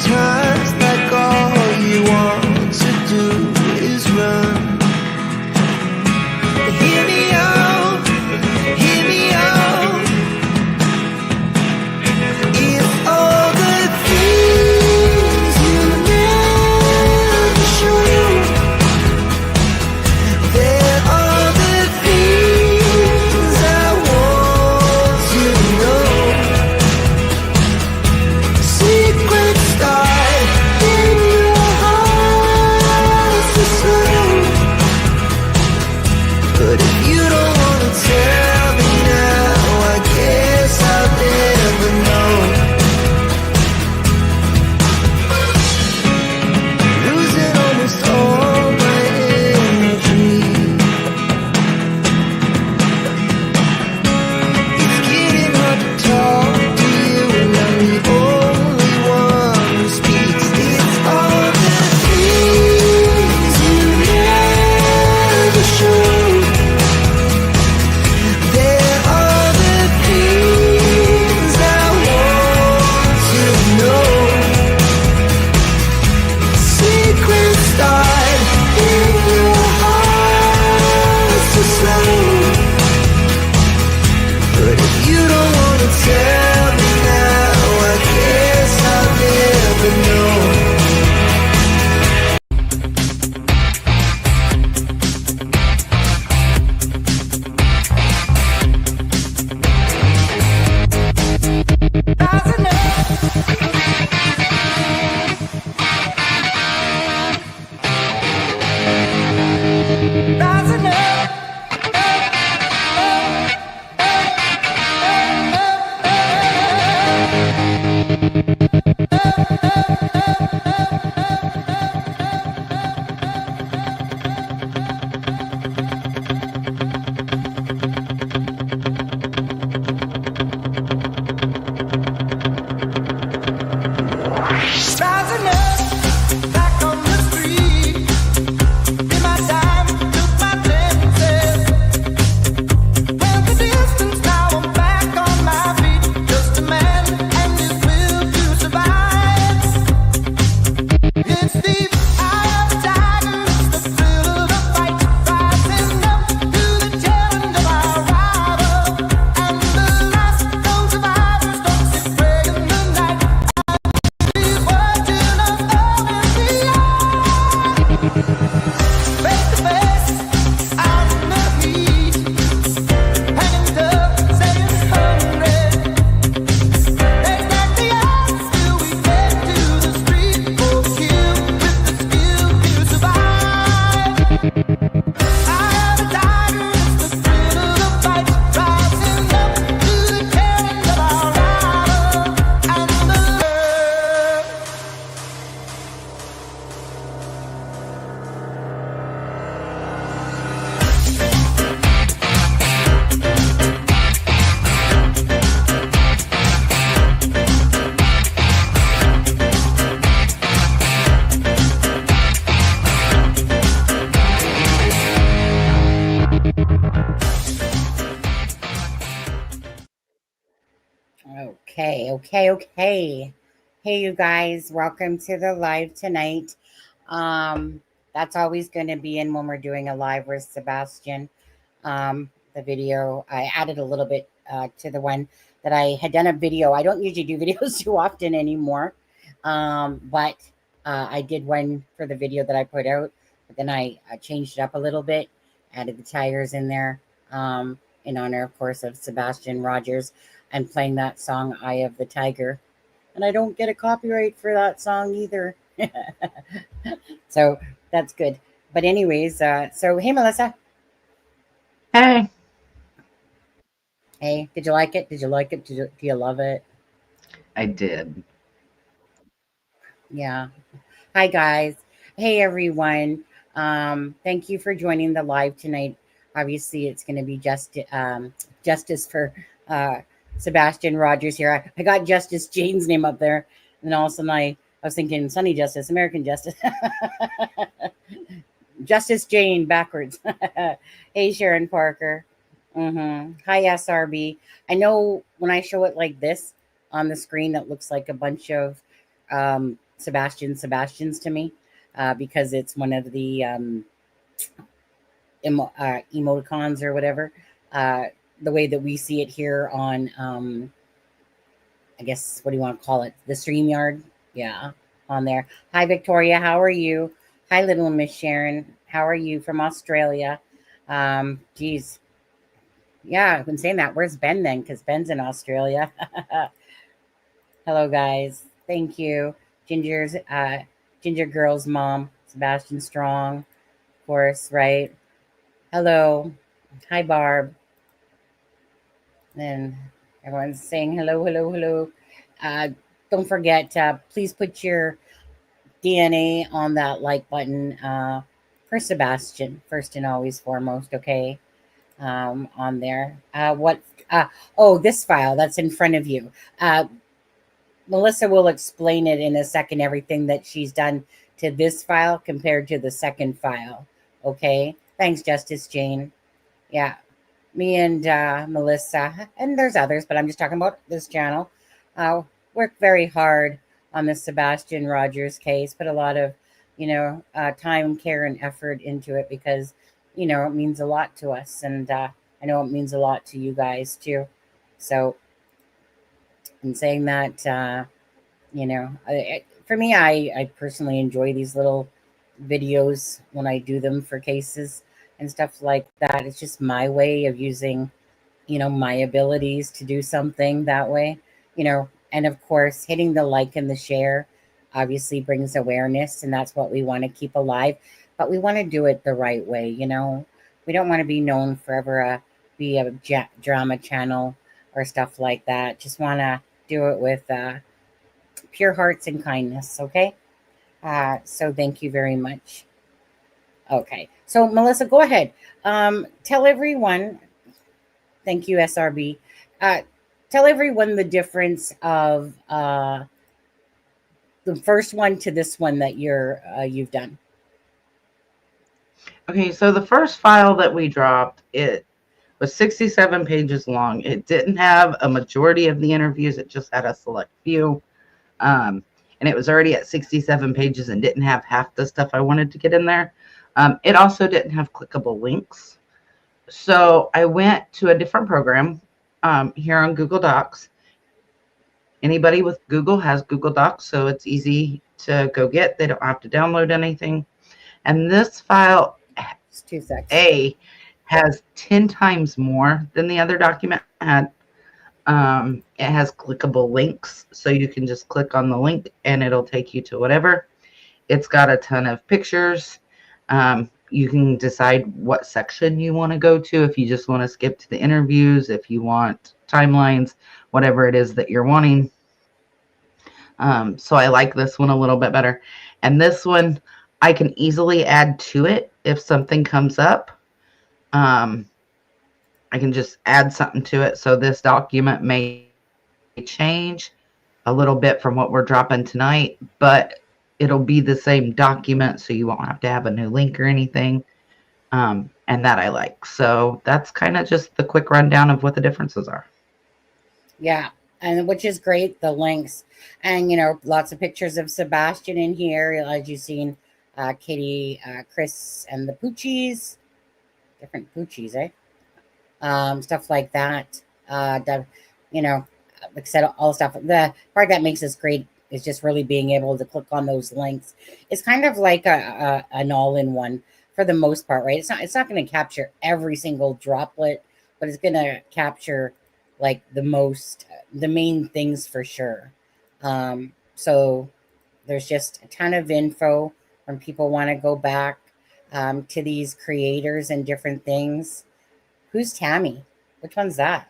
Times like all you want to do is run. Hear me out, hear me out. If all the things you never show, there are the things I want to know. Secrets start in your heart to slow. But if you don't want to tell me now, I guess I'll never know. Losing almost all my energy. It's getting hard to talk to you, and I'm the only one who speaks. It's all the things you never show. There are the things I want to know. Secrets start in your heart to slow. But if you don't want to tell me now, I guess I'll never know. Rising up, back on the street. Did my time, took my chances. Went the distance, now I'm back on my feet. Just a man and his will to survive. It's the eye of the tiger, it's the thrill of the fight. Rising up to the challenge of our rival. And the last known survivors don't sit praying the night. Face to face, out in the heat, hanging tough, saying hungry. They stack the odds till we get to the street. Overkill with the skill to survive. Eye of the tiger, it's the thrill of the fight. Rising up to the challenge of our rival and the Okay. Hey, you guys, welcome to the live tonight. That's always going to be in when we're doing a live with Sebastian. The video, I added a little bit to the one that I had done a video. I don't usually do videos too often anymore, but I did one for the video that I put out, but then I changed it up a little bit, added the tires in there, in honor, of course, of Sebastian Rogers. I'm playing that song, Eye of the Tiger. And I don't get a copyright for that song either. So that's good. But anyways, so hey, Melissa. Hey. Hey, did you like it? Did you like it? Do you love it? I did. Yeah. Hi, guys. Hey, everyone. Thank you for joining the live tonight. Obviously, it's going to be justice for Sebastian Rogers here. I got Justice Jane's name up there. And then all of a sudden I was thinking Sunny Justice, American Justice. Justice Jane backwards. Hey, Sharon Parker. Hi, SRB. I know when I show it like this on the screen, it looks like a bunch of Sebastian's to me, because it's one of the emoticons or whatever. Uh, the way that we see it here on, I guess, what do you want to call it? The StreamYard. Yeah, on there. Hi, Victoria. How are you? Hi, little Miss Sharon. How are you from Australia? Geez. Yeah, I've been saying that. Where's Ben then? Because Ben's in Australia. Hello, guys. Thank you. Ginger Girl's mom, Sebastian Strong, of course, right? Hello. Hi, Barb. And everyone's saying hello, hello, hello. Uh, don't forget, please put your DNA on that like button, for Sebastian, first and always foremost, okay? On there. Oh, this file that's in front of you. Melissa will explain it in a second, everything that she's done to this file compared to the second file. Okay. Thanks, Justice Jane. Yeah. Me and Melissa, and there's others, but I'm just talking about this channel, worked very hard on the Sebastian Rogers case, put a lot of, time, care, and effort into it because, it means a lot to us. And I know it means a lot to you guys too. So, in saying that, for me, I personally enjoy these little videos when I do them for cases and stuff like that. It's just my way of using, my abilities to do something that way, and of course, hitting the like and the share obviously brings awareness, and that's what we want to keep alive. But we want to do it the right way, We don't want to be known forever be a drama channel or stuff like that. Just want to do it with pure hearts and kindness, okay? So thank you very much. Okay, so Melissa, go ahead. Tell everyone, thank you, SRB. Tell everyone the difference of the first one to this one that you've done. Okay, so the first file that we dropped, it was 67 pages long. It didn't have a majority of the interviews. It just had a select few. And it was already at 67 pages and didn't have half the stuff I wanted to get in there. It also didn't have clickable links. So I went to a different program here on Google Docs. Anybody with Google has Google Docs, so it's easy to go get. They don't have to download anything. And this file, It's 2 seconds. A, has 10 times more than the other document had. It has clickable links, so you can just click on the link and it'll take you to whatever. It's got a ton of pictures. You can decide what section you want to go to, if you just want to skip to the interviews, if you want timelines, whatever it is that you're wanting. So I like this one a little bit better. And this one, I can easily add to it if something comes up. I can just add something to it. So this document may change a little bit from what we're dropping tonight, but it'll be the same document, so you won't have to have a new link or anything. And that I like. So that's kind of just the quick rundown of what the differences are. Yeah, and which is great, the links. And, lots of pictures of Sebastian in here, as you've seen, Katie, Chris, and the Poochies. Different Poochies, eh? Stuff like that. Like I said, all stuff. The part that makes this great is just really being able to click on those links. It's kind of like an all-in-one for the most part, right? It's not going to capture every single droplet, but it's going to capture like the main things for sure. So there's just a ton of info when people want to go back to these creators and different things. Who's Tammy? Which one's that?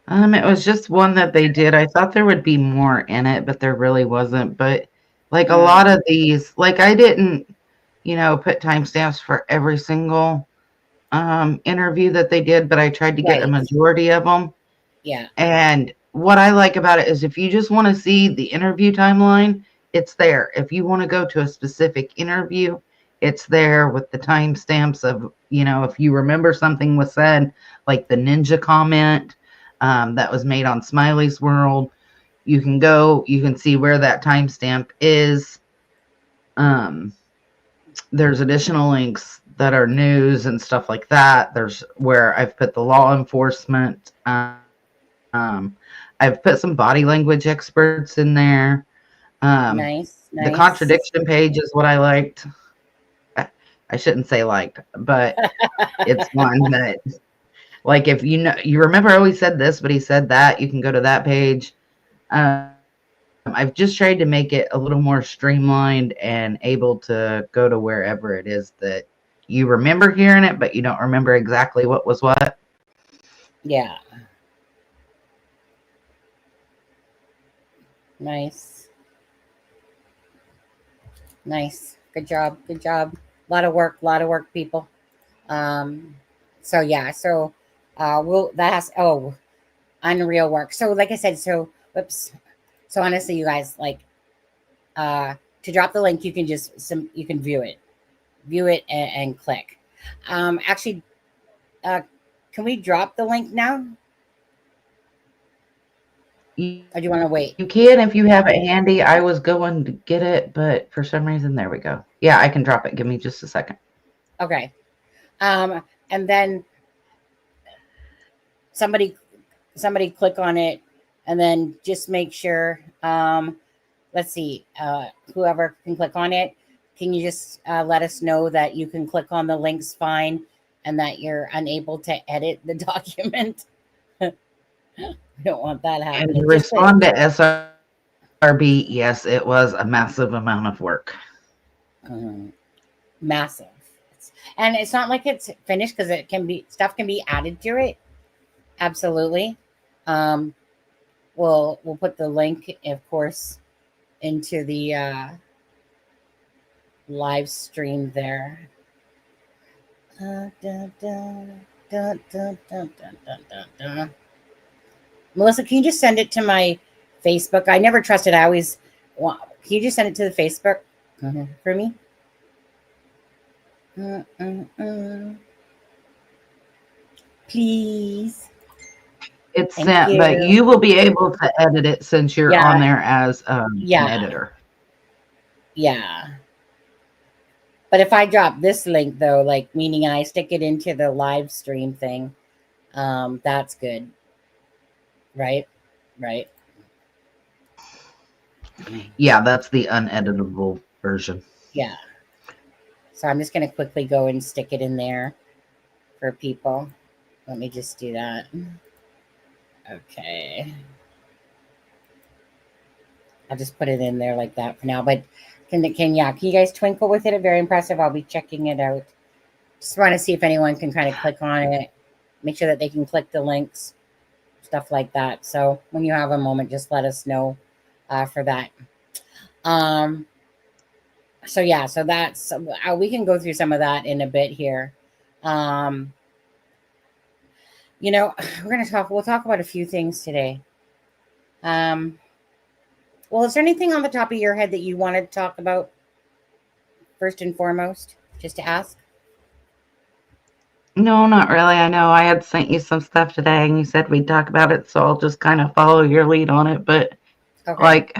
It was just one that they did. I thought there would be more in it, but there really wasn't. But like a lot of these, like I didn't, put timestamps for every single interview that they did, but I tried to get a majority of them. Yeah. And what I like about it is if you just want to see the interview timeline, it's there. If you want to go to a specific interview, it's there with the timestamps of, if you remember something was said, like the ninja comment that was made on Smiley's World, You can go, you can see where that timestamp is. There's additional links that are news and stuff like that. There's where I've put the law enforcement. I've put some body language experts in there. Nice, The nice. contradiction page is what I liked. I shouldn't say liked, but it's one that, like, if you remember how he said this, but he said that, you can go to that page. I've just tried to make it a little more streamlined and able to go to wherever it is that you remember hearing it, but you don't remember exactly what was what. Yeah. Nice. Nice. Good job. Good job. A lot of work, people. So yeah, so that has unreal work. So like I said, so whoops. So honestly, you guys, like to drop the link, you can you can view it and click. Actually, uh can we drop the link now? Or do you want to wait? You can if you have it handy. I was going to get it, but for some reason, there we go. Yeah, I can drop it. Give me just a second. Okay. And then somebody click on it, and then just make sure. Let's see. Whoever can click on it, can you just let us know that you can click on the links fine, and that you're unable to edit the document? We don't want that And to happening. Just put respond to SRB, yes, it was a massive amount of work. massive. And it's not like it's finished, because stuff can be added to it. Absolutely. Um, we'll put the link, of course, into the live stream there. Melissa, can you just send it to my Facebook? I never trusted. I always want. Can you just send it to the Facebook for me? Please. It's Thank sent, but you. you will be able to edit it since you're on Yeah. there as an Yeah. editor. Yeah. But if I drop this link, though, like meaning I stick it into the live stream thing, that's good. Right? Right. Yeah, that's the uneditable version. Yeah. So I'm just going to quickly go and stick it in there for people. Let me just do that. Okay. I'll just put it in there like that for now. But can you guys twinkle with it? Very impressive. I'll be checking it out. Just want to see if anyone can kind of click on it. Make sure that they can click the links, stuff like that. So when you have a moment, just let us know for that. So yeah, so that's we can go through some of that in a bit here. We'll talk about a few things today. Well, is there anything on the top of your head that you wanted to talk about first and foremost, just to ask? No, not really. I know I had sent you some stuff today and you said we'd talk about it, so I'll just kind of follow your lead on it. But Okay. like,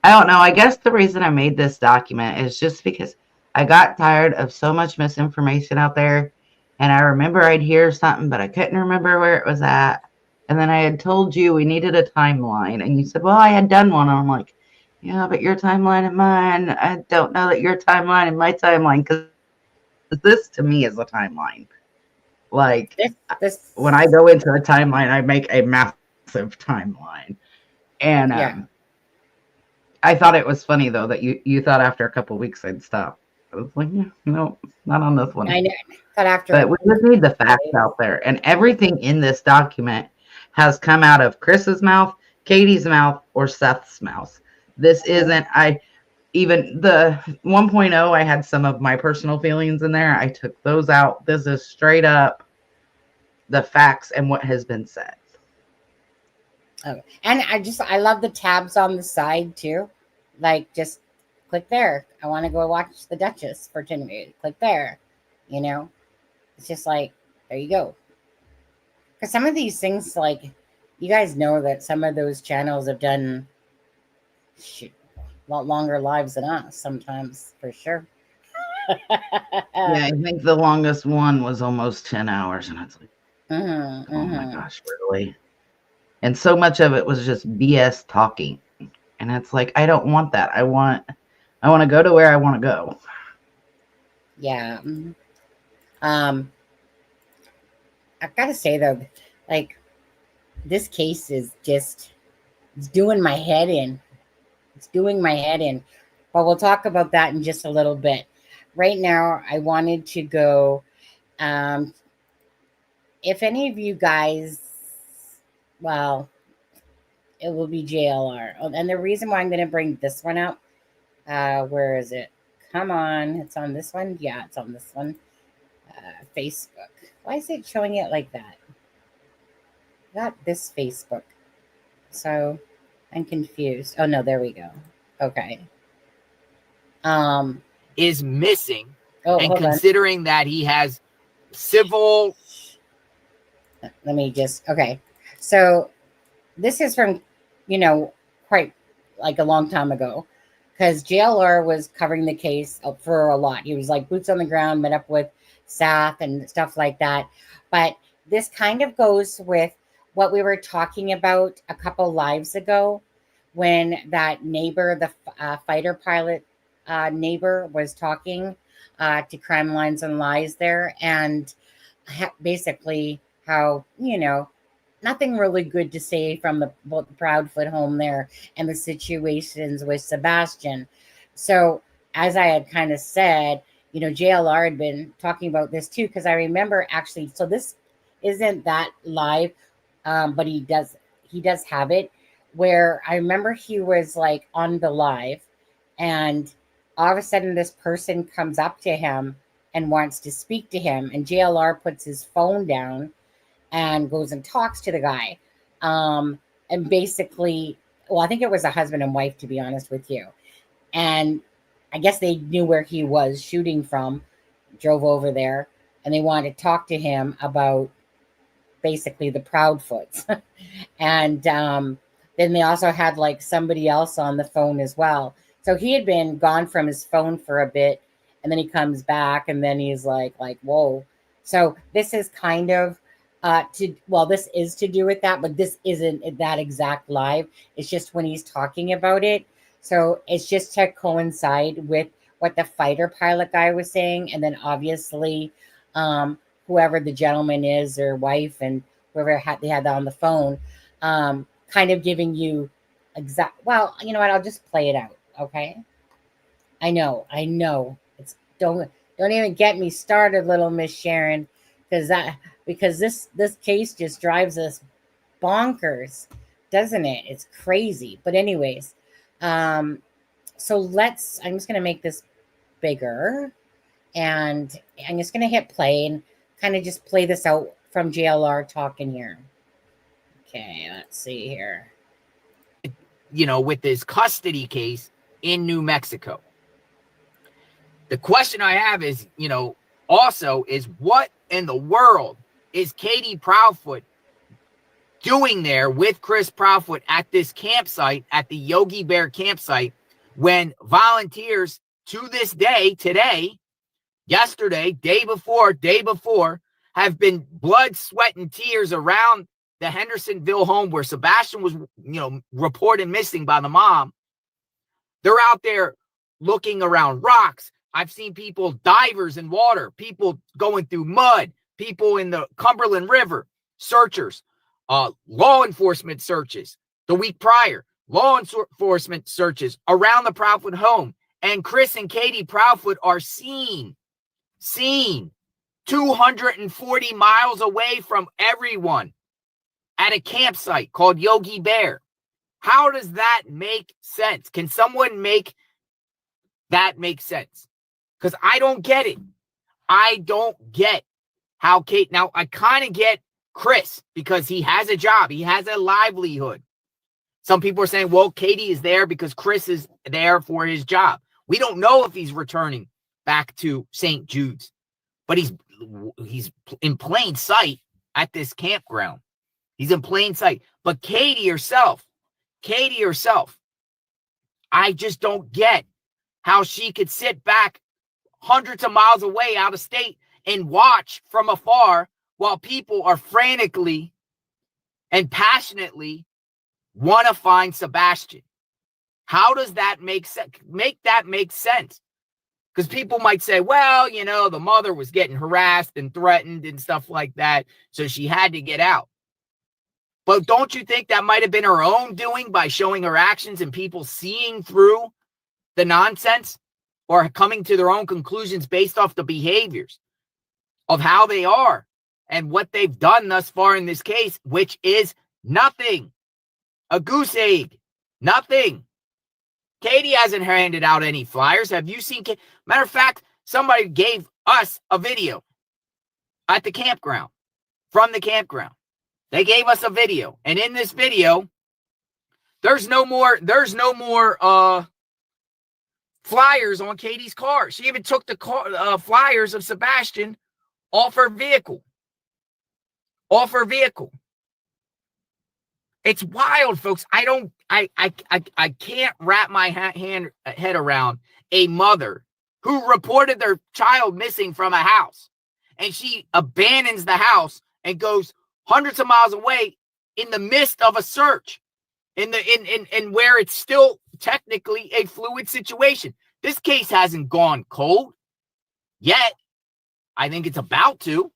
I don't know. I guess the reason I made this document is just because I got tired of so much misinformation out there. And I remember I'd hear something, but I couldn't remember where it was at. And then I had told you we needed a timeline. And you said, well, I had done one. And I'm like, yeah, but your timeline and mine, I don't know that your timeline and my timeline, because this to me is a timeline. Like, This when I go into a timeline, I make a massive timeline. And yeah. I thought it was funny, though, that you thought after a couple of weeks I'd stop. I was like, yeah, no, not on this one. I know. But after, But we just need the facts out there. And everything in this document has come out of Chris's mouth, Katie's mouth, or Seth's mouth. This isn't, even the 1.0, I had some of my personal feelings in there. I took those out. This is straight up the facts and what has been said. Oh, and I love the tabs on the side too. Like, just click there. I want to go watch the Duchess for 10 minutes. Click there. It's just like, there you go. Because some of these things, like, you guys know that some of those channels have done a lot longer lives than us sometimes, for sure. Yeah, I think the longest one was almost 10 hours. And it's like, Mm-hmm, oh my mm-hmm. gosh, really? And so much of it was just BS talking. And it's like, I don't want that. I want to go to where I want to go. Yeah. Um, I've got to say though, like this case is just it's doing my head in. It's doing my head in. But we'll talk about that in just a little bit. Right now, I wanted to go. Um, if any of you guys, well, it will be JLR. Oh, and the reason why I'm going to bring this one up, where is it? Come on, it's on this one. Yeah, it's on this one. Facebook. Why is it showing it like that? Not this Facebook. So I'm confused. Oh no, there we go. Okay. Is missing, Oh, and hold on. considering that he has civil. Let me just. Okay. So this is from, quite like a long time ago, because JLR was covering the case for a lot. He was like boots on the ground, met up with Seth and stuff like that. But this kind of goes with what we were talking about a couple lives ago when that neighbor, the fighter pilot neighbor, was talking to Crime Lines and Lies there, and basically how, nothing really good to say from the Proudfoot home there and the situations with Sebastian. So, as I had kind of said, JLR had been talking about this too, because I remember actually, so this isn't that live, but he does have it, where I remember he was like on the live, and all of a sudden this person comes up to him and wants to speak to him, and JLR puts his phone down and goes and talks to the guy. And basically, well, I think it was a husband and wife, to be honest with you. And I guess they knew where he was shooting from, drove over there, and they wanted to talk to him about basically the Proudfoots. And then they also had like somebody else on the phone as well. So he had been gone from his phone for a bit, and then he comes back, and then he's like whoa. So this is kind of this is to do with that, but this isn't that exact live. It's just when he's talking about it. So it's just to coincide with what the fighter pilot guy was saying, and then obviously whoever the gentleman is, or wife, and whoever they had that on the phone, kind of giving you exact. Well, you know what? I'll just play it out. Okay. I know. It's don't even get me started, little Miss Sharon, because this case just drives us bonkers, doesn't it? It's crazy. But anyways, so I'm just gonna make this bigger, and I'm just gonna hit play and kind of just play this out from JLR talking here. Okay, let's see here. With this custody case in New Mexico. The question I have is, also is what in the world is Katie Proudfoot doing there with Chris Proudfoot at this campsite, at the Yogi Bear campsite, when volunteers to this day, today, yesterday, day before, have been blood, sweat, and tears around the Hendersonville home where Sebastian was, reported missing by the mom. They're out there looking around rocks. I've seen people, divers in water, people going through mud, people in the Cumberland River, searchers, law enforcement searches the week prior, law enforcement searches around the Proudfoot home. And Chris and Katie Proudfoot are seen 240 miles away from everyone at a campsite called Yogi Bear. How does that make sense? Can someone make that make sense? Because I don't get it. I don't get how Kate. Now, I kind of get Chris because he has a job. He has a livelihood. Some people are saying, well, Katie is there because Chris is there for his job. We don't know if he's returning back to St. Jude's, but he's in plain sight at this campground. He's in plain sight. But Katie herself, I just don't get how she could sit back hundreds of miles away out of state and watch from afar while people are frantically and passionately want to find Sebastian. How does that make sense? Make sense? Because people might say, well, you know, the mother was getting harassed and threatened and stuff like that, so she had to get out. But don't you think that might have been her own doing by showing her actions and people seeing through the nonsense or coming to their own conclusions based off the behaviors of how they are and what they've done thus far in this case, which is nothing. A goose egg. Nothing. Katie hasn't handed out any flyers. Have you seen? Matter of fact, somebody gave us a video at the campground, from the campground. They gave us a video. And in this video, there's no more flyers on Katie's car. She even took the flyers of Sebastian off her vehicle. It's wild, folks. I can't wrap my head around a mother who reported their child missing from a house, and she abandons the house and goes hundreds of miles away in the midst of a search, in where it's still technically a fluid situation. This case hasn't gone cold yet. I think it's about to.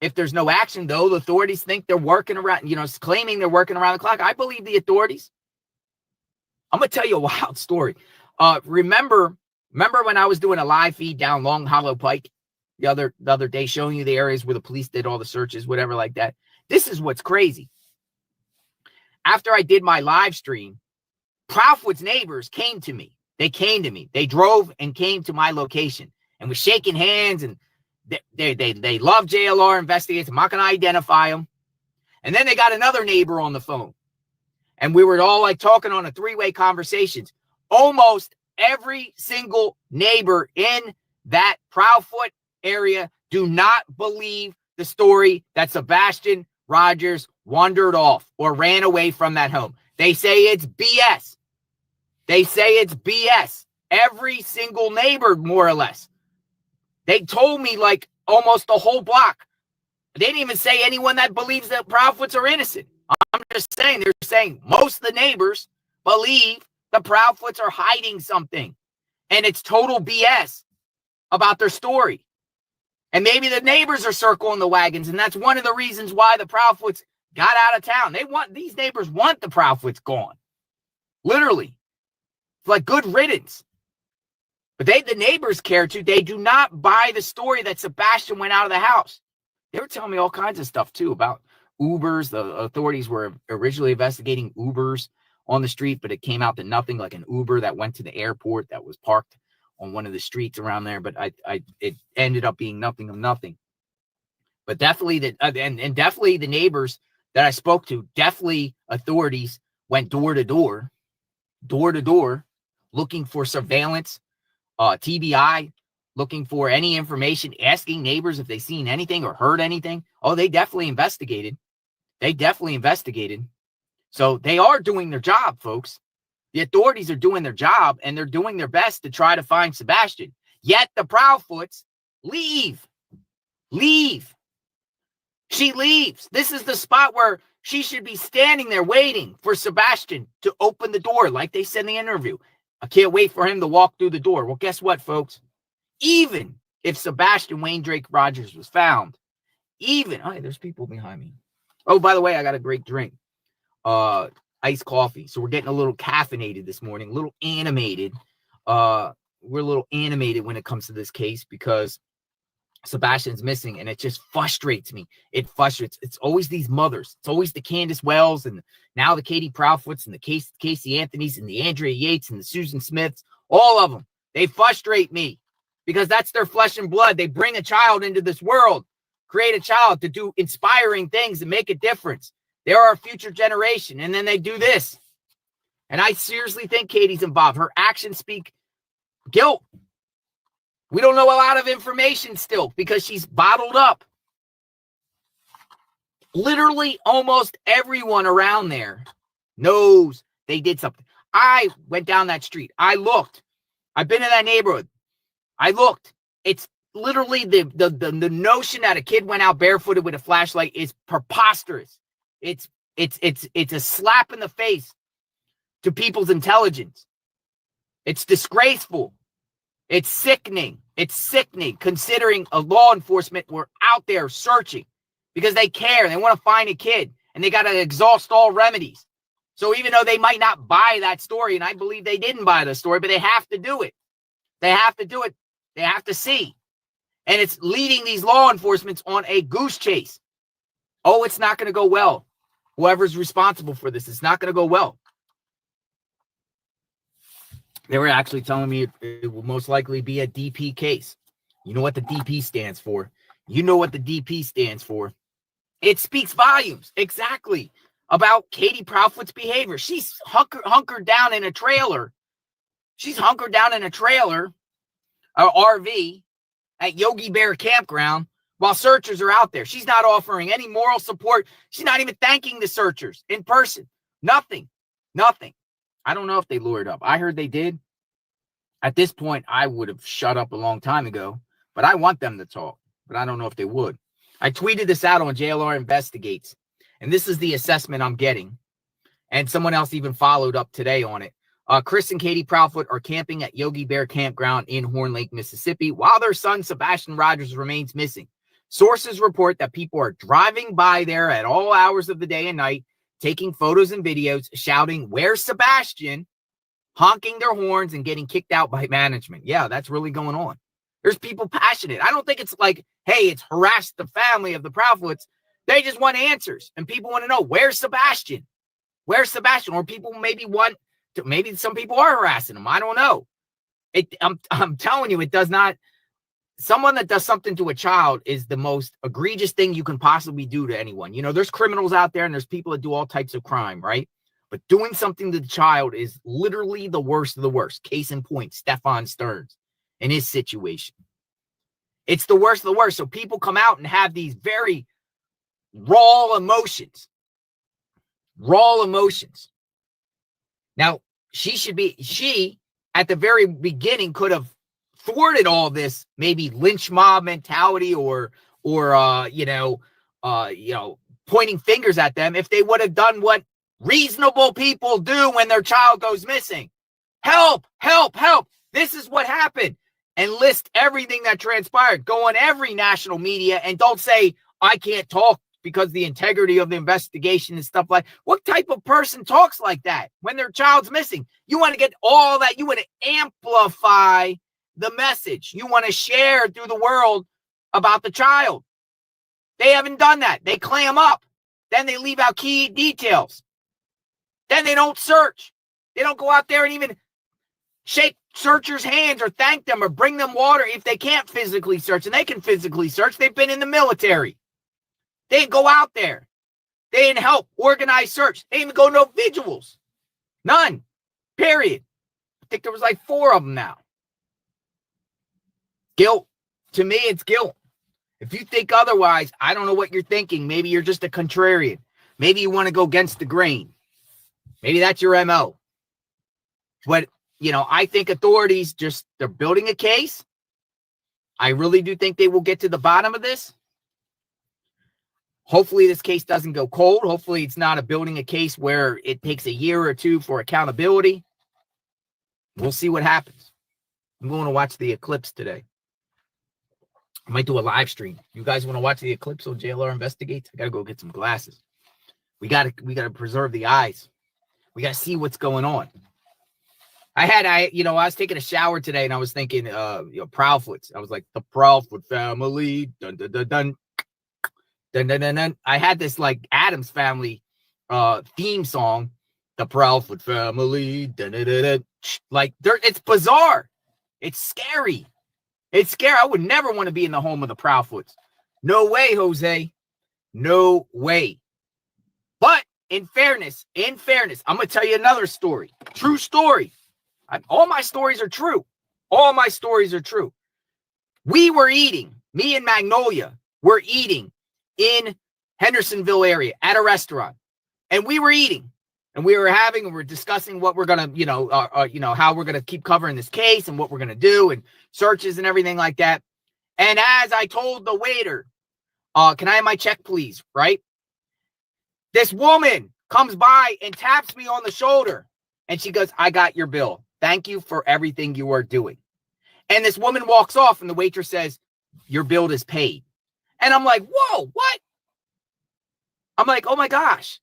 If there's no action, though, the authorities think they're working around, claiming they're working around the clock. I believe the authorities. I'm going to tell you a wild story. Remember when I was doing a live feed down Long Hollow Pike the other day, showing you the areas where the police did all the searches, whatever like that. This is what's crazy. After I did my live stream, Proudfoot's neighbors came to me. They drove and came to my location and was shaking hands, and they love JLR investigators. I'm not going to identify them. And then they got another neighbor on the phone, and we were all like talking on a three-way conversations. Almost every single neighbor in that Proudfoot area do not believe the story that Sebastian Rogers wandered off or ran away from that home. They say it's BS. Every single neighbor, more or less. They told me like almost the whole block. They didn't even say anyone that believes that Proudfoots are innocent. I'm just saying, they're saying most of the neighbors believe the Proudfoots are hiding something. And it's total BS about their story. And maybe the neighbors are circling the wagons. And that's one of the reasons why the Proudfoots got out of town. These neighbors want the Proudfoots gone. Literally. It's like good riddance. But the neighbors care too. They do not buy the story that Sebastian went out of the house. They were telling me all kinds of stuff too about Ubers. The authorities were originally investigating Ubers on the street, but it came out to nothing, like an Uber that went to the airport that was parked on one of the streets around there. But it ended up being nothing of nothing. But definitely definitely the neighbors that I spoke to, definitely authorities went door to door, looking for surveillance, TBI, looking for any information, asking neighbors if they seen anything or heard anything. Oh, they definitely investigated. So they are doing their job, folks. The authorities are doing their job, and they're doing their best to try to find Sebastian. Yet the Proudfoots leave. She leaves. This is the spot where she should be standing there waiting for Sebastian to open the door, like they said in the interview. I can't wait for him to walk through the door. Well, guess what, folks? Even if Sebastian Wayne Drake Rogers was found, there's people behind me. Oh, by the way, I got a great drink. Iced coffee. So we're getting a little caffeinated this morning, a little animated. We're a little animated when it comes to this case because Sebastian's missing, and it just frustrates me. It's always these mothers. It's always the Candace Wells, and now the Katie Proudfoots, and the Casey Anthonys, and the Andrea Yates, and the Susan Smiths. All of them. They frustrate me because that's their flesh and blood. They bring a child into this world, create a child to do inspiring things and make a difference. They're our future generation, and then they do this. And I seriously think Katie's involved. Her actions speak guilt. We don't know a lot of information still because she's bottled up. Literally almost everyone around there knows they did something. I went down that street. I looked. I've been in that neighborhood. I looked. It's literally the notion that a kid went out barefooted with a flashlight is preposterous. It's a slap in the face to people's intelligence. It's disgraceful. It's sickening. It's sickening considering a law enforcement were out there searching because they care. They want to find a kid and they got to exhaust all remedies. So even though they might not buy that story, and I believe they didn't buy the story, but they have to do it. They have to do it. They have to see. And it's leading these law enforcement on a goose chase. Oh, it's not going to go well. Whoever's responsible for this, it's not going to go well. They were actually telling me it will most likely be a DP case. You know what the DP stands for. You know what the DP stands for. It speaks volumes, exactly, about Katie Proudfoot's behavior. She's hunkered down in a trailer. She's hunkered down in a trailer, RV, at Yogi Bear Campground while searchers are out there. She's not offering any moral support. She's not even thanking the searchers in person. Nothing. I don't know if they lured up. I heard they did. At this point, I would have shut up a long time ago, but I want them to talk, but I don't know if they would. I tweeted this out on JLR Investigates, and this is the assessment I'm getting. And someone else even followed up today on it. Chris and Katie Proudfoot are camping at Yogi Bear Campground in Horn Lake, Mississippi, while their son, Sebastian Rogers, remains missing. Sources report that people are driving by there at all hours of the day and night, taking photos and videos, shouting, "Where's Sebastian?" honking their horns and getting kicked out by management. Yeah, that's really going on. There's people passionate. I don't think it's like, hey, it's harassed the family of the Proudfoots. They just want answers, and people want to know, where's Sebastian? Where's Sebastian? Or people maybe want to, maybe some people are harassing him. I don't know. I'm telling you, it does not. Someone that does something to a child is the most egregious thing you can possibly do to anyone. You know, there's criminals out there and there's people that do all types of crime, right? But doing something to the child is literally the worst of the worst. Case in point, Stefan Stearns in his situation. It's the worst of the worst. So people come out and have these very raw emotions. Raw emotions. Now, she at the very beginning could have thwarted all this, maybe lynch mob mentality or pointing fingers at them if they would have done what reasonable people do when their child goes missing. Help, help, help. This is what happened. And list everything that transpired. Go on every national media and don't say, I can't talk because the integrity of the investigation and stuff like. What type of person talks like that when their child's missing? You want to get all that. You want to amplify the message. You want to share through the world about the child. They haven't done that. They clam up. Then they leave out key details. Then they don't search. They don't go out there and even shake searchers' hands or thank them or bring them water if they can't physically search. And they can physically search. They've been in the military. They didn't go out there. They didn't help organize search. They didn't even go no vigils. None. Period. I think there was like 4 of them now. Guilt. To me, it's guilt. If you think otherwise, I don't know what you're thinking. Maybe you're just a contrarian. Maybe you want to go against the grain. Maybe that's your MO. But, I think authorities they're building a case. I really do think they will get to the bottom of this. Hopefully this case doesn't go cold. Hopefully it's not building a case where it takes a year or 2 for accountability. We'll see what happens. I'm going to watch the eclipse today. I might do a live stream. You guys want to watch the eclipse on JLR Investigates? I got to go get some glasses. We got to preserve the eyes. We got to see what's going on. I was taking a shower today and I was thinking, Proudfoots. I was like, the Proudfoot family. Dun, dun, dun, dun. Dun, dun, dun, dun. I had this like Addams Family theme song, the Proudfoot family. Dun, dun, dun, dun. Like, it's bizarre. It's scary. It's scary. I would never want to be in the home of the Proudfoots. No way, Jose. No way. But in fairness, I'm going to tell you another story. True story. All my stories are true. All my stories are true. We were eating, me and Magnolia were eating in Hendersonville area at a restaurant, and we were eating, and we were discussing what we're gonna, how we're gonna keep covering this case and what we're gonna do and searches and everything like that. And as I told the waiter, can I have my check, please? Right? This woman comes by and taps me on the shoulder, and she goes, I got your bill. Thank you for everything you are doing. And this woman walks off, and the waitress says, your bill is paid. And I'm like, whoa, what? I'm like, oh my gosh.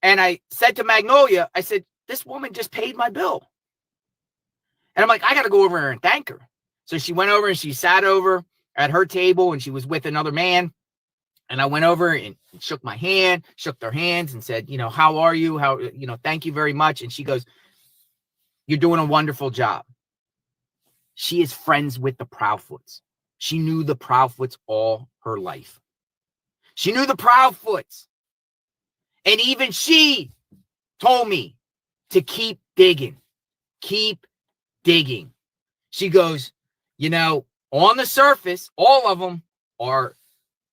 And I said to Magnolia, I said, this woman just paid my bill. And I'm like, I got to go over there and thank her. So she went over and she sat over at her table, and she was with another man. And I went over and shook my hand, shook their hands, and said, how are you? Thank you very much. And she goes, you're doing a wonderful job. She is friends with the Proudfoots. She knew the Proudfoots all her life. She knew the Proudfoots. And even she told me to keep digging. Keep digging. She goes, on the surface, all of them are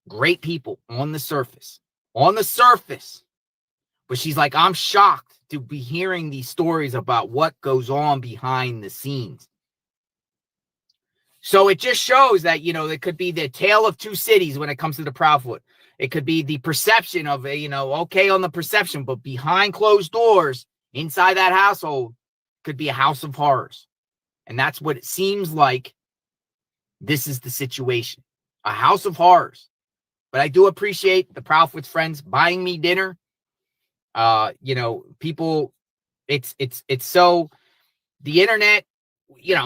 great people on the surface. On the surface. But she's like, I'm shocked to be hearing these stories about what goes on behind the scenes. So it just shows that, it could be the tale of two cities when it comes to the Proudfoot. It could be the perception of, okay on the perception, but behind closed doors, inside that household, could be a house of horrors. And that's what it seems like this is the situation. A house of horrors. But I do appreciate the Proudfoot's friends buying me dinner. People, it's so, the internet,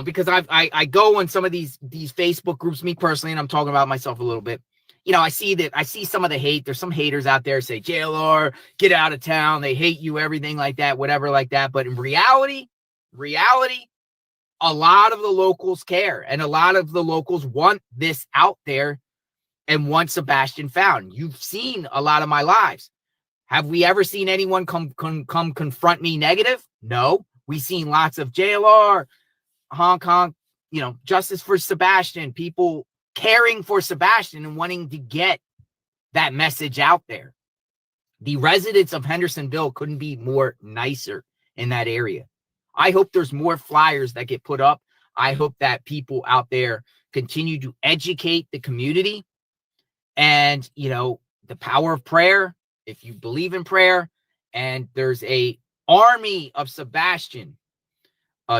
because I go in some of these Facebook groups, me personally, and I'm talking about myself a little bit. I see some of the hate. There's some haters out there say, JLR, get out of town. They hate you, everything like that, whatever like that. But in reality, a lot of the locals care, and a lot of the locals want this out there and want Sebastian found. You've seen a lot of my lives. Have we ever seen anyone come confront me negative? No. We've seen lots of JLR, Hong Kong, justice for Sebastian, people caring for Sebastian and wanting to get that message out there. The residents of Hendersonville couldn't be more nicer in that area. I hope there's more flyers that get put up. I hope that people out there continue to educate the community and, the power of prayer, if you believe in prayer. And there's a army of Sebastian,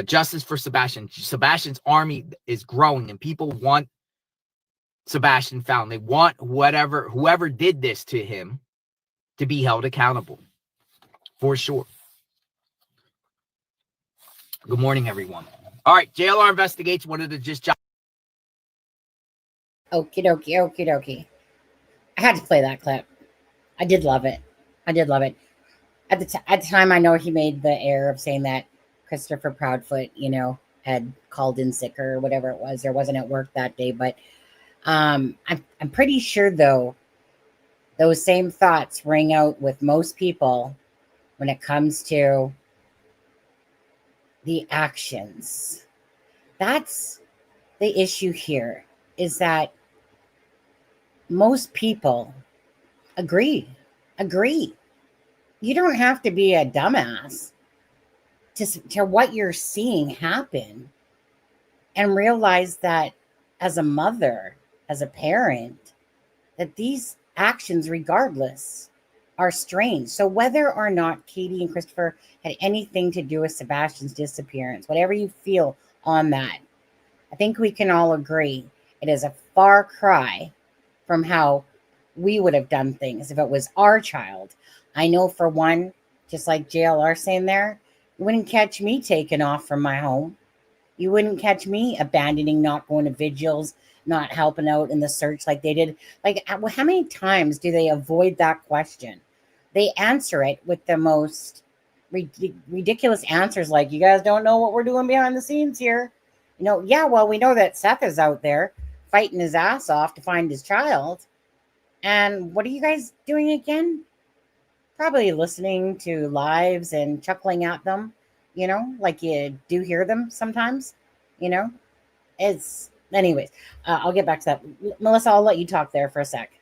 justice for Sebastian. Sebastian's army is growing, and people want Sebastian found. They want whoever did this to him to be held accountable, for sure. Good morning, everyone. All right, JLR investigates. Wanted to just jump. Okie dokie. I had to play that clip. I did love it. At the time, I know he made the error of saying that Christopher Proudfoot, had called in sick or whatever it was, or wasn't at work that day. But I'm pretty sure, though, those same thoughts ring out with most people when it comes to the actions. That's the issue here, is that most people agree. You don't have to be a dumbass to what you're seeing happen and realize that as a mother, as a parent, that these actions, regardless, are strange. So whether or not Katie and Christopher had anything to do with Sebastian's disappearance, whatever you feel on that, I think we can all agree it is a far cry from how we would have done things if it was our child. I know, for one, just like JLR saying there, you wouldn't catch me taking off from my home. You wouldn't catch me abandoning, not going to vigils, not helping out in the search like they did. Like, how many times do they avoid that question? They answer it with the most ridiculous answers, like, you guys don't know what we're doing behind the scenes here. Yeah, well, we know that Seth is out there fighting his ass off to find his child. And what are you guys doing again? Probably listening to lives and chuckling at them, like you do hear them sometimes, It's, anyways, I'll get back to that. Melissa, I'll let you talk there for a sec.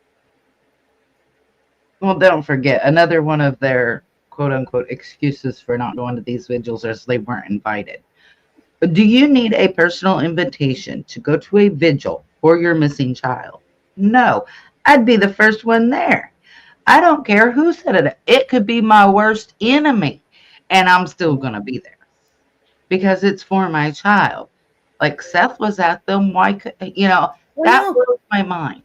Well, don't forget, another one of their quote unquote excuses for not going to these vigils is they weren't invited. Do you need a personal invitation to go to a vigil for your missing child? No, I'd be the first one there. I don't care who said it. It could be my worst enemy, and I'm still going to be there because it's for my child. Like Seth was at them. Why could, Well, that no. blows my mind.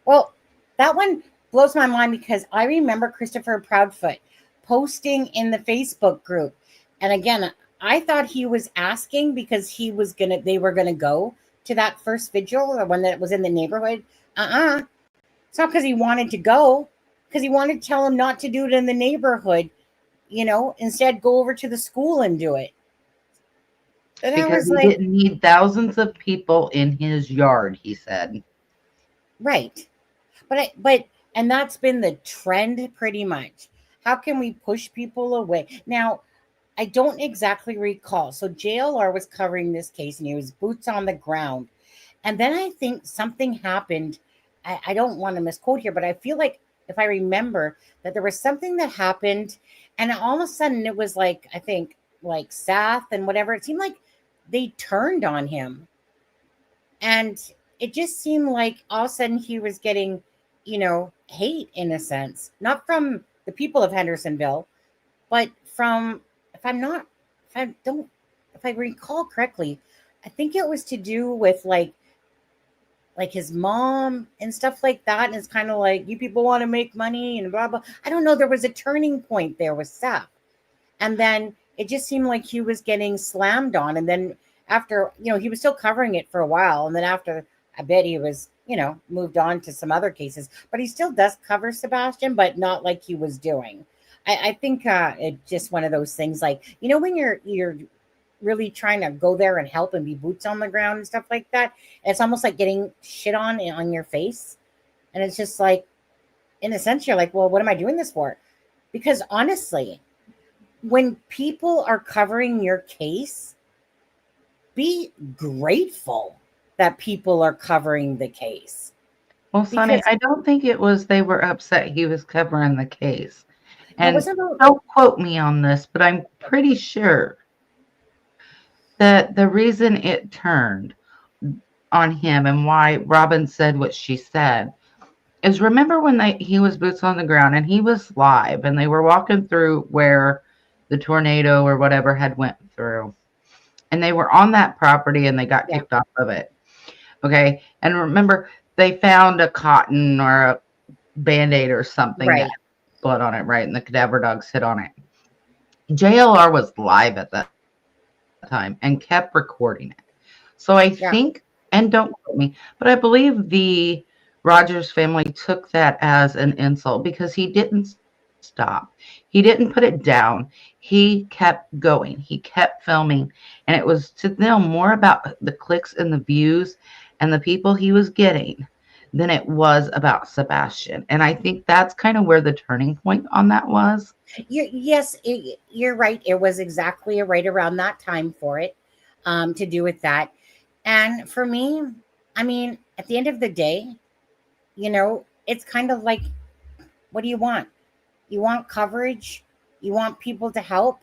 Well, that one blows my mind because I remember Christopher Proudfoot posting in the Facebook group. And again, I thought he was asking because they were gonna go to that first vigil, the one that was in the neighborhood. It's not because he wanted to go, because he wanted to tell him not to do it in the neighborhood, instead go over to the school and do it. And I Because was he like, didn't need thousands of people in his yard, he said. right. And that's been the trend pretty much. How can we push people away? Now, I don't exactly recall. So JLR was covering this case and he was boots on the ground. And then I think something happened. I don't want to misquote here, but I feel like if I remember that there was something that happened, and all of a sudden it was like, I think, like Seth and whatever. It seemed like they turned on him. And it just seemed like all of a sudden he was getting, hate in a sense, not from the people of Hendersonville, but from, if I recall correctly, I think it was to do with like his mom and stuff like that. And it's kind of like, you people want to make money and blah, blah. I don't know. There was a turning point there with Seth. And then it just seemed like he was getting slammed on. And then after, he was still covering it for a while. And then after a bit, he was, moved on to some other cases. But he still does cover Sebastian, but not like he was doing. I think it's just one of those things like, when you're really trying to go there and help and be boots on the ground and stuff like that, it's almost like getting shit on your face. And it's just like, in a sense, you're like, well, what am I doing this for? Because honestly, when people are covering your case, be grateful that people are covering the case. Well, Sonny, Because I don't think it was they were upset he was covering the case. it And wasn't about, don't quote me on this, but I'm pretty sure that the reason it turned on him and why Robin said what she said is, remember when he was boots on the ground and he was live and they were walking through where the tornado or whatever had went through, and they were on that property and they got yeah, kicked off of it. Okay. And remember, they found a cotton or a Band-Aid or something that right. had blood on it, right? And the cadaver dogs hit on it. JLR was live at that time and kept recording it. So I Yeah. think, and don't quote me, but I believe the Rogers family took that as an insult because he didn't stop. He didn't put it down. He kept going. He kept filming. And it was to them more about the clicks and the views and the people he was getting than it was about Sebastian. And I think that's kind of where the turning point on that was. Yes, you're right. It was exactly right around that time for it, to do with that. And for me, I mean, at the end of the day, it's kind of like, what do you want? You want coverage, you want people to help,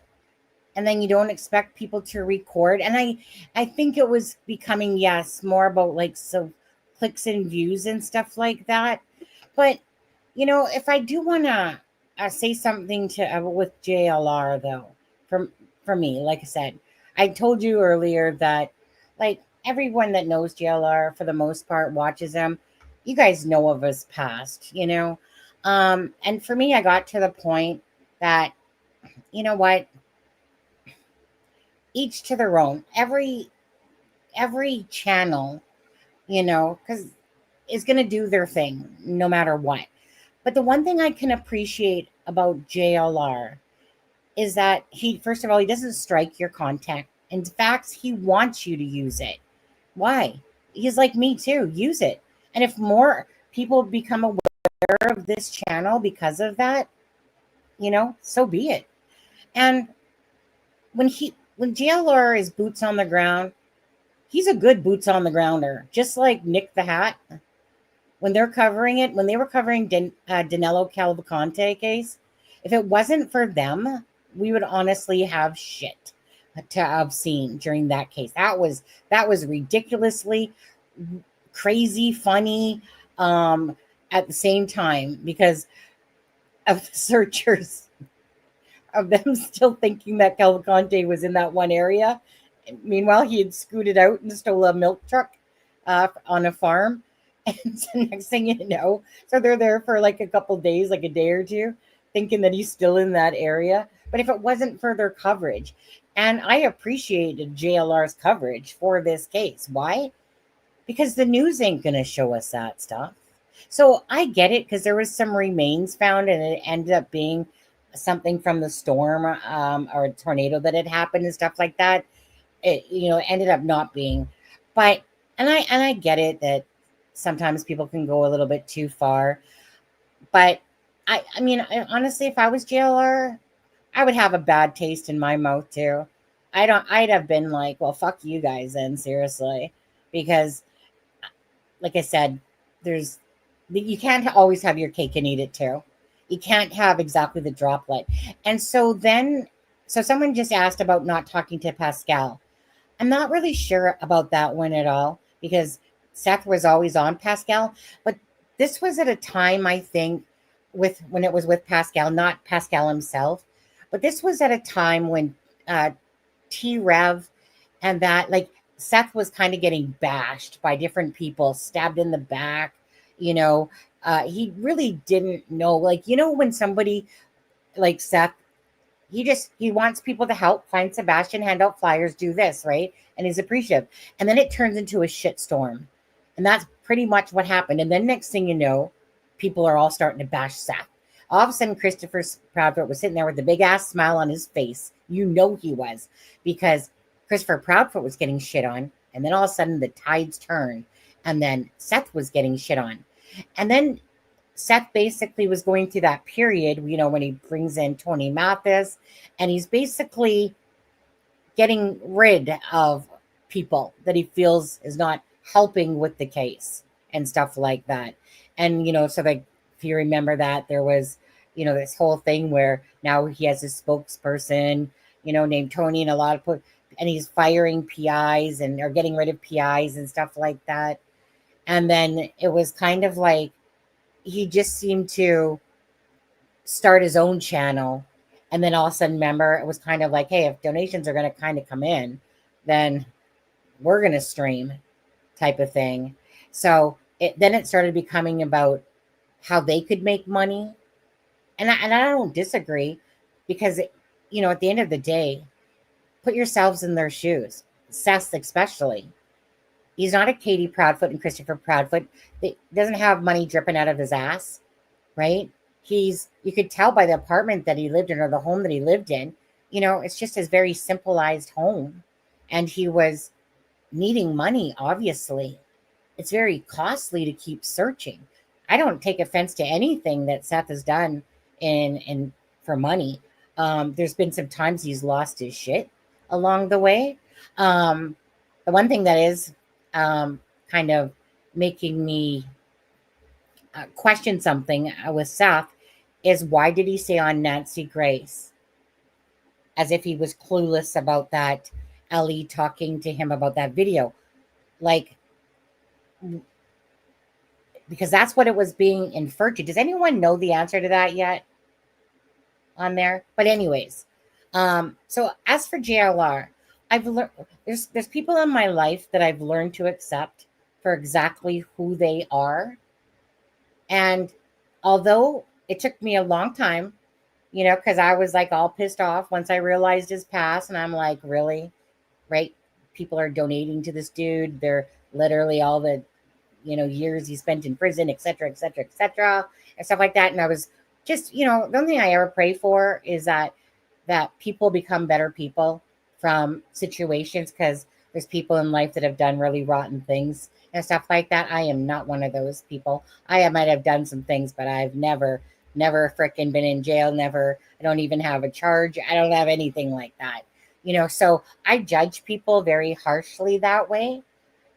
and then you don't expect people to record. And I think it was becoming, yes, more about like so clicks and views and stuff like that. But if I do want to say something to with JLR though, for me, like I said, I told you earlier that like everyone that knows JLR for the most part watches him. You guys know of his past. And for me, I got to the point that, you know what, each to their own. Every channel, because is going to do their thing no matter what. But the one thing I can appreciate about JLR is that first of all, he doesn't strike your content. In fact, he wants you to use it. Why? He's like me too. Use it. And if more people become aware of this channel because of that, so be it. And when JLR is boots on the ground, he's a good boots on the grounder, just like Nick the Hat when they're covering it, when they were covering Danilo Cavalcante case, if it wasn't for them, we would honestly have shit to have seen during that case. That was ridiculously crazy, funny, at the same time, because of the searchers, of them still thinking that Cavalcante was in that one area. Meanwhile, he had scooted out and stole a milk truck on a farm. And so next thing you know, so they're there for like a couple days, like a day or two, thinking that he's still in that area. But if it wasn't for their coverage, and I appreciated JLR's coverage for this case. Why? Because the news ain't going to show us that stuff. So I get it, because there was some remains found and it ended up being something from the storm or tornado that had happened and stuff like that. It, you know, ended up not being. But and I get it that sometimes people can go a little bit too far. But I mean, honestly, if I was JLR, I would have a bad taste in my mouth too. I'd have been like, well, fuck you guys then, seriously. Because like I said, you can't always have your cake and eat it too. You can't have exactly the droplet. And so someone just asked about not talking to Pascal. I'm not really sure about that one at all, because Seth was always on Pascal, but this was at a time, I think, when it was with Pascal, not Pascal himself, but this was at a time when T Rev and that, like, Seth was kind of getting bashed by different people, stabbed in the back. You know, he really didn't know, like, you know, when somebody like Seth, he wants people to help find Sebastian, hand out flyers, do this, right? And he's appreciative. And then it turns into a shit storm. And that's pretty much what happened. And then next thing you know, people are all starting to bash Seth. All of a sudden, Christopher Proudfoot was sitting there with a big ass smile on his face. You know he was, because Christopher Proudfoot was getting shit on. And then all of a sudden the tides turned. And then Seth was getting shit on. And then Seth basically was going through that period, you know, when he brings in Tony Mathis, and he's basically getting rid of people that he feels is not helping with the case and stuff like that. And, you know, so like, if you remember that, there was, you know, this whole thing where now he has his spokesperson, you know, named Tony, and a lot of and he's firing PIs or getting rid of PIs and stuff like that. And then it was kind of like, he just seemed to start his own channel. And then all of a sudden, remember, it was kind of like, hey, if donations are going to kind of come in, then we're going to stream type of thing. So then it started becoming about how they could make money. And I don't disagree, because, you know, at the end of the day, put yourselves in their shoes. Seth especially. He's not a Katie Proudfoot and Christopher Proudfoot. He doesn't have money dripping out of his ass, right? You could tell by the apartment that he lived in, or the home that he lived in. You know, it's just his very simplified home. And he was needing money, obviously. It's very costly to keep searching. I don't take offense to anything that Seth has done in for money. There's been some times he's lost his shit along the way. The one thing that is kind of making me question something with Seth is, why did he say on Nancy Grace, as if he was clueless about that, Ellie talking to him about that video? Like, because that's what it was being inferred to. Does anyone know the answer to that yet on there? But anyways, so as for JLR, I've learned there's people in my life that I've learned to accept for exactly who they are. And although it took me a long time, you know, because I was like all pissed off once I realized his past, and I'm like, really? Right? People are donating to this dude. They're literally all the, you know, years he spent in prison, et cetera, et cetera, et cetera, and stuff like that. And I was just, you know, the only thing I ever pray for is that people become better people from situations, because there's people in life that have done really rotten things and stuff like that. I am not one of those people. I might have done some things, but I've never frickin' been in jail. Never. I don't even have a charge. I don't have anything like that. You know, so I judge people very harshly that way.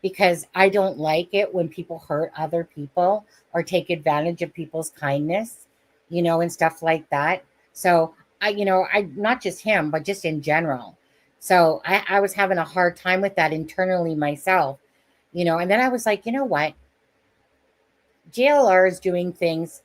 because I don't like it when people hurt other people or take advantage of people's kindness, and stuff like that. So I not just him, but just in general. So I was having a hard time with that internally myself, and then I was like, you know what? JLR is doing things.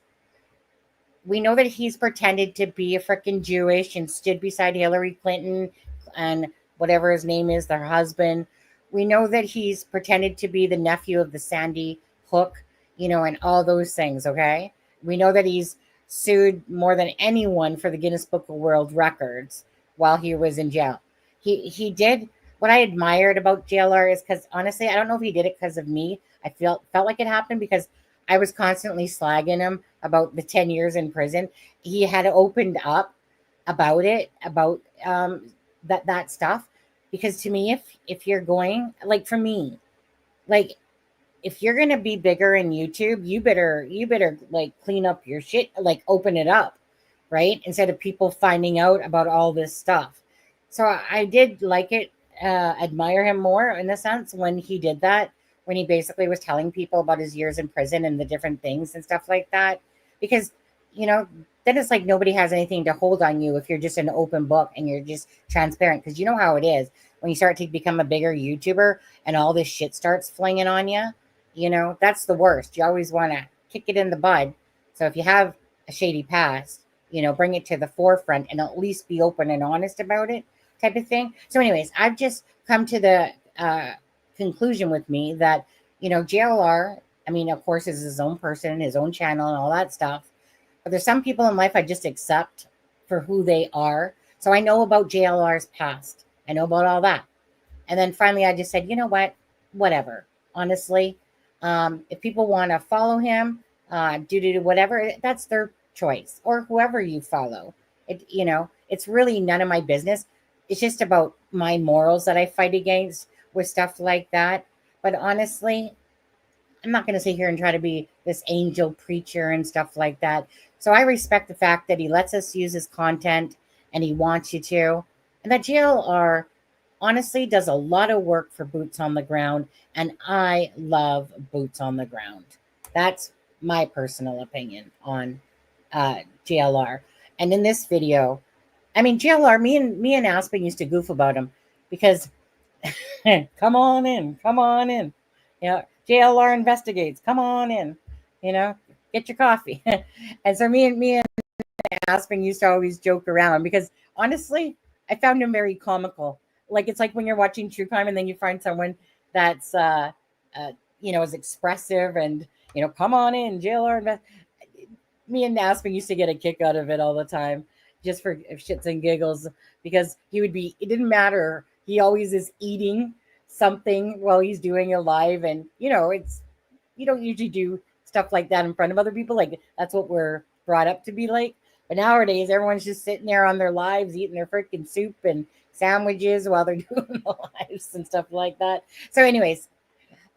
We know that he's pretended to be a freaking Jewish and stood beside Hillary Clinton and whatever his name is, their husband. We know that he's pretended to be the nephew of the Sandy Hook, and all those things, okay? We know that he's sued more than anyone for the Guinness Book of World Records while he was in jail. He did what I admired about JLR is because honestly, I don't know if he did it because of me. I felt like it happened because I was constantly slagging him about the 10 years in prison. He had opened up about it, about that stuff. Because to me, if you're going, like for me, like if you're gonna be bigger in YouTube, you better like clean up your shit, like open it up, right? Instead of people finding out about all this stuff. So I did like it, admire him more in a sense when he did that, when he basically was telling people about his years in prison and the different things and stuff like that. Because, you know, then it's like nobody has anything to hold on you if you're just an open book and you're just transparent. Because you know how it is when you start to become a bigger YouTuber and all this shit starts flinging on you. That's the worst. You always want to kick it in the bud. So if you have a shady past, bring it to the forefront and at least be open and honest about it, type of thing. So, anyways, I've just come to the conclusion with me that, JLR, I mean, of course, is his own person, his own channel, and all that stuff. But there's some people in life I just accept for who they are. So I know about JLR's past. I know about all that. And then finally, I just said, you know what? Whatever. Honestly, if people want to follow him, do whatever, that's their choice, or whoever you follow. It's really none of my business. It's just about my morals that I fight against with stuff like that. But honestly, I'm not going to sit here and try to be this angel preacher and stuff like that. So I respect the fact that he lets us use his content and he wants you to. And that JLR honestly does a lot of work for boots on the ground. And I love boots on the ground. That's my personal opinion on JLR. And in this video, I mean, JLR, me and Aspen used to goof about him because come on in, come on in. JLR investigates. Come on in. Get your coffee. And so me and Aspen used to always joke around because honestly, I found him very comical. Like it's like when you're watching true crime and then you find someone that's is expressive and come on in, JLR me and Aspen used to get a kick out of it all the time, just for shits and giggles, because it didn't matter. He always is eating something while he's doing a live. And, you don't usually do stuff like that in front of other people. Like that's what we're brought up to be like. But nowadays, everyone's just sitting there on their lives, eating their freaking soup and sandwiches while they're doing the lives and stuff like that. So anyways,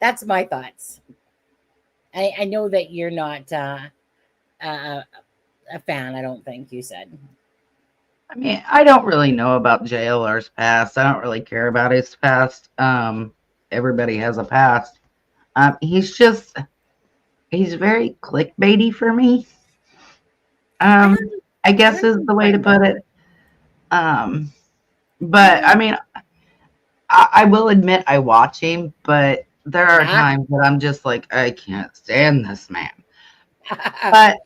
that's my thoughts. I know that you're not a fan, I don't think you said. I mean, I don't really know about JLR's past. I don't really care about his past. Everybody has a past. He's very clickbaity for me. I guess is the way to put it. But I mean, I will admit I watch him, but there are times that I'm just like, I can't stand this man. But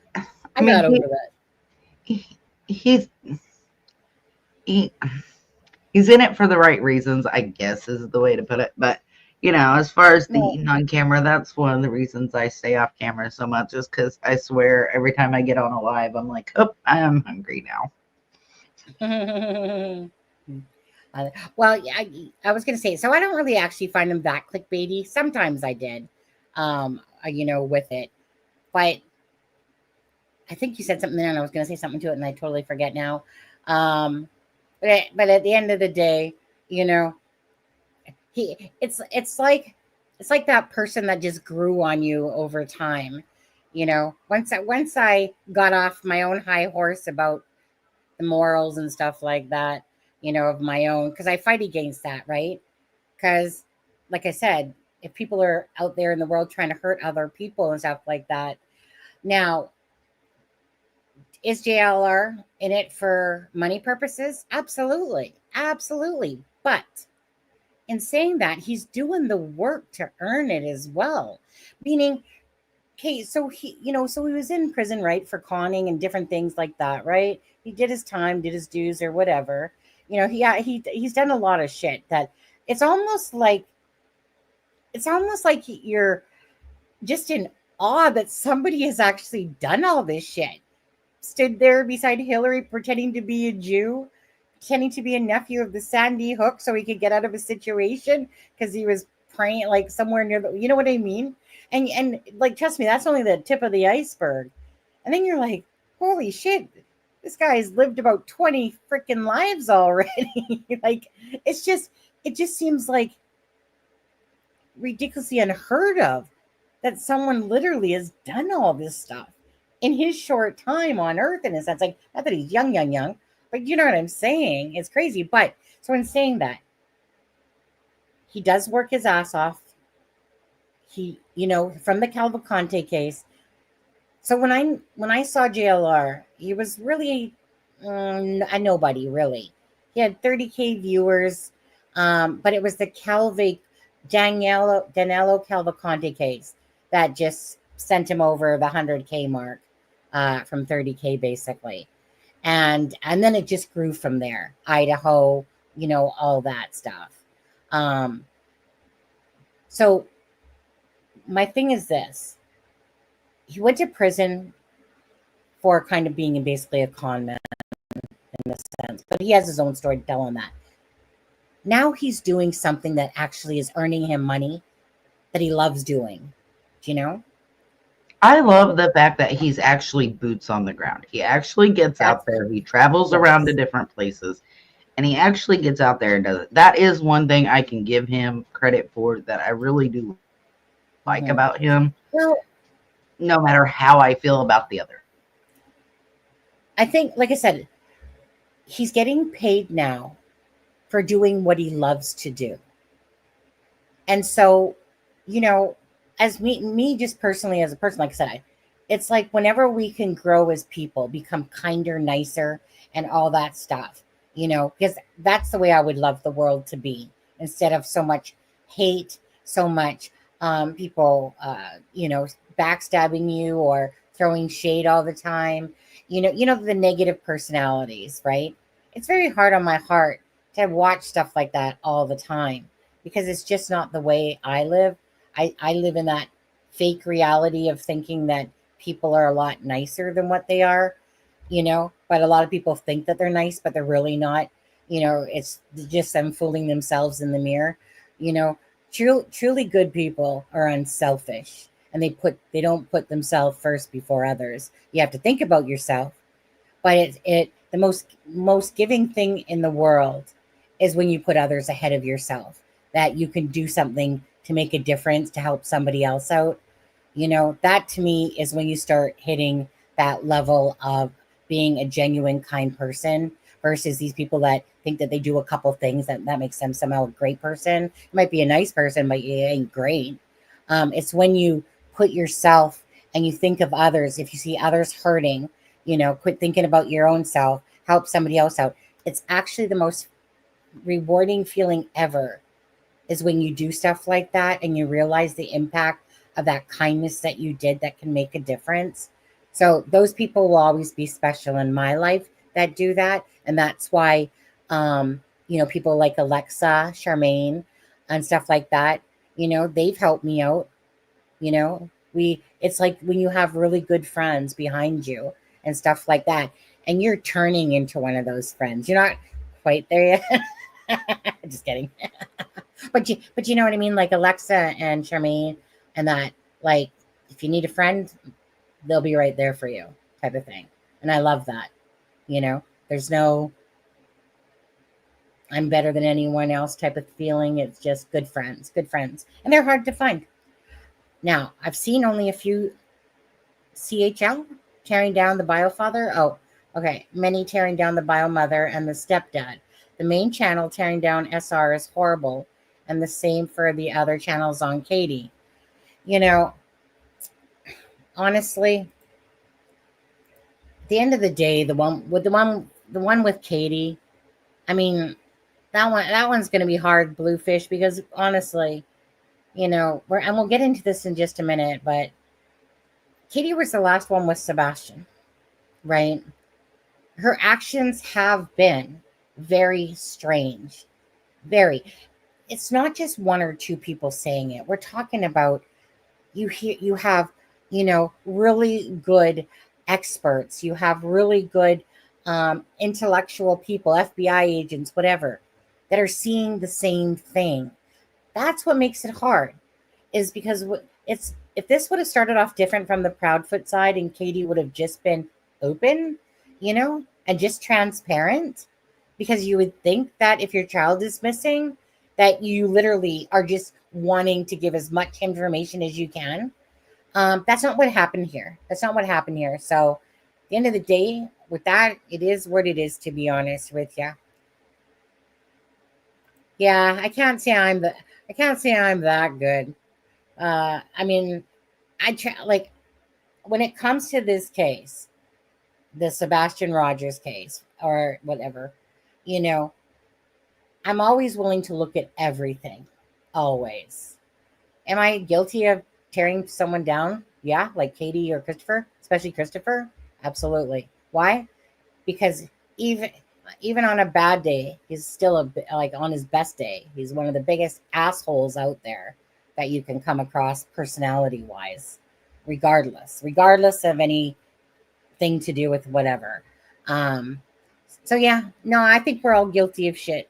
I'm not over that. He's in it for the right reasons, I guess is the way to put it. But as far as the eating on camera, that's one of the reasons I stay off camera so much, is because I swear every time I get on a live, I'm like, oh, I'm hungry now. Well, I was going to say, so I don't really actually find them that clickbaity. Sometimes I did, with it. But I think you said something there and I was going to say something to it and I totally forget now. But at the end of the day, it's like that person that just grew on you over time. Once I got off my own high horse about the morals and stuff like that, of my own, because I fight against that, right? Because like I said, if people are out there in the world trying to hurt other people and stuff like that. Now, is JLR in it for money purposes? Absolutely. Absolutely. But in saying that, he's doing the work to earn it as well. Meaning, okay, so so he was in prison, right, for conning and different things like that, right? He did his time, did his dues or whatever. He's done a lot of shit that it's almost like you're just in awe that somebody has actually done all this shit. Stood there beside Hillary pretending to be a Jew, pretending to be a nephew of the Sandy Hook so he could get out of a situation because he was praying like somewhere near the, you know what I mean? And like, trust me, that's only the tip of the iceberg. And then you're like, holy shit, this guy's lived about 20 freaking lives already. Like, it just seems like ridiculously unheard of that someone literally has done all this stuff in his short time on earth. In a sense, like, not that he's young, but you know what I'm saying? It's crazy. But so in saying that, he does work his ass off. He, from the Cavalcante case. So when I saw JLR, he was really a nobody, really. He had 30K viewers, but it was the Danilo Cavalcante case that just sent him over the 100K mark from 30K basically. And then it just grew from there. Idaho, all that stuff. So my thing is this. He went to prison for kind of being basically a con man in a sense, but he has his own story to tell on that. Now he's doing something that actually is earning him money that he loves doing. Do you know? I love the fact that he's actually boots on the ground. He actually gets out there. He travels around to different places, and he actually gets out there and does it. That is one thing I can give him credit for that I really do like about him. Well, no matter how I feel about the other. I think, like I said, he's getting paid now for doing what he loves to do. And so, as me just personally as a person, like I said, it's like whenever we can grow as people, become kinder, nicer, and all that stuff, because that's the way I would love the world to be, instead of so much hate, so much people, backstabbing you or throwing shade all the time. The negative personalities, right? It's very hard on my heart to watch stuff like that all the time because it's just not the way I live. I live in that fake reality of thinking that people are a lot nicer than what they are, but a lot of people think that they're nice, but they're really not. It's just them fooling themselves in the mirror. Truly good people are unselfish, and they don't put themselves first before others. You have to think about yourself, but the most giving thing in the world is when you put others ahead of yourself, that you can do something to make a difference, to help somebody else out. That to me is when you start hitting that level of being a genuine kind person versus these people that think that they do a couple things that makes them somehow a great person. You might be a nice person, but you ain't great. It's when you put yourself and you think of others. If you see others hurting, quit thinking about your own self, help somebody else out. It's actually the most rewarding feeling ever is when you do stuff like that and you realize the impact of that kindness that you did that can make a difference. So those people will always be special in my life that do that. And that's why, people like Alexa, Charmaine, and stuff like that, they've helped me out. It's like when you have really good friends behind you and stuff like that, and you're turning into one of those friends. You're not quite there yet. Just kidding. But you know what I mean? Like Alexa and Charmaine and that, like, if you need a friend, they'll be right there for you type of thing. And I love that. There's no I'm better than anyone else type of feeling. It's just good friends. And they're hard to find. Now, I've seen only a few CHL tearing down the biofather. Oh, okay. Many tearing down the biomother and the stepdad. The main channel tearing down SR is horrible, and the same for the other channels on Katie. You know, honestly, at the end of the day, the one with Katie, I mean, that one's going to be hard, Bluefish, because honestly, you know, and we'll get into this in just a minute, but Katie was the last one with Sebastian, right? Her actions have been very strange. Very. It's not just one or two people saying it. We're talking about you have, you know, really good experts. You have really good intellectual people, FBI agents, whatever, that are seeing the same thing. That's what makes it hard, is because it's if this would have started off different from the Proudfoot side and Katie would have just been open, you know, and just transparent, because you would think that if your child is missing, that you literally are just wanting to give as much information as you can. That's not what happened here. That's not what happened here. So at the end of the day, with that, it is what it is, to be honest with you. Yeah, I can't say I'm that good. I mean, I try, like, when it comes to this case, the Sebastian Rogers case or whatever, you know, I'm always willing to look at everything. Always. Am I guilty of tearing someone down? Yeah, like Katie or Christopher, especially Christopher. Absolutely. Why? Because even on a bad day, he's still like on his best day, he's one of the biggest assholes out there that you can come across personality wise, regardless of anything to do with whatever. So yeah, no, I think we're all guilty of shit.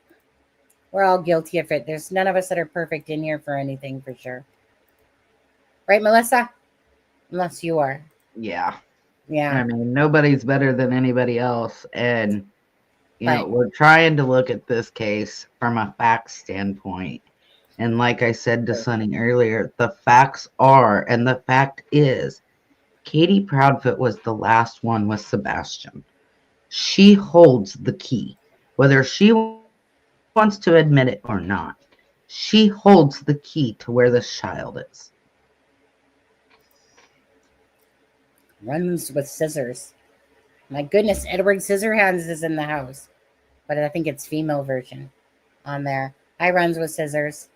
We're all guilty of it. There's none of us that are perfect in here for anything, for sure. Right, Melissa? Unless you are. Yeah. Yeah. I mean, nobody's better than anybody else. And, you know, we're trying to look at this case from a fact standpoint. And like I said to Sonny earlier, the facts are, and the fact is, Katie Proudfoot was the last one with Sebastian. She holds the key, whether she wants to admit it or not. She holds the key to where this child is. Runs with scissors. My goodness, Edward Scissorhands is in the house, but I think it's female version on there. Hi, Runs with Scissors.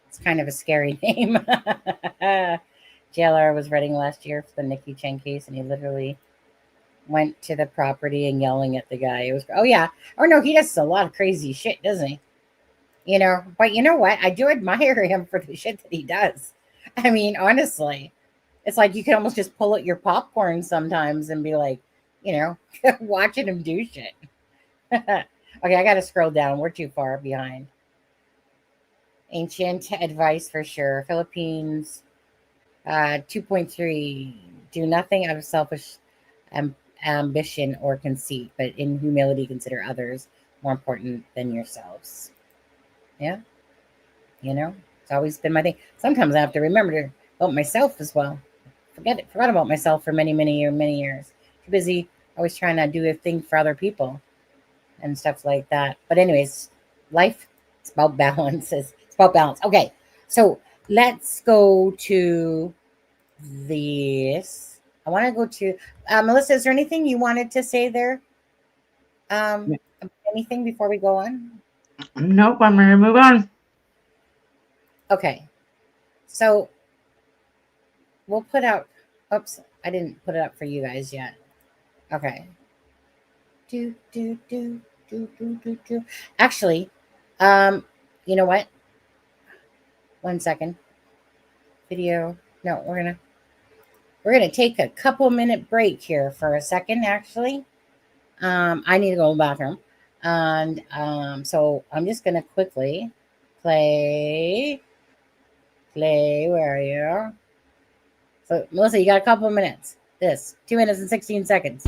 It's kind of a scary name. JLR was writing last year for the Nikki Chen case, and he literally went to the property and yelling at the guy. It was, oh yeah, oh no, he does a lot of crazy shit, doesn't he? You know, but you know what? I do admire him for the shit that he does. I mean, honestly, it's like you can almost just pull out your popcorn sometimes and be like, you know, watching him do shit. Okay, I got to scroll down. We're too far behind. Ancient advice for sure. Philippines, 2.3. Do nothing out of selfish ambition or conceit, but in humility consider others more important than yourselves. Yeah. You know, it's always been my thing. Sometimes I have to remember about myself as well. Forgot about myself for many years. Too busy always trying to do a thing for other people and stuff like that. But anyways, life, it's about balance. It's about balance. Okay, so let's go to this. I want to go to Melissa. Is there anything you wanted to say there? Anything before we go on? Nope, I'm ready to move on. Okay, so we'll put out. Oops, I didn't put it up for you guys yet. Okay. Actually, you know what? 1 second. Video. No, we're gonna take a couple minute break here for a second. Actually, I need to go to the bathroom, and so I'm just gonna quickly play. Where are you? So, Melissa, you got a couple minutes. 2 minutes and 16 seconds.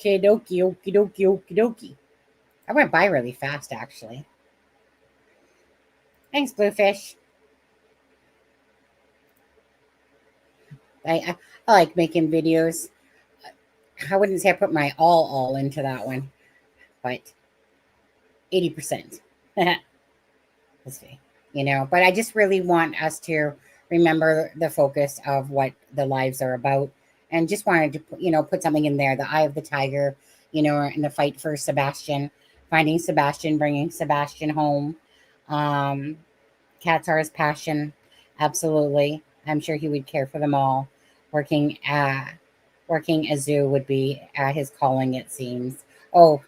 Okay, dokie, okie dokie, okie dokie. I went by really fast, actually. Thanks, Bluefish. I like making videos. I wouldn't say I put my all into that one, but 80%. Let's see. But I just really want us to remember the focus of what the lives are about, and just wanted to put something in there, the eye of the tiger, in the fight for Sebastian, finding Sebastian, bringing Sebastian home. Cats are his passion, absolutely. I'm sure he would care for them all. Working a zoo would be his calling, it seems. Oh,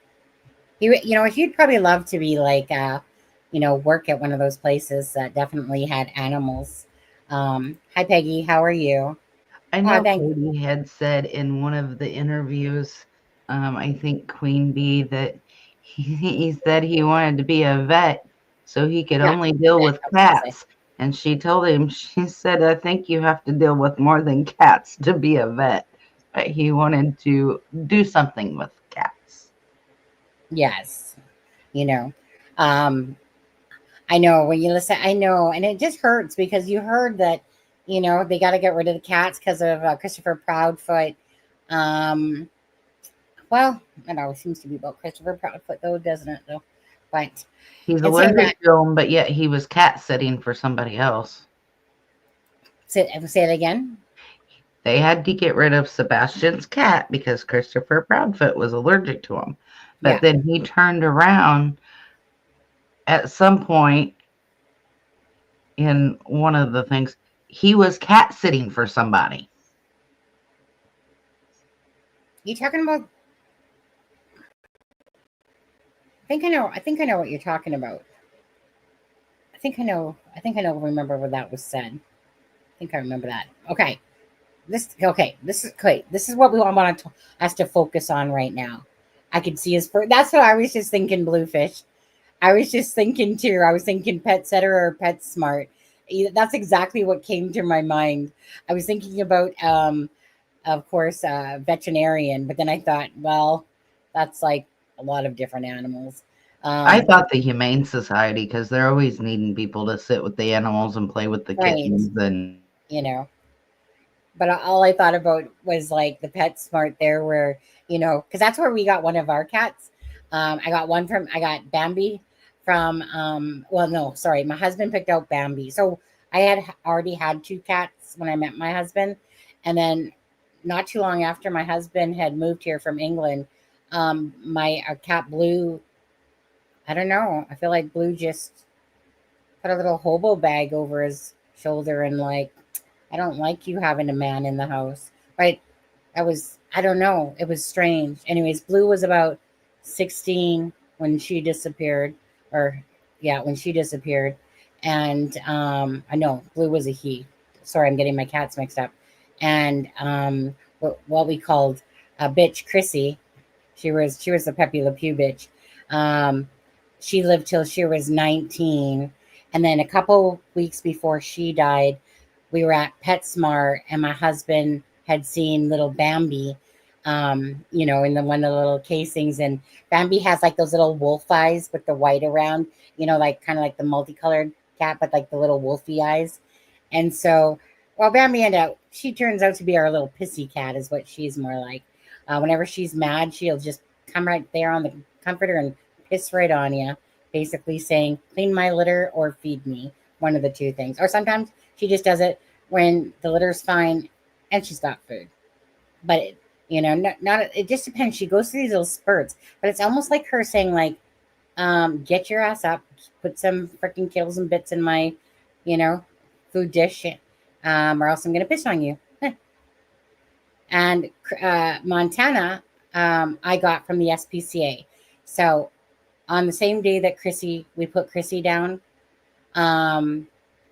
he'd probably love to be like work at one of those places that definitely had animals. Hi, Peggy. How are you? I Oh, know thank. Cody had said in one of the interviews, I think Queen Bee, that he said he wanted to be a vet so he could Yeah, only deal with I was gonna say. cats. And she told him, she said, I think you have to deal with more than cats to be a vet. But he wanted to do something with cats. Yes. You know, um, I know when you listen. I know, and it just hurts because you heard that. They got to get rid of the cats because of Christopher Proudfoot. Um, well, it always seems to be about Christopher Proudfoot, though, doesn't it? Though, but He's it's saying that. allergic to them, but yet he was cat sitting for somebody else. Say it again. They had to get rid of Sebastian's cat because Christopher Proudfoot was allergic to him. Yeah. But then he turned around at some point in one of the things. He was cat sitting for somebody. You talking about? I think I know. I think I know what you're talking about. I think I know. I think I know. Remember what that was said. I think I remember that. Okay. This is what we want us to focus on right now. I could see his. That's what I was just thinking. Bluefish. I was just thinking too. I was thinking Pet Setter or Pet Smart. That's exactly what came to my mind. I was thinking about, of course, veterinarian, but then I thought, well, that's like a lot of different animals. I thought the Humane Society, because they're always needing people to sit with the animals and play with the Right. kittens. And You know, but all I thought about was like the Pet Smart there, where because that's where we got one of our cats. I got Bambi from. Well, no, sorry, my husband picked out Bambi, so I had already had two cats when I met my husband, and then not too long after my husband had moved here from England, my cat Blue. I don't know. I feel like Blue just put a little hobo bag over his shoulder and like, I don't like you having a man in the house. Right. I don't know. It was strange. Anyways, Blue was about 16 when she disappeared, or yeah, when she disappeared. And I know Blue was a he. Sorry, I'm getting my cats mixed up. And what we called a bitch, Chrissy. She was the Pepe Le Pew bitch. Um, she lived till she was 19, and then a couple weeks before she died, we were at PetSmart, and my husband had seen little Bambi, in the one of the little casings. And Bambi has like those little wolf eyes with the white around, like kind of like the multicolored cat, but like the little wolfy eyes. And so, well, she turns out to be our little pissy cat, is what she's more like. Whenever she's mad, she'll just come right there on the comforter and piss right on you, basically saying, clean my litter or feed me, one of the two things. Or sometimes she just does it when the litter's fine and she's got food. But it just depends. She goes through these little spurts, but it's almost like her saying, like, get your ass up, put some freaking kills and bits in my, food dish, or else I'm gonna piss on you. And Montana, I got from the SPCA. So on the same day that we put Chrissy down,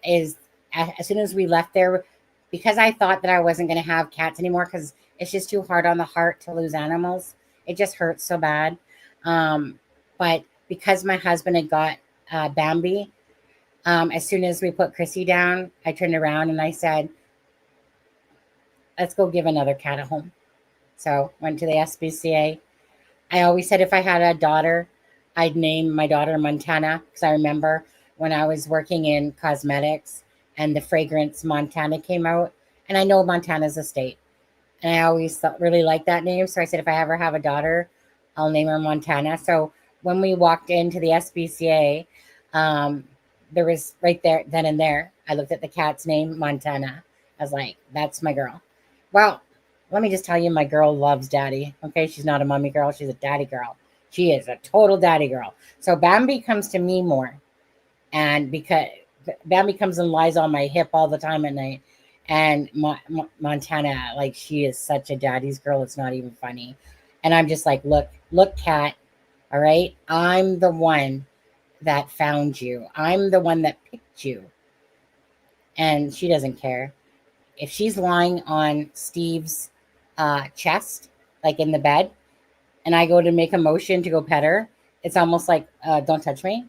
is as soon as we left there, because I thought that I wasn't going to have cats anymore, because it's just too hard on the heart to lose animals. It just hurts so bad. But because my husband had got Bambi, as soon as we put Chrissy down, I turned around and I said, let's go give another cat a home. So went to the SPCA, I always said if I had a daughter, I'd name my daughter Montana because I remember when I was working in cosmetics and the fragrance Montana came out, and I know Montana's a state, and I always really liked that name. So I said if I ever have a daughter, I'll name her Montana. So when we walked into the SPCA, um, there was right there then and there. I looked at the cat's name, Montana. I was like, "That's my girl." Well, let me just tell you, my girl loves daddy. Okay, she's not a mommy girl; she's a daddy girl. She is a total daddy girl. So Bambi comes to me more, and because Bambi comes and lies on my hip all the time at night, and Montana, like she is such a daddy's girl, it's not even funny. And I'm just like, look, cat, all right, I'm the one that found you, I'm the one that picked you. And she doesn't care if she's lying on Steve's chest, like in the bed, and I go to make a motion to go pet her. It's almost like, don't touch me.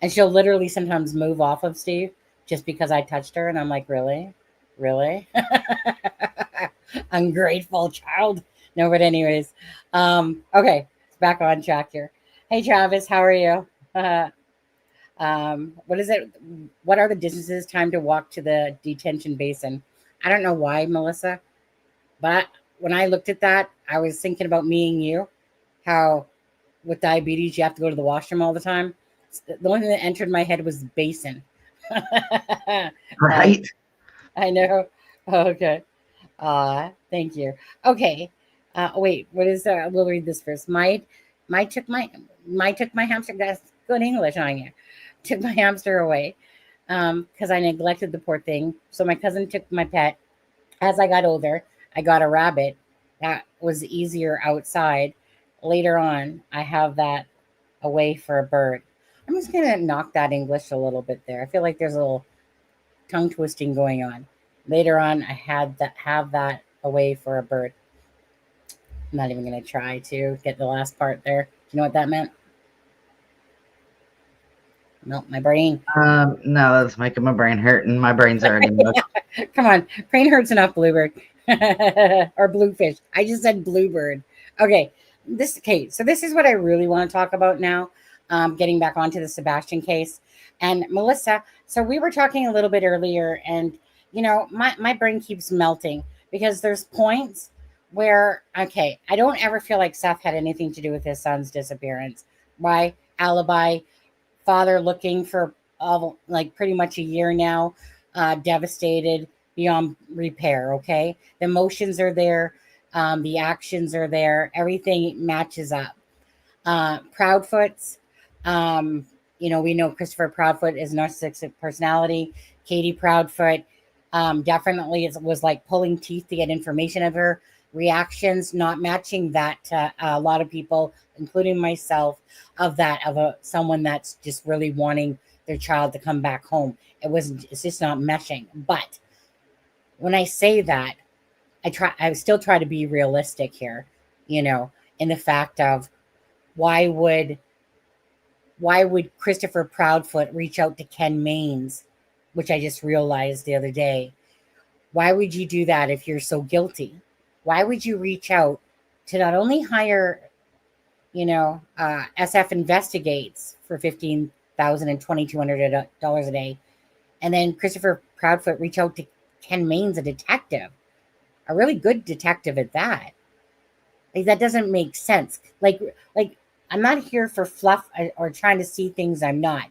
And she'll literally sometimes move off of Steve just because I touched her. And I'm like, really? Really? Ungrateful child. No, but anyways. Okay, it's back on track here. Hey Travis, how are you? What is it? What are the distances time to walk to the detention basin? I don't know why, Melissa, but when I looked at that, I was thinking about me and you, how with diabetes you have to go to the washroom all the time. The only thing that entered my head was basin. Right. I know. Okay. Thank you. Okay. Wait, what is that? We'll read this first. My took my hamster. That's good English on you. Took my hamster away because I neglected the poor thing. So my cousin took my pet. As I got older, I got a rabbit. That was easier outside. Later on, I have that away for a bird. I'm just gonna knock that English a little bit there. I feel like there's a little tongue twisting going on. Later on, I had that have that away for a bird. I'm not even gonna try to get the last part there. You know what that meant? No, my brain. No, that's making my brain hurt, and my brain's already mush. Come on, brain hurts enough, bluebird or bluefish. I just said bluebird. Okay, so this is what I really want to talk about now. Getting back onto the Sebastian case and Melissa. So we were talking a little bit earlier, and my brain keeps melting because there's points where I don't ever feel like Seth had anything to do with his son's disappearance. Why? Alibi, father looking for like pretty much a year now, devastated beyond repair. Okay, the emotions are there, the actions are there, everything matches up. Proudfoot's, we know Christopher Proudfoot is narcissistic personality. Katie Proudfoot, definitely was like pulling teeth to get information of her reactions, not matching that to a lot of people, including myself, of someone that's just really wanting their child to come back home. It's just not meshing. But when I say that, I still try to be realistic here, in the fact of why would Christopher Proudfoot reach out to Ken Maines, which I just realized the other day? Why would you do that if you're so guilty? Why would you reach out to not only hire, SF Investigates for $15,000 and $2,200 a day, and then Christopher Proudfoot reach out to Ken Maines, a detective, a really good detective at that? Like, that doesn't make sense. Like I'm not here for fluff or trying to see things I'm not.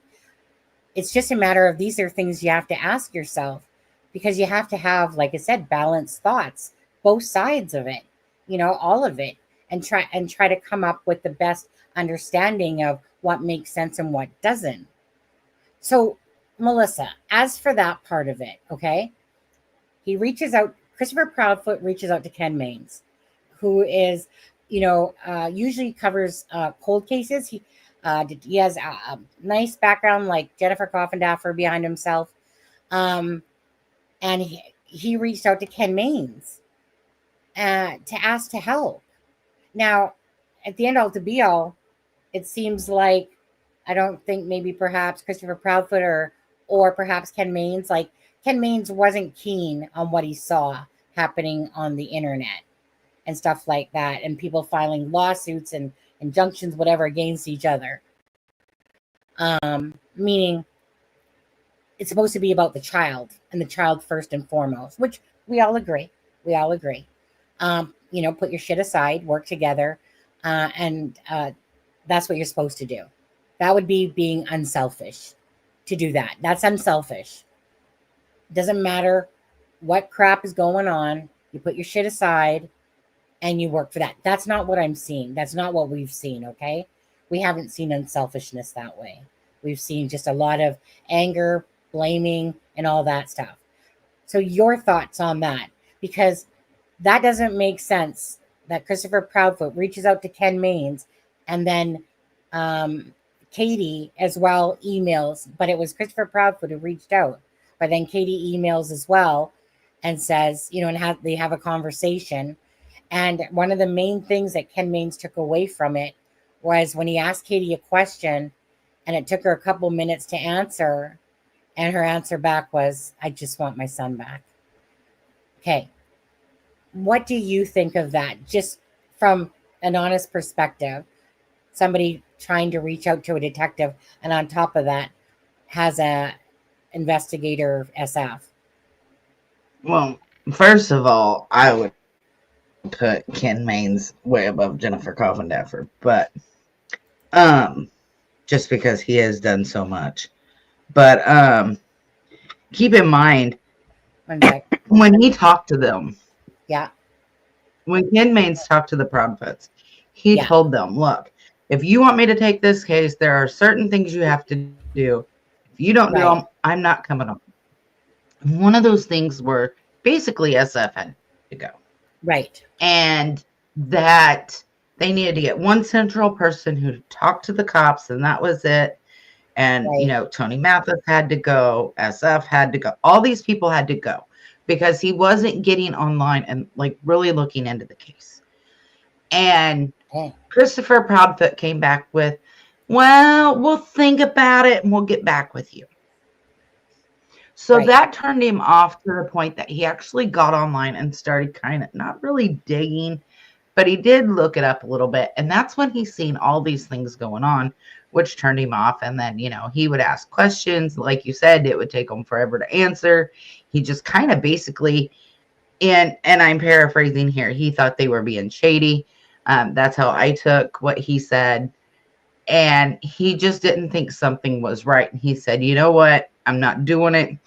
It's just a matter of these are things you have to ask yourself, because you have to have, like I said, balanced thoughts, both sides of it, all of it, and try to come up with the best understanding of what makes sense and what doesn't. So, Melissa, as for that part of it, okay, Christopher Proudfoot reaches out to Ken Maines, who is, usually covers cold cases. He has a nice background, like Jennifer Coffindaffer behind himself. And he reached out to Ken Maines to ask to help. Now, at the end all to be all, it seems like I don't think maybe perhaps Christopher Proudfoot or perhaps Ken Maines, like Ken Maines wasn't keen on what he saw happening on the internet and stuff like that, and people filing lawsuits and injunctions, whatever, against each other. Meaning it's supposed to be about the child and the child first and foremost, which we all agree. We all agree. Put your shit aside, work together, and that's what you're supposed to do. That would be being unselfish to do that. That's unselfish. It doesn't matter what crap is going on. You put your shit aside and you work for that. That's not what I'm seeing. That's not what we've seen, okay? We haven't seen unselfishness that way. We've seen just a lot of anger, blaming, and all that stuff. So your thoughts on that? Because that doesn't make sense that Christopher Proudfoot reaches out to Ken Mains and then Katie as well emails, but it was Christopher Proudfoot who reached out. But then Katie emails as well and says, and they have a conversation. And one of the main things that Ken Mains took away from it was when he asked Katie a question and it took her a couple minutes to answer. And her answer back was, I just want my son back. Okay. What do you think of that? Just from an honest perspective, somebody trying to reach out to a detective and on top of that has a investigator SF. Well, first of all, I would put Ken Mains way above Jennifer Coffindaffer, but just because he has done so much. But keep in mind when he talked to them. Yeah. When Ken Mains talked to the Proudfoots, he told them, look, if you want me to take this case, there are certain things you have to do. If you don't do them, I'm not coming on. One of those things were basically SF had to go. Right. And that they needed to get one central person who talked to the cops, and that was it. And, Tony Mathis had to go. SF had to go. All these people had to go because he wasn't getting online and really looking into the case. And Christopher Proudfoot came back with, well, we'll think about it and we'll get back with you. So that turned him off to the point that he actually got online and started kind of not really digging, but he did look it up a little bit. And that's when he's seen all these things going on, which turned him off. And then, he would ask questions. Like you said, it would take him forever to answer. He just kind of basically, and I'm paraphrasing here, he thought they were being shady. That's how I took what he said. And he just didn't think something was right. And he said, you know what? I'm not doing it.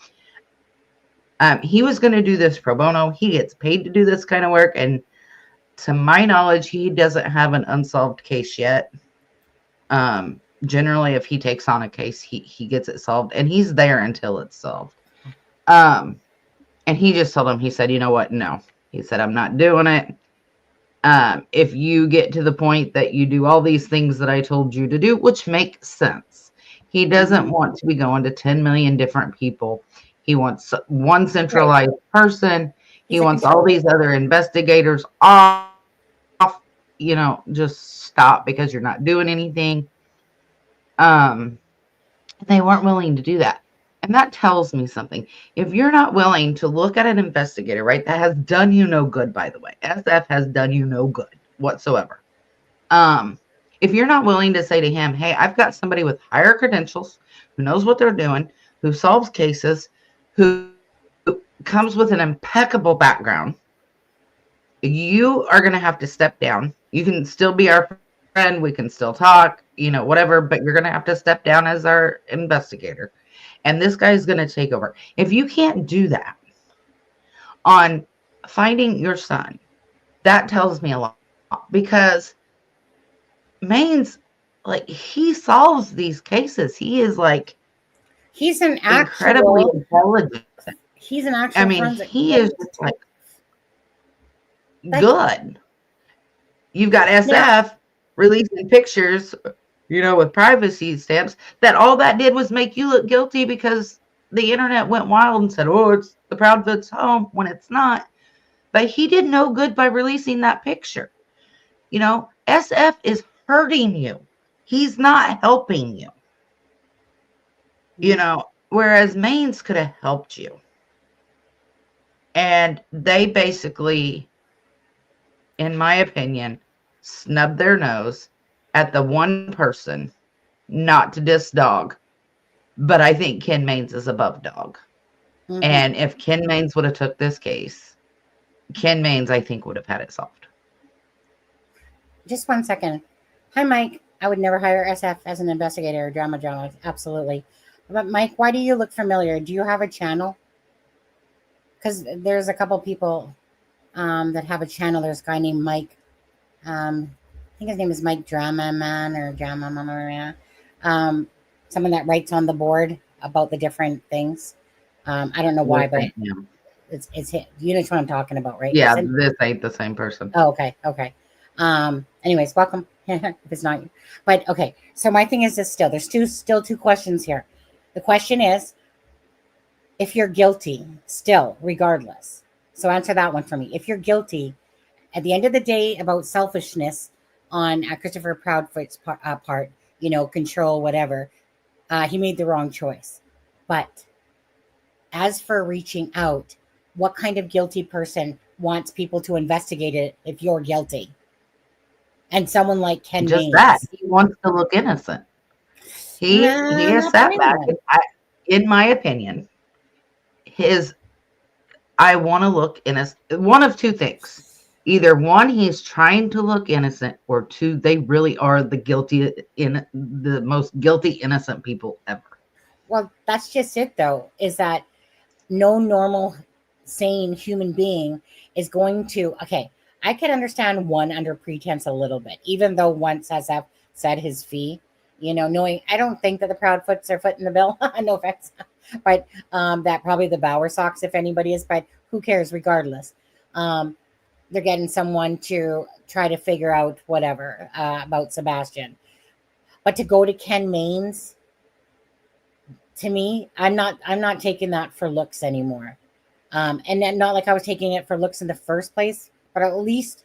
He was going to do this pro bono. He gets paid to do this kind of work. And to my knowledge, he doesn't have an unsolved case yet. Generally, if he takes on a case, he gets it solved. And he's there until it's solved. And he just told him, he said, you know what? No. He said, I'm not doing it. If you get to the point that you do all these things that I told you to do, which makes sense. He doesn't want to be going to 10 million different people. He wants one centralized person. He wants all these other investigators off, just stop because you're not doing anything. They weren't willing to do that. And that tells me something. If you're not willing to look at an investigator, right, that has done you no good, by the way, SF has done you no good whatsoever. If you're not willing to say to him, hey, I've got somebody with higher credentials, who knows what they're doing, who solves cases, who comes with an impeccable background, you are going to have to step down. You can still be our friend. We can still talk, whatever, but you're going to have to step down as our investigator. And this guy is going to take over. If you can't do that on finding your son, that tells me a lot, because Mains, he solves these cases. He is he's an incredibly intelligent. He's an actual he is just good. You've got SF releasing pictures, with privacy stamps, that all that did was make you look guilty because the internet went wild and said, oh, it's the Proudfoot's home, when it's not. But he did no good by releasing that picture. SF is hurting you. He's not helping you. Whereas Mains could have helped you. And they basically, in my opinion, snubbed their nose at the one person, not to diss dog, but I think Ken Mains is above dog. Mhm. And if Ken Mains would have took this case, Ken Mains, I think, would have had it solved. Just 1 second. Hi, Mike. I would never hire SF as an investigator or drama journalist. Absolutely. But Mike, why do you look familiar? Do you have a channel? Because there's a couple people that have a channel. There's a guy named Mike. I think his name is Mike Drama Man or Drama Mama. Someone that writes on the board about the different things. I don't know why, but it's hit. You know what I'm talking about, right? Yeah, this ain't the same person. Oh, okay. Anyways, welcome. If it's not you, but okay. So my thing is this: there's still two questions here. The question is, if you're guilty, still, regardless. So answer that one for me. If you're guilty, at the end of the day, about selfishness on Christopher Proudfoot's part, control, whatever, he made the wrong choice. But as for reaching out, what kind of guilty person wants people to investigate it if you're guilty? And someone like Ken Just Mains. that. He wants to look innocent. He has sat back. In my opinion, I want to look innocent. One of two things. Either one, he's trying to look innocent, or two, they really are the most guilty innocent people ever. Well, that's just it, though, is that no normal, sane human being is going to, okay, I can understand one under pretense a little bit, even though once SF said his fee, knowing, I don't think that the Proudfoots are footing the bill, no offense, but that probably the Bauer Sox, if anybody is, but who cares, regardless. They're getting someone to try to figure out whatever about Sebastian. But to go to Ken Mains, to me, I'm not taking that for looks anymore. And then not like I was taking it for looks in the first place, but at least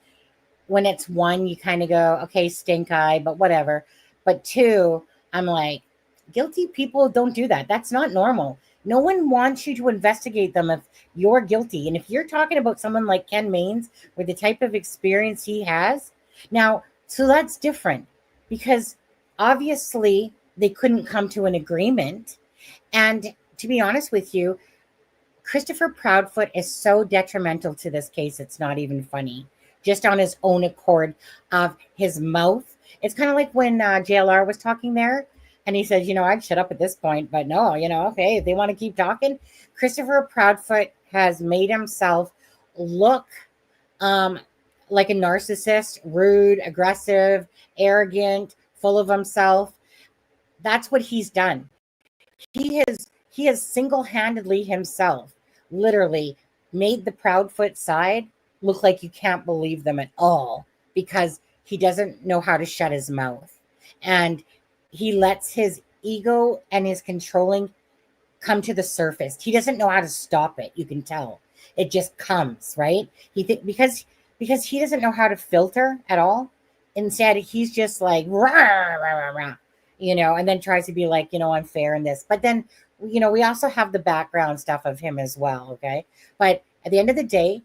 when it's one, you kind of go, okay, stink eye, but whatever. But two, I'm like, guilty people don't do that. That's not normal. No one wants you to investigate them if you're guilty. And if you're talking about someone like Ken Mains with the type of experience he has, now, so that's different because obviously they couldn't come to an agreement. And to be honest with you, Christopher Proudfoot is so detrimental to this case, it's not even funny. Just on his own accord of his mouth. It's kind of like when JLR was talking there, and he said, I'd shut up at this point, but no, okay, if they want to keep talking. Christopher Proudfoot has made himself look like a narcissist, rude, aggressive, arrogant, full of himself. That's what he's done. He has single-handedly himself literally made the Proudfoot side look like you can't believe them at all because he doesn't know how to shut his mouth. And he lets his ego and his controlling come to the surface. He doesn't know how to stop it. You can tell. It just comes, right? Because he doesn't know how to filter at all. Instead, he's just like, rah, rah, rah, rah, and then tries to be like, I'm fair in this. But then, we also have the background stuff of him as well, okay? But at the end of the day,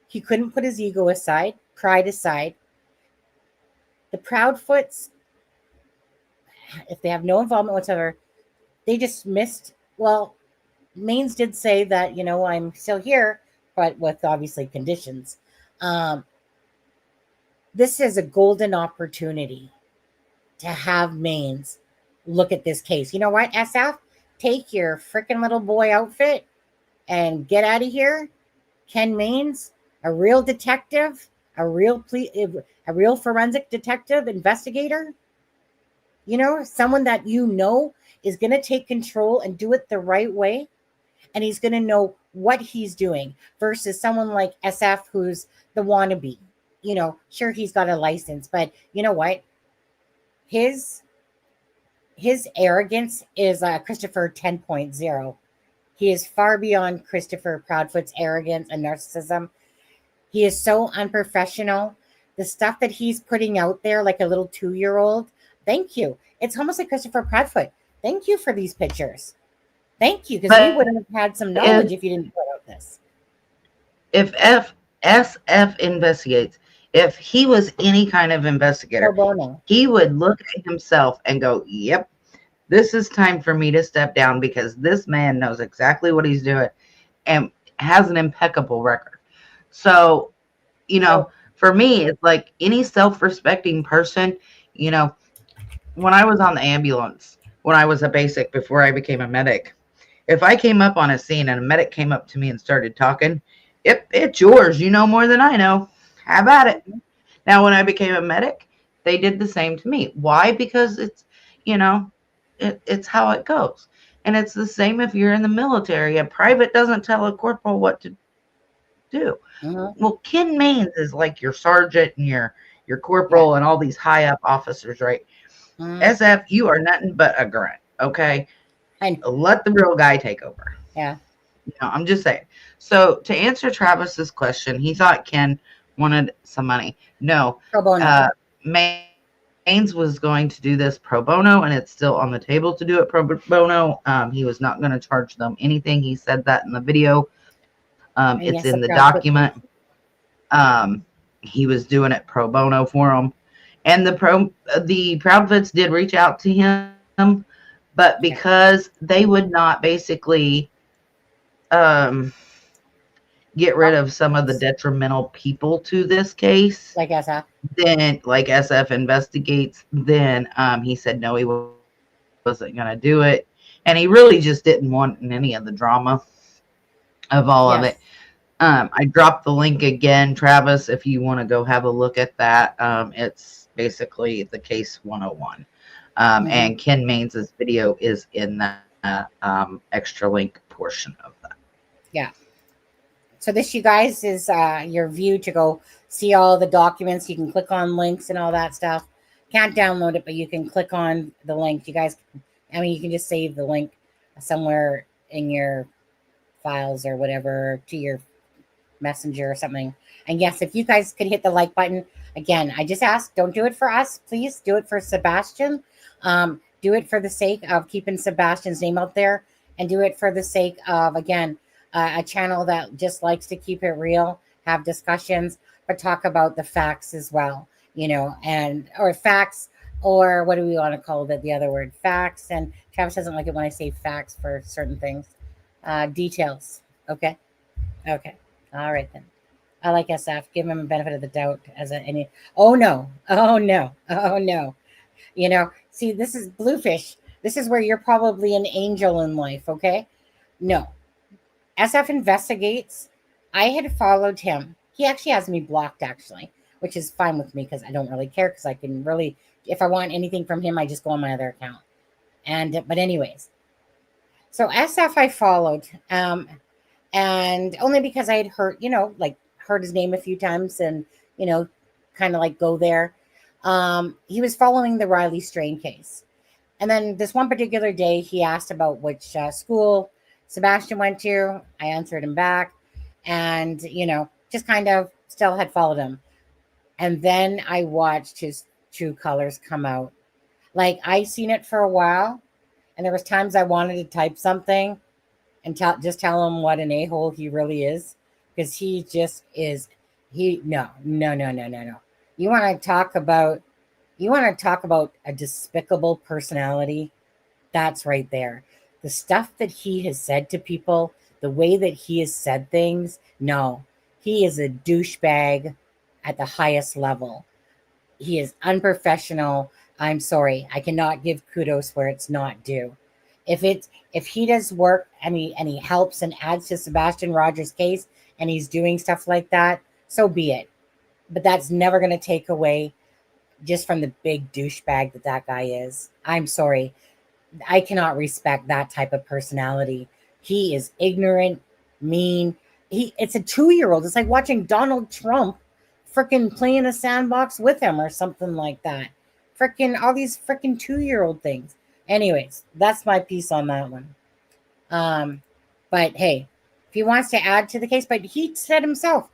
he couldn't put his ego aside, pride aside. The Proudfoots, if they have no involvement whatsoever, they just missed. Well, Mains did say that, I'm still here, but with obviously conditions. This is a golden opportunity to have Mains look at this case. You know what, SF? Take your freaking little boy outfit and get out of here. Ken Mains, a real detective, a real forensic detective investigator, someone that is going to take control and do it the right way, and he's going to know what he's doing versus someone like SF who's the wannabe. Sure, he's got a license, but you know what? His arrogance is Christopher 10.0. He is far beyond Christopher Proudfoot's arrogance and narcissism. He is so unprofessional. The stuff that he's putting out there like a little 2-year-old, thank you. It's almost like Christopher Proudfoot. Thank you for these pictures. Thank you, because we wouldn't have had some knowledge if you didn't put out this. If SF investigates, If he was any kind of Pro investigator, bono. he would look at himself and go, yep, this is time for me to step down because this man knows exactly what he's doing and has an impeccable record. So, So, for me, it's like any self-respecting person, you know, when I was on the ambulance, when I was a basic before I became a medic, if I came up on a scene and a medic came up to me and started talking, it's yours. You know more than I know. Have at it. Now, when I became a medic, they did the same to me. Why? Because it's how it goes. And it's the same if you're in the military. A private doesn't tell a corporal what to do. mhm, Well, Ken Maines is like your sergeant and your yeah. corporal and all these high up officers, right? Mhm. SF, you are nothing but a grunt. Okay, I know. let the real guy take over. Yeah. I'm just saying. So to answer Travis's question, he thought Ken wanted some money. No, Pro bono. Maines was going to do this pro bono, and it's still on the table to do it pro bono. He was not going to charge them anything. He said that in the video. And It's yes, the in the Proud Fifty. document. He was doing it pro bono for them, and the Proud Fits did reach out to him, but Yeah. because they would not basically um, get rid of some of the detrimental people to this case, Like SF. then like SF investigates, then he said no, he wasn't going to do it, and he really just didn't want any of the drama of all of Yes. it. I dropped the link again, Travis, if you want to go have a look at that. It's basically the case 101. Mhm. And Ken Maines' video is in that extra link portion of that. Yeah. So this, you guys, is your view to go see all the documents. You can click on links and all that stuff. Can't download it, but you can click on the link. You guys, you can just save the link somewhere in your files or whatever to your messenger or something. And yes, if you guys could hit the like button again, I just ask, don't do it for us, please. Do it for Sebastian. Do it for the sake of keeping Sebastian's name out there, and do it for the sake of, again, a channel that just likes to keep it real, have discussions, but talk about the facts as well, and or facts, or what do we want to call it? The other word, facts. And Travis doesn't like it when I say facts for certain things. Details. Okay. Okay. All right then. I like SF. Give him a benefit of the doubt as any. Oh no. Oh no. Oh no. See, this is Bluefish. This is where you're probably an angel in life. Okay. No. SF investigates. I had followed him. He actually has me blocked, actually, which is fine with me because I don't really care, because I can really, if I want anything from him, I just go on my other account. But anyways, so SF I followed, and only because I had heard, heard his name a few times, and kind of like go there. He was following the Riley Strain case, and then this one particular day, he asked about which school Sebastian went to. I answered him back, and just kind of still had followed him. And then I watched his true colors come out. Like, I seen it for a while, and there was times I wanted to type something and tell him what an a-hole he really is, because he just is. No. You want to talk about a despicable personality? That's right there. The stuff that he has said to people, the way that he has said things, no. He is a douchebag at the highest level. He is unprofessional. I'm sorry. I cannot give kudos where it's not due. If he does work, and he helps and adds to Sebastian Rogers' case, and he's doing stuff like that, so be it. But that's never going to take away just from the big douchebag that guy is. I'm sorry. I cannot respect that type of personality. He is ignorant, mean. It's a 2-year-old. It's like watching Donald Trump freaking play in a sandbox with him or something like that. Freaking all these freaking 2-year-old things. Anyways, that's my piece on that one. But hey, if he wants to add to the case, but he said himself,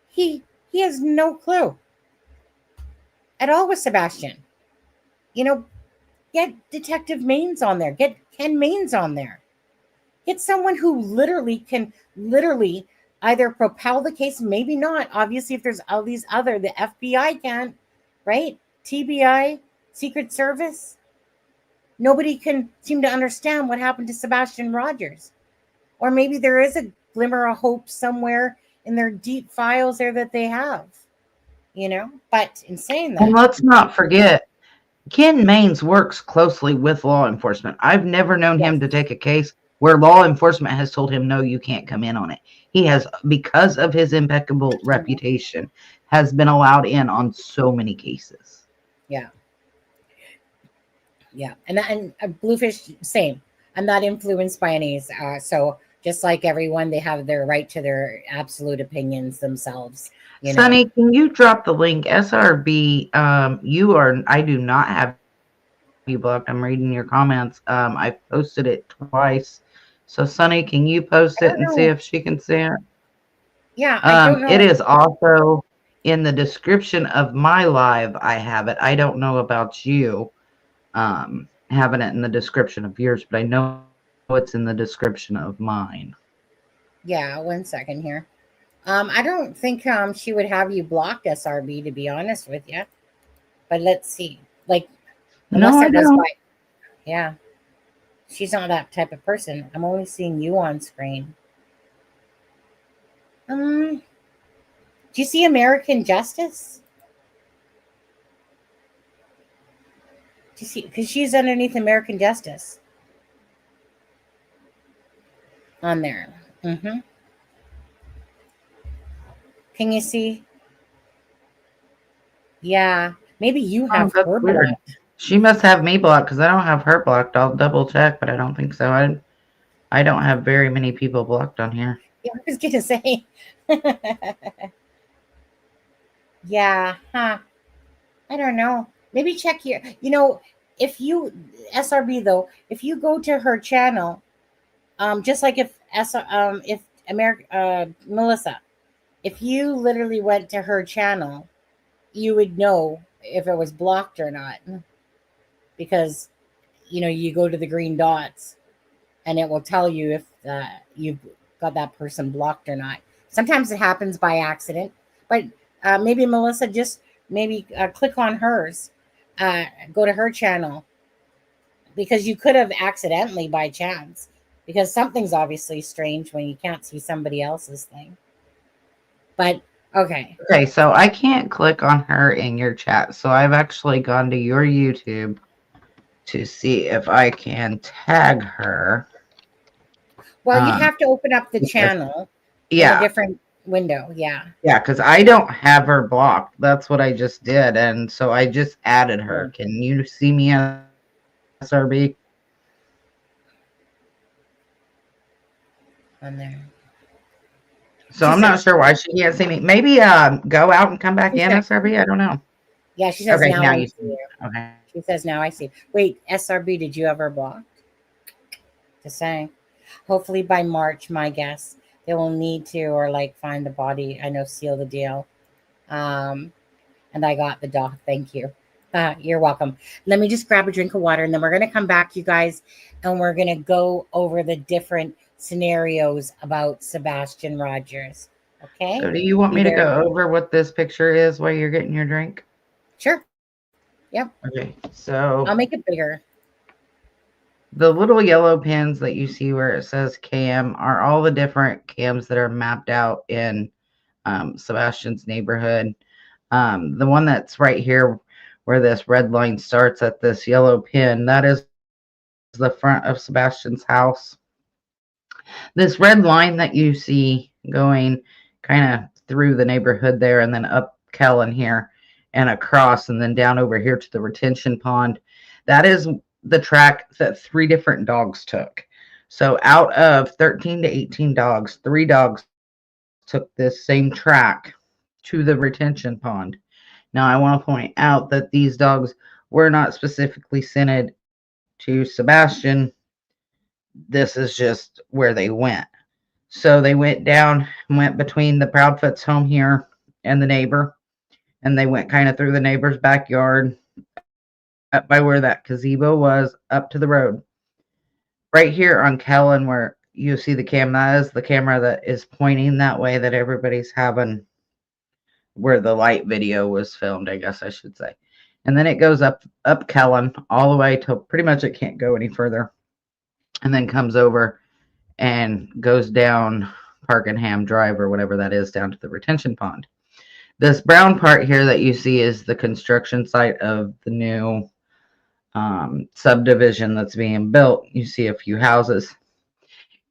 he has no clue at all with Sebastian. Get Detective Maines on there. Get Ken Maines on there. Get someone who literally can either propel the case, maybe not. Obviously, if there's all these other, the FBI can't, right? TBI, Secret Service, nobody can seem to understand what happened to Sebastian Rogers. Or maybe there is a glimmer of hope somewhere in their deep files there that they have, you know? But in saying And that, let's not forget, Ken Maines works closely with law enforcement. I've never known yes, him to take a case where law enforcement has told him, no, you can't come in on it. He has, because of his impeccable reputation, has been allowed in on so many cases. yeah, yeah. And Bluefish, same. I'm not influenced by any. So just like everyone, they have their right to their absolute opinions themselves, you know? Sonny, can you drop the link? SRB, I do not have you blocked. I'm reading your comments. I posted it twice. So Sonny, can you post I it don't and see know. if she can see it? Yeah, I don't It know. is also in the description of my live. I have it. I don't know about you having it in the description of yours, but I know it's in the description of mine. Yeah, 1 second here. I don't think she would have you blocked, SRB, to be honest with you. But let's see. Like, No, unless I it was don't. by, yeah, she's not that type of person. I'm only seeing you on screen. Do you see American Justice? Do you see? Because she's underneath American Justice on there. Can you see? Yeah, maybe you Oh, have that's her weird. blocked. She must have me blocked because I don't have her blocked. I'll double check, but I don't think so. I don't have very many people blocked on here. Yeah, I was gonna say. Yeah, huh? I don't know. Maybe check here. If you SRB though, if you go to her channel, just like if America Melissa, if you literally went to her channel, you would know if it was blocked or not, because you go to the green dots and it will tell you if you've got that person blocked or not. Sometimes it happens by accident, but maybe Melissa, just maybe click on hers, go to her channel, because you could have accidentally by chance, because something's obviously strange when you can't see somebody else's thing. But okay. Okay, so I can't click on her in your chat. So I've actually gone to your YouTube to see if I can tag her. Well, you'd have to open up the Yes. channel in a Yeah, different window. Yeah. yeah, because I don't have her blocked. That's what I just did. And so I just added her. Yeah. Can you see me as SRB? On there. So She I'm not says, sure why she can't see me. Maybe go out and come back she in, said, SRB. I don't know. yeah, she says, Okay, now now I you see see me. you. Okay. She says, now I see. Wait, SRB, did you ever block? Just saying. Hopefully by March, my guess, they will need to, or like find the body. I know, seal the deal. And I got the doc. Thank you. You're welcome. Let me just grab a drink of water, and then we're going to come back, you guys, and we're going to go over the different scenarios about Sebastian Rogers. Okay? So do you want Be me to very go over what this picture is while you're getting your drink? sure. Yep. Okay, so I'll make it bigger. the little yellow pins that you see where it says cam are all the different cams that are mapped out in Sebastian's neighborhood. The one that's right here where this red line starts at this yellow pin, that is the front of Sebastian's house. This red line that you see going kind of through the neighborhood there and then up Kellen here and across and then down over here to the retention pond, that is the track that 3 different dogs took. So out of 13 to 18 dogs, 3 dogs took this same track to the retention pond. Now, I want to point out that these dogs were not specifically scented to Sebastian. This is just where they went. So they went down and went between the Proudfoot's home here and the neighbor. And they went kind of through the neighbor's backyard, up by where that gazebo was, up to the road. Right here on Kellen, where you see the camera. That is the camera that is pointing that way that everybody's having, where the light video was filmed, I guess I should say. And then it goes up Kellen all the way till pretty much it can't go any further, and then comes over and goes down Parkenham Drive or whatever that is, down to the retention pond. This brown part here that you see is the construction site of the new subdivision that's being built. You see a few houses.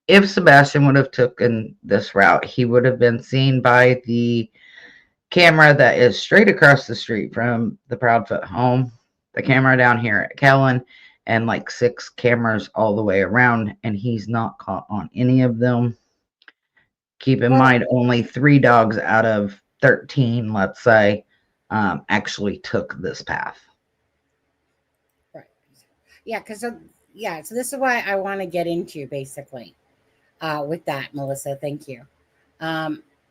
If Sebastian would have taken this route, he would have been seen by the camera that is straight across the street from the Proudfoot home, the camera down here at Kellen, and like 6 cameras all the way around, and he's not caught on any of them. Keep in mind, only 3 dogs out of 13, let's say, actually took this path. Right. Yeah, because so this is why I want to get into basically with that, Melissa. Thank you.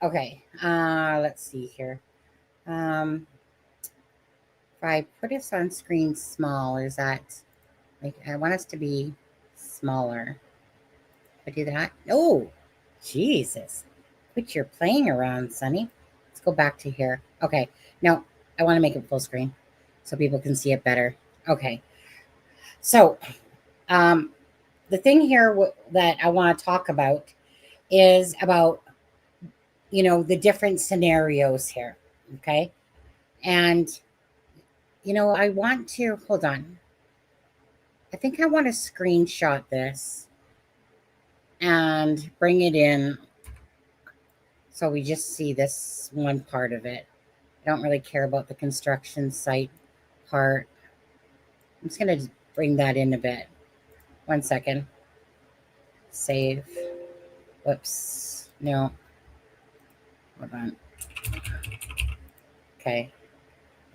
Okay, let's see here. If I put this on screen small, is that like I want us to be smaller? If I do that. Oh, Jesus. Quit your playing around, Sonny. Let's go back to here. Okay, now I want to make it full screen so people can see it better. Okay, so the thing here that I want to talk about is about, you know, the different scenarios here. Okay. And, you know, I want to, hold on. I think I want to screenshot this and bring it in so we just see this one part of it. I don't really care about the construction site part. I'm just going to bring that in a bit. 1 second. Save. Whoops. No. Hold on. Okay.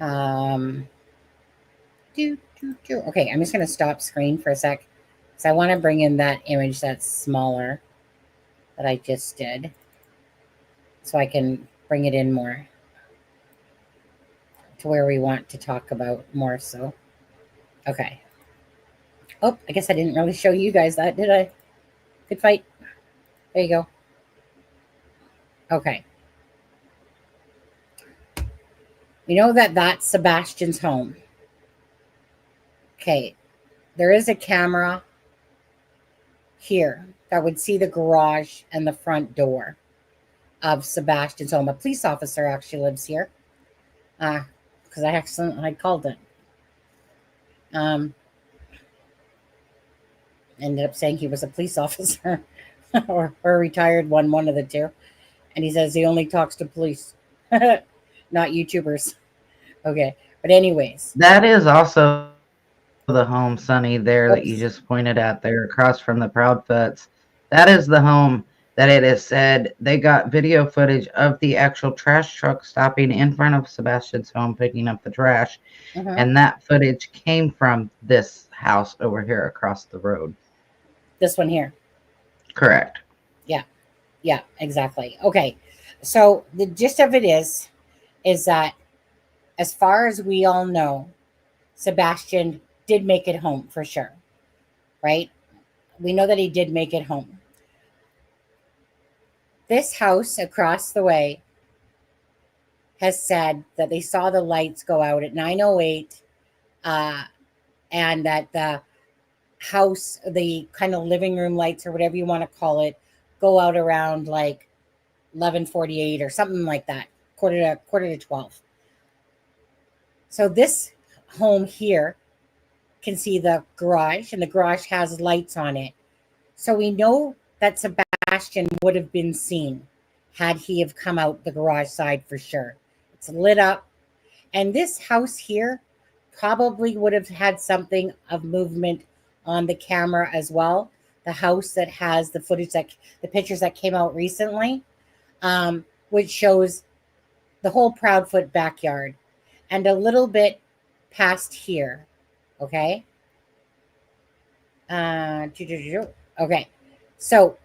Okay, I'm just going to stop screen for a sec because I want to bring in that image that's smaller that I just did so I can bring it in more to where we want to talk about more so. Okay. Oh, I guess I didn't really show you guys that, did I? Good fight. There you go. Okay. You know that's Sebastian's home. Okay. There is a camera here that would see the garage and the front door of Sebastian's home. A police officer actually lives here. Because I called it. Ended up saying he was a police officer or a retired one of the two. And he says he only talks to police, not YouTubers. Okay. But anyways. That is also the home, Sonny, there that you just pointed at there across from the Proudfoots. That is the home that it is said they got video footage of the actual trash truck stopping in front of Sebastian's home, picking up the trash. And that footage came from this house over here across the road. This one here. Correct. Yeah, exactly. Okay. So the gist of it is that as far as we all know, Sebastian did make it home for sure. Right? We know that he did make it home. This house across the way has said that they saw the lights go out at 9:08 and that the house, the kind of living room lights or whatever you want to call it, go out around like 11:48 or something like that, quarter to 12. So this home here can see the garage, and the garage has lights on it. So we know that Sebastian would have been seen had he have come out the garage side for sure. It's lit up. And this house here probably would have had something of movement on the camera as well. The house that has the footage, that the pictures that came out recently, which shows the whole Proudfoot backyard and a little bit past here. Okay. Okay. So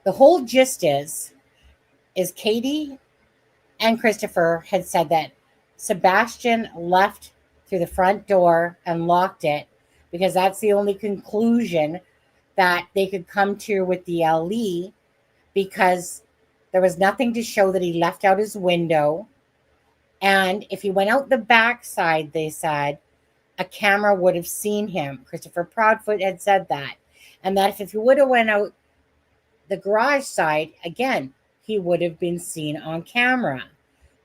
the whole gist is Katie and Christopher had said that Sebastian left through the front door and locked it because that's the only conclusion that they could come to with the LE because there was nothing to show that he left out his window. And if he went out the back side, they said, a camera would have seen him. Christopher Proudfoot had said that. And that if he would have went out the garage side, again, he would have been seen on camera.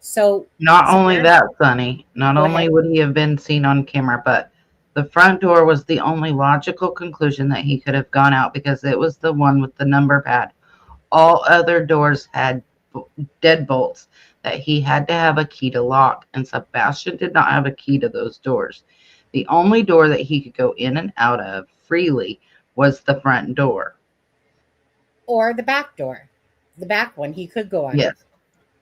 So, Not only Sebastian, that, Sonny, not go only ahead. would he have been seen on camera, but the front door was the only logical conclusion that he could have gone out because it was the one with the number pad. All other doors had deadbolts that he had to have a key to lock, and Sebastian did not have a key to those doors. The only door that he could go in and out of freely was the front door. Or the back door. The back one he could go out of. Yes.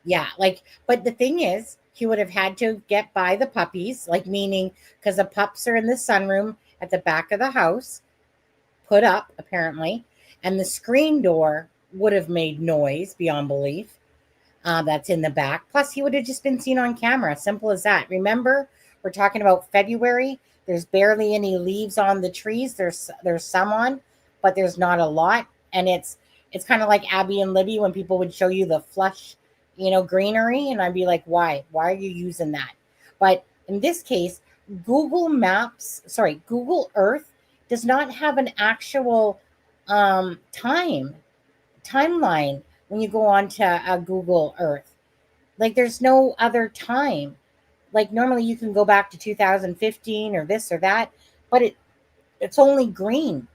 Yeah, like, but the thing is, he would have had to get by the puppies, like, meaning because the pups are in the sunroom at the back of the house, put up apparently, and the screen door would have made noise beyond belief. That's in the back. Plus, he would have just been seen on camera. Simple as that. Remember, we're talking about February. There's barely any leaves on the trees. There's some on, but there's not a lot. And it's kind of like Abby and Libby when people would show you the flush, greenery, and I'd be like, why? Why are you using that? But in this case, Google Earth does not have an actual timeline when you go on to Google Earth. Like, there's no other time. Like, normally you can go back to 2015 or this or that, but it's only green.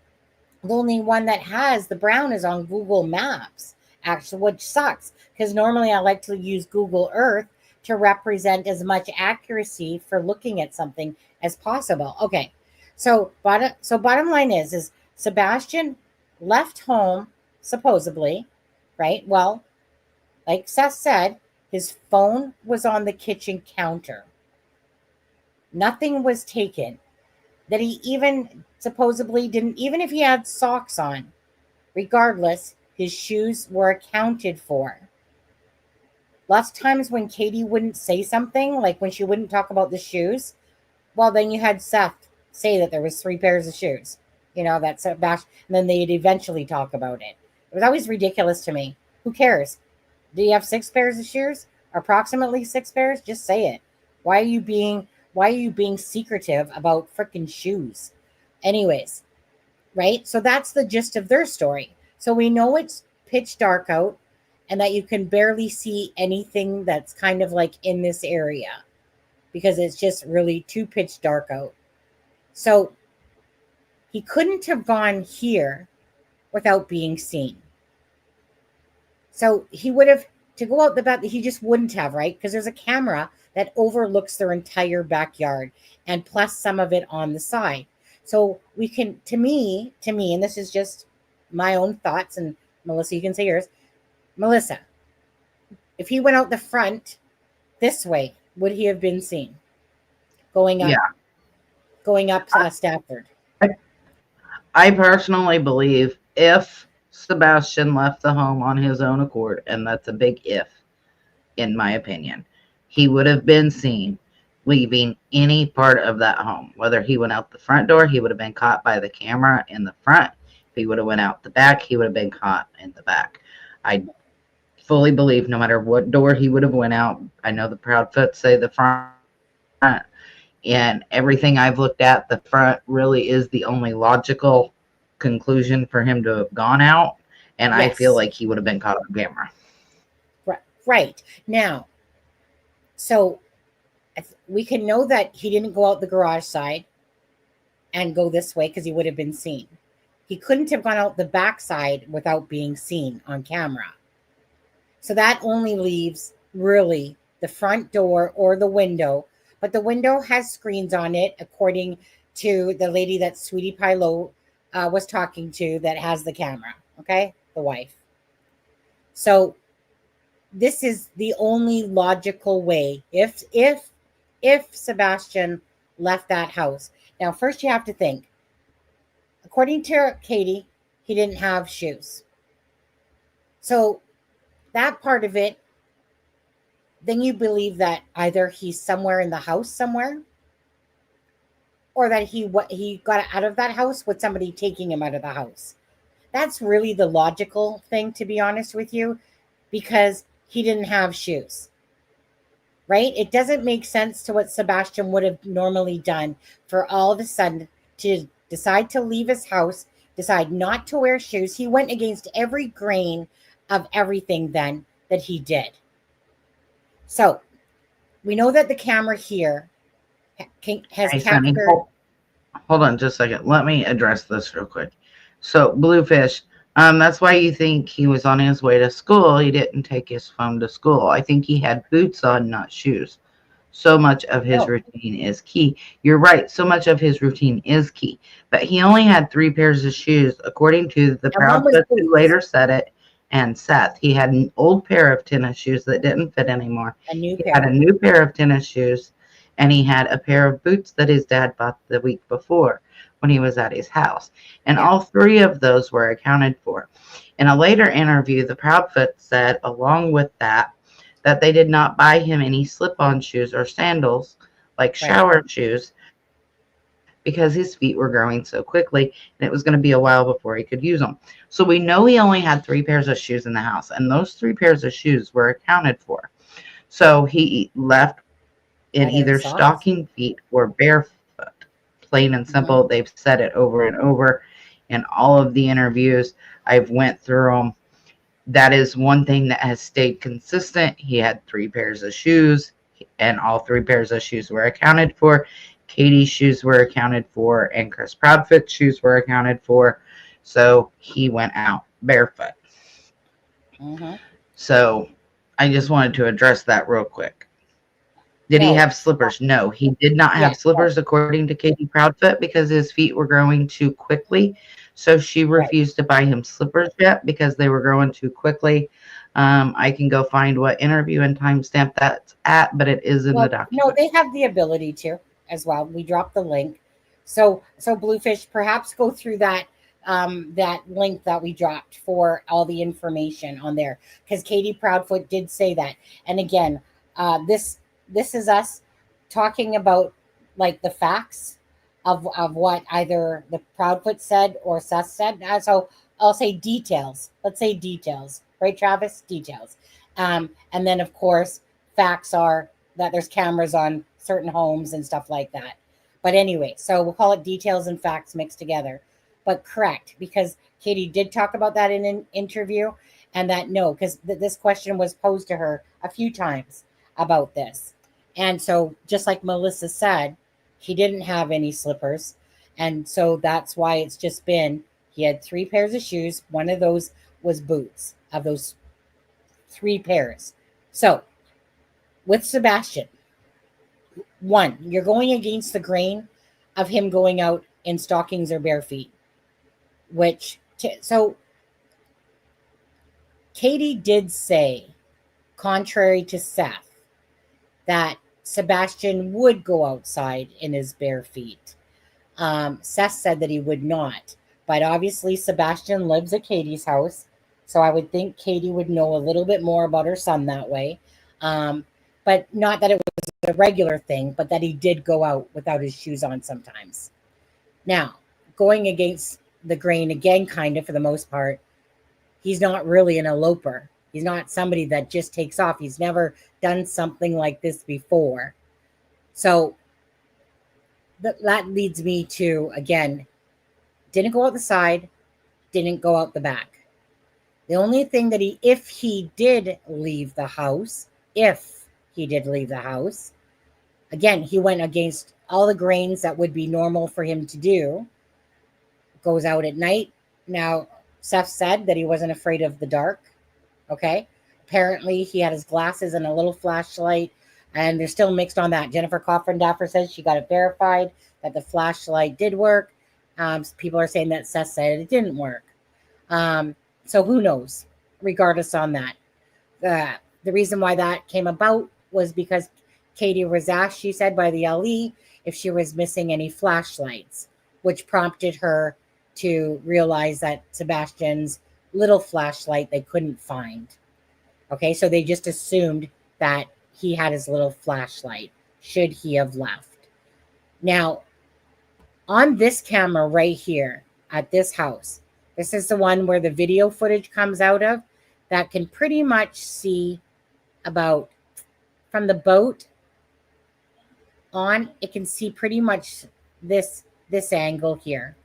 The only one that has the brown is on Google Maps, actually, which sucks because normally I like to use Google Earth to represent as much accuracy for looking at something as possible. Okay, so bottom line is Sebastian left home supposedly, right? Well, like Seth said, his phone was on the kitchen counter. Nothing was taken. That he even supposedly didn't, even if he had socks on, regardless, his shoes were accounted for. Lots of times when Katie wouldn't say something, like when she wouldn't talk about the shoes, well, then you had Seth say that there was 3 pairs of shoes. That's a bash, and then they'd eventually talk about it. It was always ridiculous to me. Who cares? Do you have 6 pairs of shoes? Approximately 6 pairs? Just say it. Why are you being secretive about freaking shoes? Anyways, right? So that's the gist of their story. So we know it's pitch dark out and that you can barely see anything that's kind of like in this area because it's just really too pitch dark out. So he couldn't have gone here without being seen. So he would have, to go out the back, he just wouldn't have, right? Because there's a camera that overlooks their entire backyard and plus some of it on the side. So we can, to me, and this is just my own thoughts, and Melissa, you can say yours. Melissa, if he went out the front this way, would he have been seen going up? Yeah. Going up Stafford? I personally believe if Sebastian left the home on his own accord, and that's a big if, in my opinion, he would have been seen leaving any part of that home. Whether he went out the front door, he would have been caught by the camera in the front. If he would have went out the back, he would have been caught in the back. I fully believe no matter what door he would have went out, I know the Proudfoot say the front, and everything I've looked at, the front really is the only logical conclusion for him to have gone out, and I feel like he would have been caught on camera. Right. Now, so we can know that he didn't go out the garage side and go this way because he would have been seen. He couldn't have gone out the back side without being seen on camera. So that only leaves really the front door or the window. But the window has screens on it, according to the lady that Sweetie Pie Low was talking to that has the camera. Okay? The wife. So this is the only logical way if Sebastian left that house. Now, first you have to think, according to Katie, he didn't have shoes. So that part of it, then you believe that either he's somewhere in the house somewhere, or that he got out of that house with somebody taking him out of the house. that's really the logical thing, to be honest with you, because he didn't have shoes, right? It doesn't make sense to what Sebastian would have normally done for all of a sudden to decide to leave his house, decide not to wear shoes. He went against every grain of everything then that he did. So we know that the camera here has Hey, Sunny, captured. hold on just a second. Let me address this real quick. So, Bluefish, that's why you think he was on his way to school. He didn't take his phone to school. I think he had boots on, not shoes. So much of his No, routine is key. You're right. So much of his routine is key. But he only had 3 pairs of shoes, according to the and one was Proudfoot who boots, later said it, and Seth. He had an old pair of tennis shoes that didn't fit anymore. a new He had a pair. new pair of tennis shoes, and he had a pair of boots that his dad bought the week before when he was at his house. And Yeah. all 3 of those were accounted for. In a later interview, the Proudfoot said, along with that they did not buy him any slip-on shoes or sandals like Right. shower shoes because his feet were growing so quickly and it was going to be a while before he could use them. So we know he only had 3 pairs of shoes in the house, and those 3 pairs of shoes were accounted for. So he left in Leather either socks. stocking feet or barefoot. Plain and simple. They've said it over and over in all of the interviews. I've went through them. That is one thing that has stayed consistent. He had 3 pairs of shoes, and all 3 pairs of shoes were accounted for. Katie's shoes were accounted for, and Chris Proudfoot's shoes were accounted for. So he went out barefoot. Mm-hmm. So I just wanted to address that real quick. Did he No. have slippers? No, he did not have Yeah. slippers, according to Katie Proudfoot, because his feet were growing too quickly. So she refused to buy him slippers yet because they were growing too quickly. I can go find what interview and timestamp that's at, but it is in the document. No, they have the ability to as well. We dropped the link. So Bluefish, perhaps go through that that link that we dropped for all the information on there, because Katie Proudfoot did say that. And again, this is us talking about like the facts of what either the Proudfoot said or Seth said. So I'll say details. Let's say details, right, Travis? Details. And then of course, facts are that there's cameras on certain homes and stuff like that. But anyway, so we'll call it details and facts mixed together. But correct, because Katie did talk about that in an interview, and that no, because this question was posed to her a few times about this. And so just like Melissa said, he didn't have any slippers. And so that's why it's just been, he had 3 pairs of shoes. One of those was boots, of those 3 pairs. So with Sebastian, one, you're going against the grain of him going out in stockings or bare feet, so Katie did say, contrary to Seth, that Sebastian would go outside in his bare feet. Seth said that he would not, but obviously Sebastian lives at Katie's house, so I would think Katie would know a little bit more about her son that way. But not that it was a regular thing, but that he did go out without his shoes on sometimes. Now, going against the grain again, kind of for the most part, he's not really an eloper. He's not somebody that just takes off. He's never done something like this before. So that leads me to, again, didn't go out the side, didn't go out the back. The only thing that if he did leave the house, again, he went against all the grains that would be normal for him to do. Goes out at night. Now, Seth said that he wasn't afraid of the dark. Okay. Apparently, he had his glasses and a little flashlight, and they're still mixed on that. Jennifer Coffin-Daffer says she got it verified that the flashlight did work. People are saying that Seth said it didn't work. So who knows, regardless on that. The reason why that came about was because Katie was asked, she said, by the LE if she was missing any flashlights, which prompted her to realize that Sebastian's little flashlight they couldn't find. Okay, so they just assumed that he had his little flashlight, should he have left. Now, on this camera right here at this house, This is the one where the video footage comes out of that can pretty much see about from the boat on. It can see pretty much this angle here.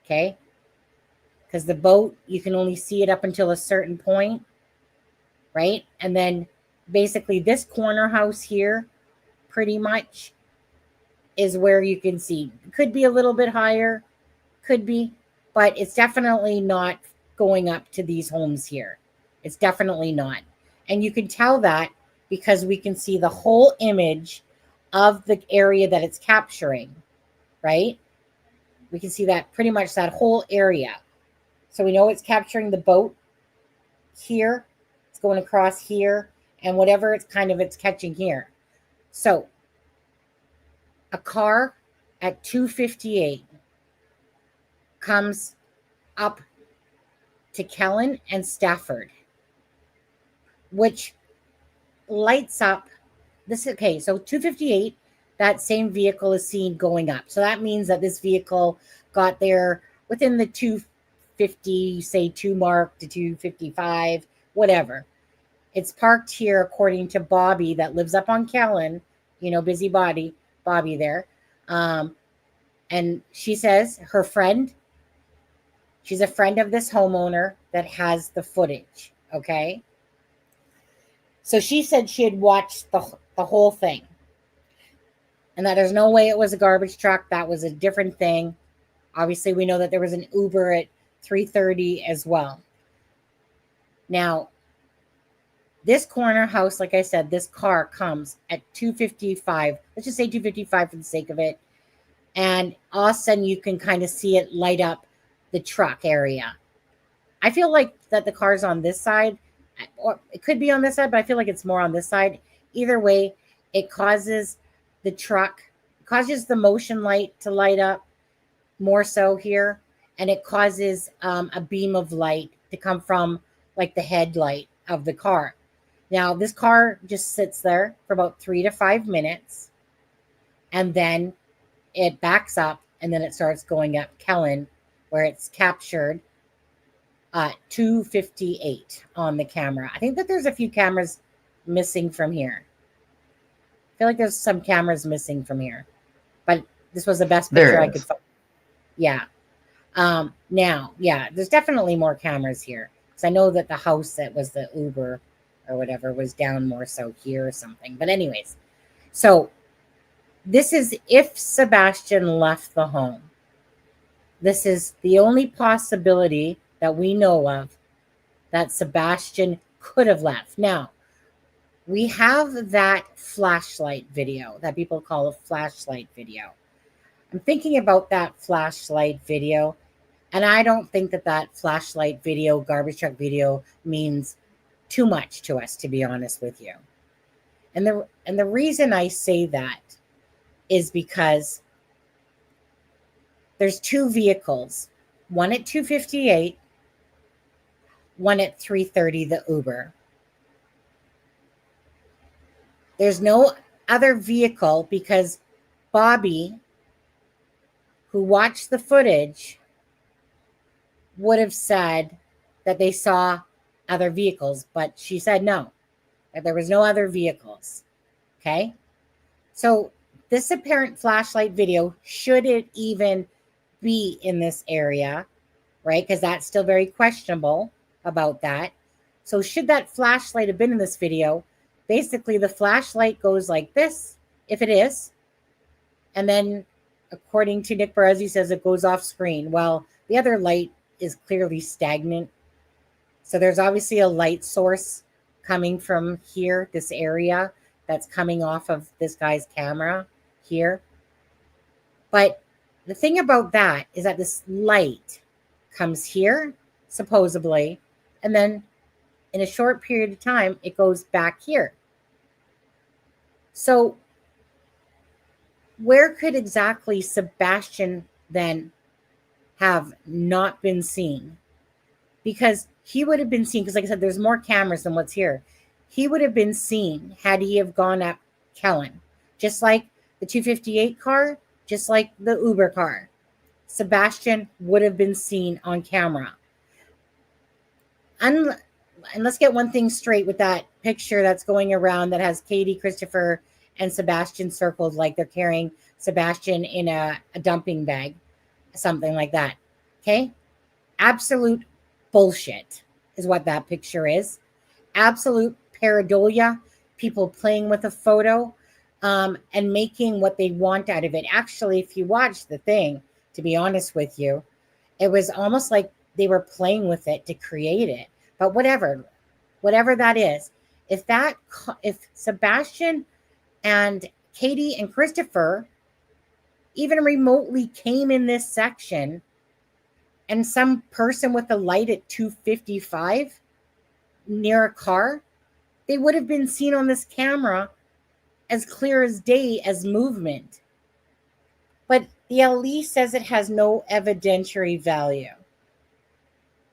Okay. Because the boat, you can only see it up until a certain point, right? And then basically this corner house here pretty much is where you can see. Could be a little bit higher, could be, but it's definitely not going up to these homes here. It's definitely not. And you can tell that because we can see the whole image of the area that it's capturing, right? We can see that pretty much that whole area. So we know it's capturing the boat here. It's going across here and whatever it's catching here. So a car at 2:58 comes up to Kellen and Stafford, which lights up this. Okay, so 2:58, that same vehicle is seen going up. So that means that this vehicle got there within the 2:50, say 2 mark to 2:55, whatever. It's parked here according to Bobby that lives up on Kellen, busybody Bobby there. And she says her friend, she's a friend of this homeowner that has the footage. Okay. So she said she had watched the whole thing and that there's no way it was a garbage truck. That was a different thing. Obviously, we know that there was an Uber at 3:30 as well. Now, this corner house, like I said, this car comes at 2:55. Let's just say 2:55 for the sake of it. And all of a sudden, you can kind of see it light up the truck area. I feel like that the car's on this side, or it could be on this side, but I feel like it's more on this side. Either way, it causes the truck, causes the motion light to light up more so here. And it causes a beam of light to come from like the headlight of the car. Now, this car just sits there for about 3 to 5 minutes, and then it backs up, and then it starts going up Kellen, where it's captured 2:58 on the camera. I think that there's a few cameras missing from here. I feel like there's some cameras missing from here, but this was the best picture I could find. Yeah. Now, yeah, there's definitely more cameras here because I know that the house that was the Uber or whatever was down more so here or something. But anyways, so this is if Sebastian left the home. This is the only possibility that we know of that Sebastian could have left. Now, we have that flashlight video that people call a flashlight video. I'm thinking about that flashlight video, and I don't think that flashlight video, garbage truck video, means too much to us, to be honest with you. And the reason I say that is because there's 2 vehicles, one at 2:58, one at 3:30, the Uber. There's no other vehicle because Bobby, who watched the footage, would have said that they saw other vehicles, but she said no, that there was no other vehicles. Okay. So this apparent flashlight video, should it even be in this area, right? Because that's still very questionable about that. So should that flashlight have been in this video? Basically, the flashlight goes like this, if it is. And then, according to Nick Perez, he says it goes off screen. Well, the other light is clearly stagnant. So there's obviously a light source coming from here, this area, that's coming off of this guy's camera here. But the thing about that is that this light comes here, supposedly, and then in a short period of time, it goes back here. So where could exactly Sebastian then have not been seen? Because he would have been seen, because like I said, there's more cameras than what's here. He would have been seen had he have gone up Kellen. Just like the 2:58 car, just like the Uber car. Sebastian would have been seen on camera. And let's get one thing straight with that picture that's going around that has Katie, Christopher, and Sebastian circled like they're carrying Sebastian in a dumping bag, something like that. Okay? Absolute bullshit is what that picture is. Absolute pareidolia, people playing with a photo and making what they want out of it. Actually, if you watch the thing, to be honest with you, it was almost like they were playing with it to create it. But whatever that is, if Sebastian and Katie and Christopher even remotely came in this section and some person with a light at 255 near a car, they would have been seen on this camera as clear as day as movement. But the LE says it has no evidentiary value.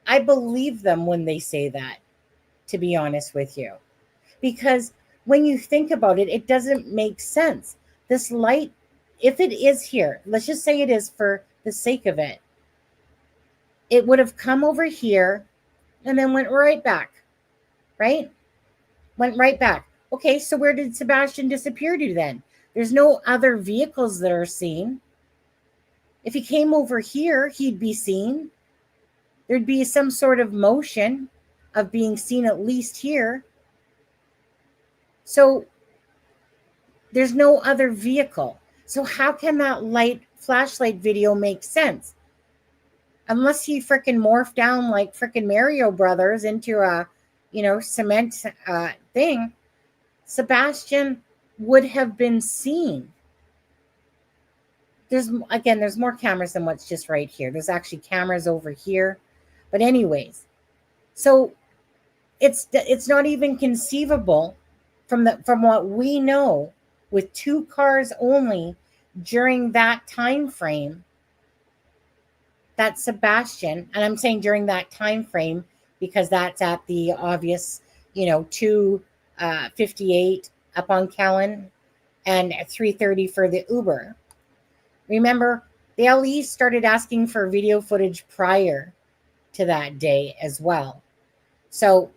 I believe them when they say that, to be honest with you. Because when you think about it, it doesn't make sense. This light, if it is here, let's just say it is for the sake of it, it would have come over here and then went right back, right? Went right back. Okay, so where did Sebastian disappear to then? There's no other vehicles that are seen. If he came over here, he'd be seen. There'd be some sort of motion of being seen at least here. So there's no other vehicle. So how can that flashlight video make sense? Unless he freaking morphed down like freaking Mario Brothers into a, cement thing, Sebastian would have been seen. There's more cameras than what's just right here. There's actually cameras over here. But anyways, so it's not even conceivable from what we know with 2 cars only during that time frame that Sebastian, and I'm saying during that time frame because that's at the obvious, 2:58 up on Callan and 3:30 for the Uber. Remember, the LE started asking for video footage prior to that day as well. So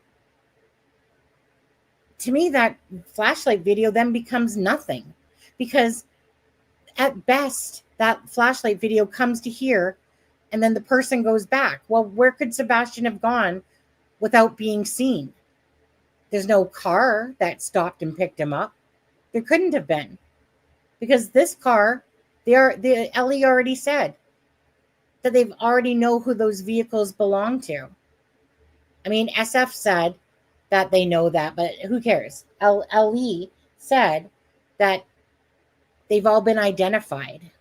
to me, that flashlight video then becomes nothing, because at best that flashlight video comes to here and then the person goes back. Well, where could Sebastian have gone without being seen? There's no car that stopped and picked him up. There couldn't have been, because this car, the LE already said that they've already know who those vehicles belong to. I mean, SF said that they know that, but who cares? LE said that they've all been identified.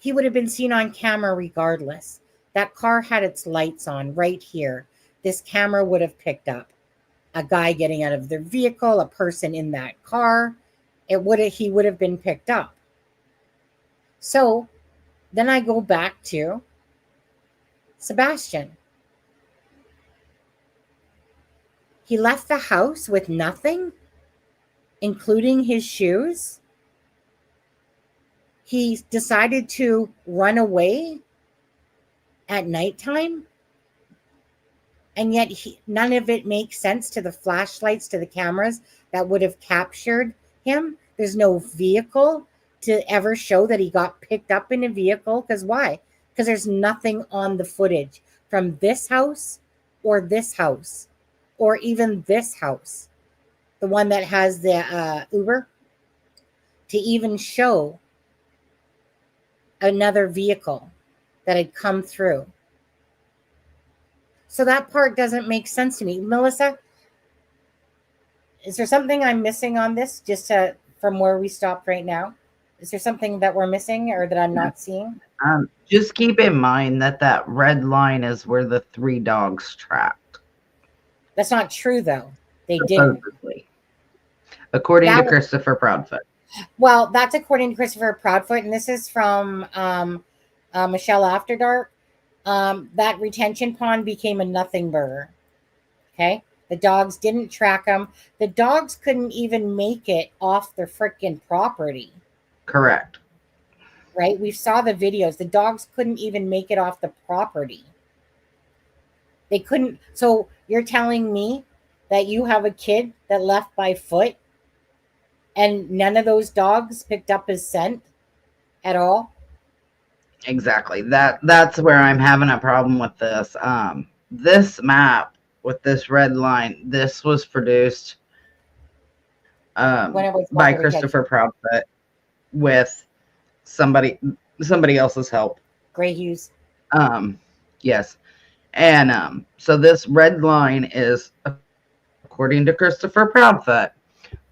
He would have been seen on camera regardless. That car had its lights on right here. This camera would have picked up a guy getting out of their vehicle, a person in that car. He would have been picked up. So then I go back to Sebastian. He left the house with nothing, including his shoes. He decided to run away at nighttime, and yet none of it makes sense to the flashlights, to the cameras that would have captured him. There's no vehicle to ever show that he got picked up in a vehicle. Because why? Because there's nothing on the footage from this house or even this house, the one that has the Uber, to even show another vehicle that had come through. So that part doesn't make sense to me. Melissa, is there something I'm missing on this, from where we stopped right now? Is there something that we're missing or that I'm not seeing? Just keep in mind that red line is where the 3 dogs trapped. That's not true, though. They didn't. According to Christopher Proudfoot. Well, that's according to Christopher Proudfoot, and this is from Michelle After Dark. That retention pond became a nothing burger. Okay? The dogs didn't track them. The dogs couldn't even make it off their freaking property. Correct. Right? We saw the videos. The dogs couldn't even make it off the property. They couldn't. So you're telling me that you have a kid that left by foot and none of those dogs picked up his scent at all? Exactly. That's where I'm having a problem with this. This map with this red line, this was produced When it was by what, the Christopher retention? Proudfoot with somebody else's help. Gray Hughes. Um, yes. And so this red line is, according to Christopher Proudfoot,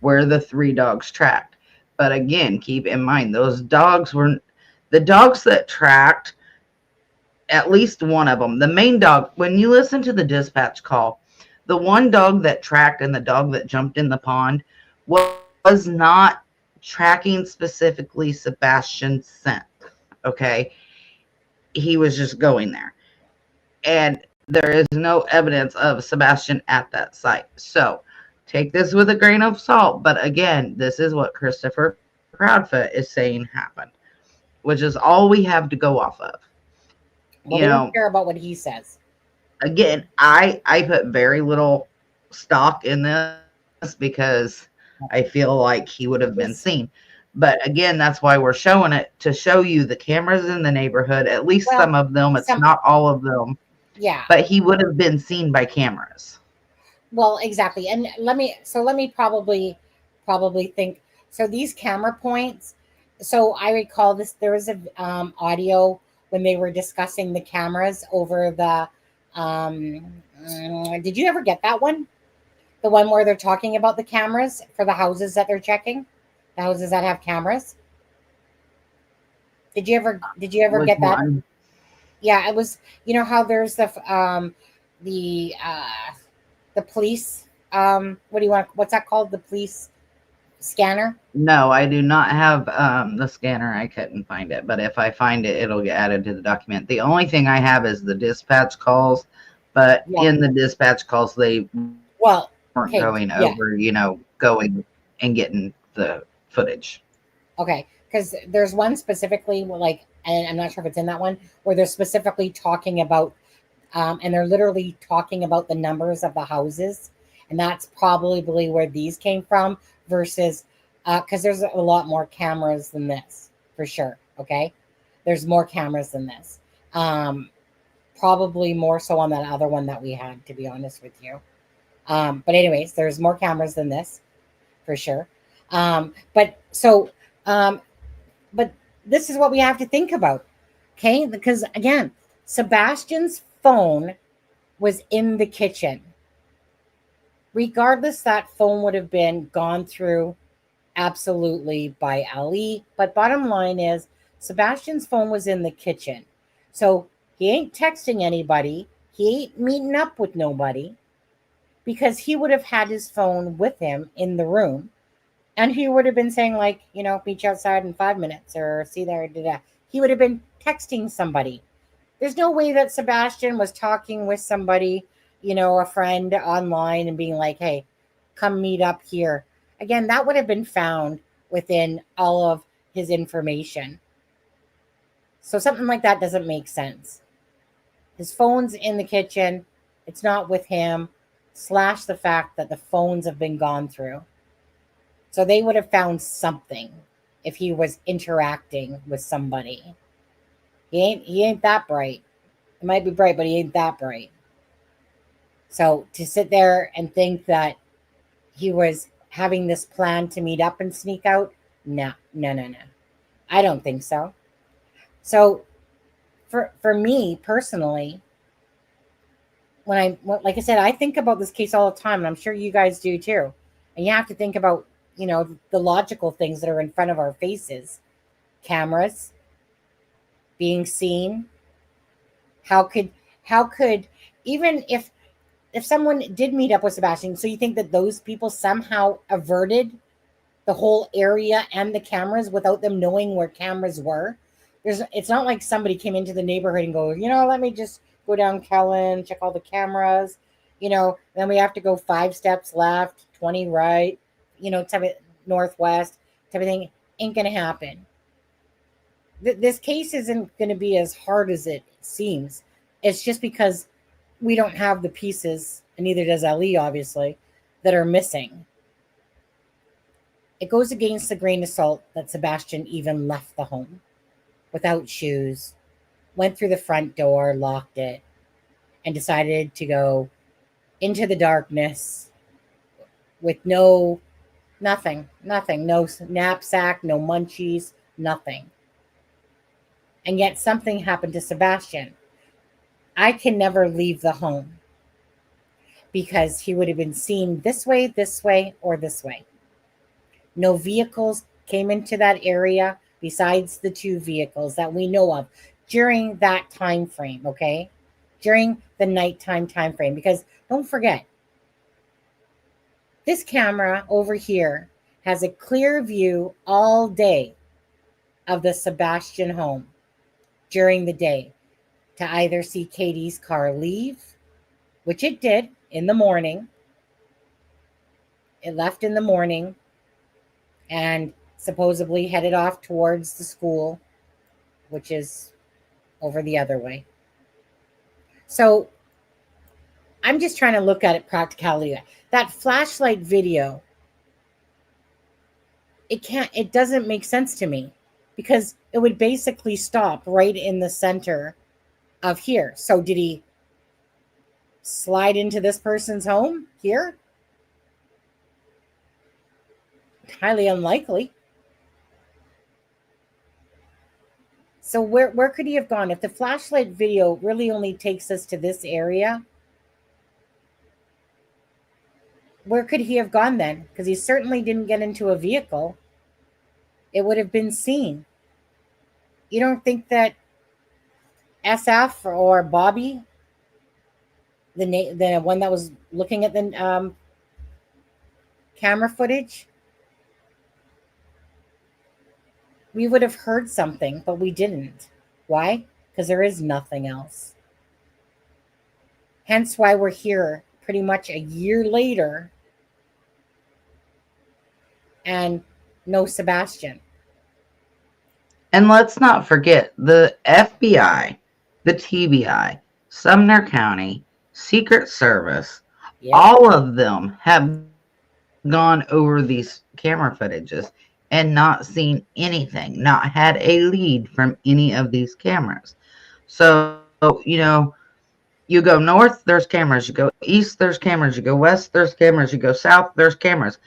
where the 3 dogs tracked. But again, keep in mind, those dogs were the dogs that tracked, at least one of them. The main dog, when you listen to the dispatch call, the one dog that tracked and the dog that jumped in the pond was not tracking specifically Sebastian's scent. Okay. He was just going there. And there is no evidence of Sebastian at that site. So take this with a grain of salt. But again, this is what Christopher Proudfoot is saying happened, which is all we have to go off of. Well, we don't care about what he says. Again, I put very little stock in this because I feel like he would have been seen. But again, that's why we're showing it, to show you the cameras in the neighborhood, at least Well, some of them. It's not all of them. Yeah. But he would have been seen by cameras. Well, exactly. And let me probably think, so these camera points, so I recall this, there was a audio when they were discussing the cameras over the did you ever get that one? The one where they're talking about the cameras for the houses that they're checking, the houses that have cameras. Did you ever Which get that? one? Yeah, it was, you know how there's the the police, what do you want, what's that called, the police scanner? No, I do not have the scanner. I couldn't find it, but if I find it, it'll get added to the document. The only thing I have is the dispatch calls, but Yeah. in the dispatch calls, they Well, weren't okay, going yeah, over, going and getting the footage. okay, because there's one specifically, like, and I'm not sure if it's in that one, where they're specifically talking about and they're literally talking about the numbers of the houses, and that's probably where these came from, versus because there's a lot more cameras than this, for sure. Okay, there's more cameras than this, probably more so on that other one that we had, to be honest with you. But anyways, there's more cameras than this, for sure. But so but this is what we have to think about, okay? Because again, Sebastian's phone was in the kitchen. Regardless, that phone would have been gone through absolutely by Ali. But bottom line is, Sebastian's phone was in the kitchen. So he ain't texting anybody. He ain't meeting up with nobody, because he would have had his phone with him in the room. And he would have been saying, like, meet you outside in 5 minutes, or see there. He would have been texting somebody. There's no way that Sebastian was talking with somebody, a friend online, and being like, hey, come meet up here. Again, that would have been found within all of his information. So something like that doesn't make sense. His phone's in the kitchen. It's not with him, slash the fact that the phones have been gone through. So they would have found something if he was interacting with somebody. He ain't that bright. He might be bright, but he ain't that bright. So to sit there and think that he was having this plan to meet up and sneak out, no. I don't think so. So for me personally, like I said, I think about this case all the time, and I'm sure you guys do too. And you have to think about, the logical things that are in front of our faces. Cameras, being seen. How could even if someone did meet up with Sebastian, so you think that those people somehow averted the whole area and the cameras without them knowing where cameras were? It's not like somebody came into the neighborhood and go, let me just go down Kellen, check all the cameras, then we have to go 5 steps left, 20 right, type of northwest, type of thing. Ain't gonna happen. This case isn't going to be as hard as it seems. It's just because we don't have the pieces, and neither does Ali, obviously, that are missing. It goes against the grain of salt that Sebastian even left the home without shoes, went through the front door, locked it, and decided to go into the darkness with nothing, no knapsack, no munchies, nothing. And yet something happened to Sebastian. I can never leave the home because he would have been seen this way, or this way. No vehicles came into that area besides the 2 vehicles that we know of during that time frame, okay? During the nighttime time frame. Because don't forget, this camera over here has a clear view all day of the Sebastian home during the day to either see Katie's car leave, which it did in the morning. It left in the morning and supposedly headed off towards the school, which is over the other way. So I'm just trying to look at it practicality. That flashlight video, it doesn't make sense to me because it would basically stop right in the center of here. So did he slide into this person's home here? Highly unlikely. So where could he have gone? If the flashlight video really only takes us to this area, where could he have gone then? Because he certainly didn't get into a vehicle. It would have been seen. You don't think that SF or Bobby, the one that was looking at the camera footage, we would have heard something, but we didn't. Why? Because there is nothing else. Hence why we're here pretty much a year later and no Sebastian. And let's not forget the FBI, the TBI, Sumner County, Secret Service, Yeah. all of them have gone over these camera footages and not seen anything, not had a lead from any of these cameras. So, you go north, there's cameras. You go east, there's cameras. You go west, there's cameras. You go south, there's cameras.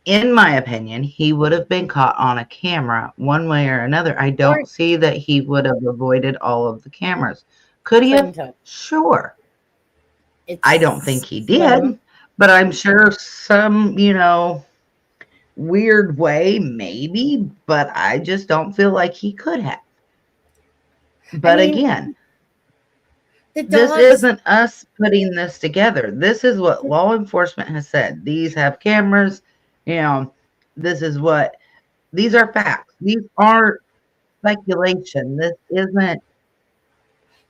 In my opinion, he would have been caught on a camera one way or another. I don't see that he would have avoided all of the cameras. Could he have? Sure. I don't think he did, but I'm sure some, weird way, maybe, but I just don't feel like he could have. But again, this isn't us putting this together. This is what law enforcement has said. These have cameras. These are facts. These aren't speculation. This isn't.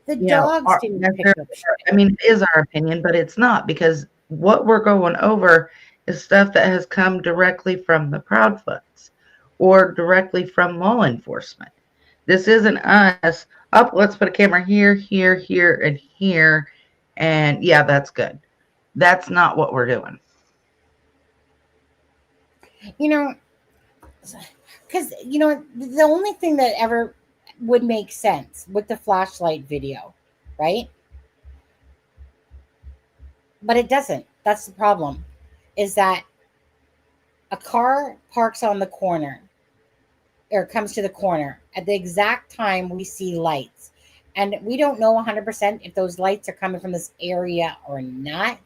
The dogs didn't pick up shit. I mean, it is our opinion, but it's not, because what we're going over is stuff that has come directly from the Proudfoots or directly from law enforcement. This isn't us. Let's put a camera here, here, here, and here, and yeah, that's good. That's not what we're doing. Because, the only thing that ever would make sense with the flashlight video, right? But it doesn't. That's the problem, is that a car parks on the corner or comes to the corner at the exact time we see lights. And we don't know 100% if those lights are coming from this area or not.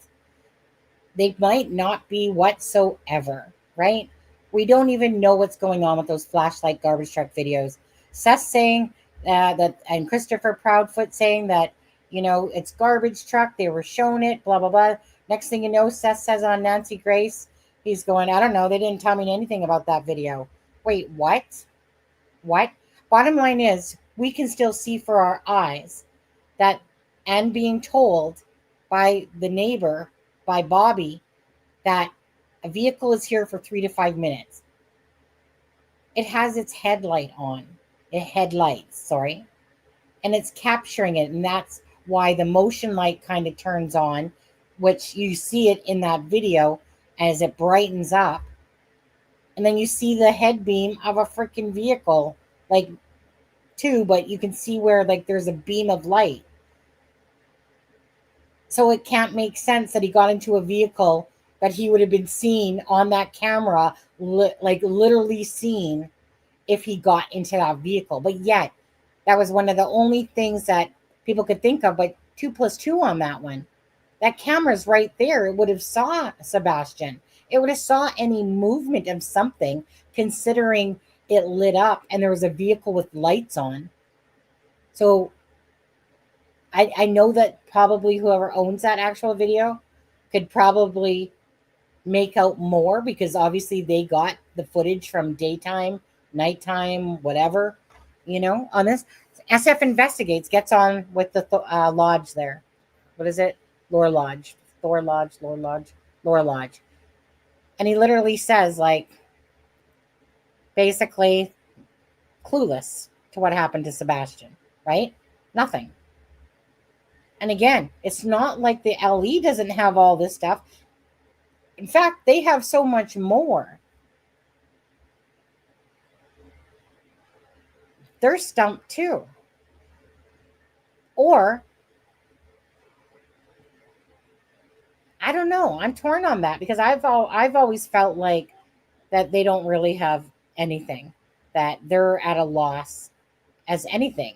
They might not be whatsoever, right? We don't even know what's going on with those flashlight garbage truck videos. Seth saying that, and Christopher Proudfoot saying that, it's garbage truck. They were shown it, blah, blah, blah. Next thing you know, Seth says on Nancy Grace, he's going, I don't know. They didn't tell me anything about that video. Wait, what? What? Bottom line is, we can still see for our eyes that, and being told by the neighbor, by Bobby, that a vehicle is here for 3 to 5 minutes. It has its headlights, sorry. And it's capturing it. And that's why the motion light kind of turns on, which you see it in that video as it brightens up. And then you see the head beam of a freaking vehicle, like too, but you can see where like there's a beam of light. So it can't make sense that he got into a vehicle that he would have been seen on that camera, like literally seen if he got into that vehicle. But yet, that was one of the only things that people could think of. But 2 + 2 on that one, that camera's right there. It would have saw Sebastian. It would have saw any movement of something, considering it lit up and there was a vehicle with lights on. So I know that probably whoever owns that actual video could probably make out more, because obviously they got the footage from daytime, nighttime, whatever, on this. SF Investigates gets on with the lodge there. What is it? Lore Lodge. Lore Lodge. And he literally says, like, basically clueless to what happened to Sebastian, right? Nothing. And again, it's not like the LE doesn't have all this stuff. In fact, they have so much more. They're stumped too. Or, I don't know. I'm torn on that, because I've always felt like that they don't really have anything, that they're at a loss as anything.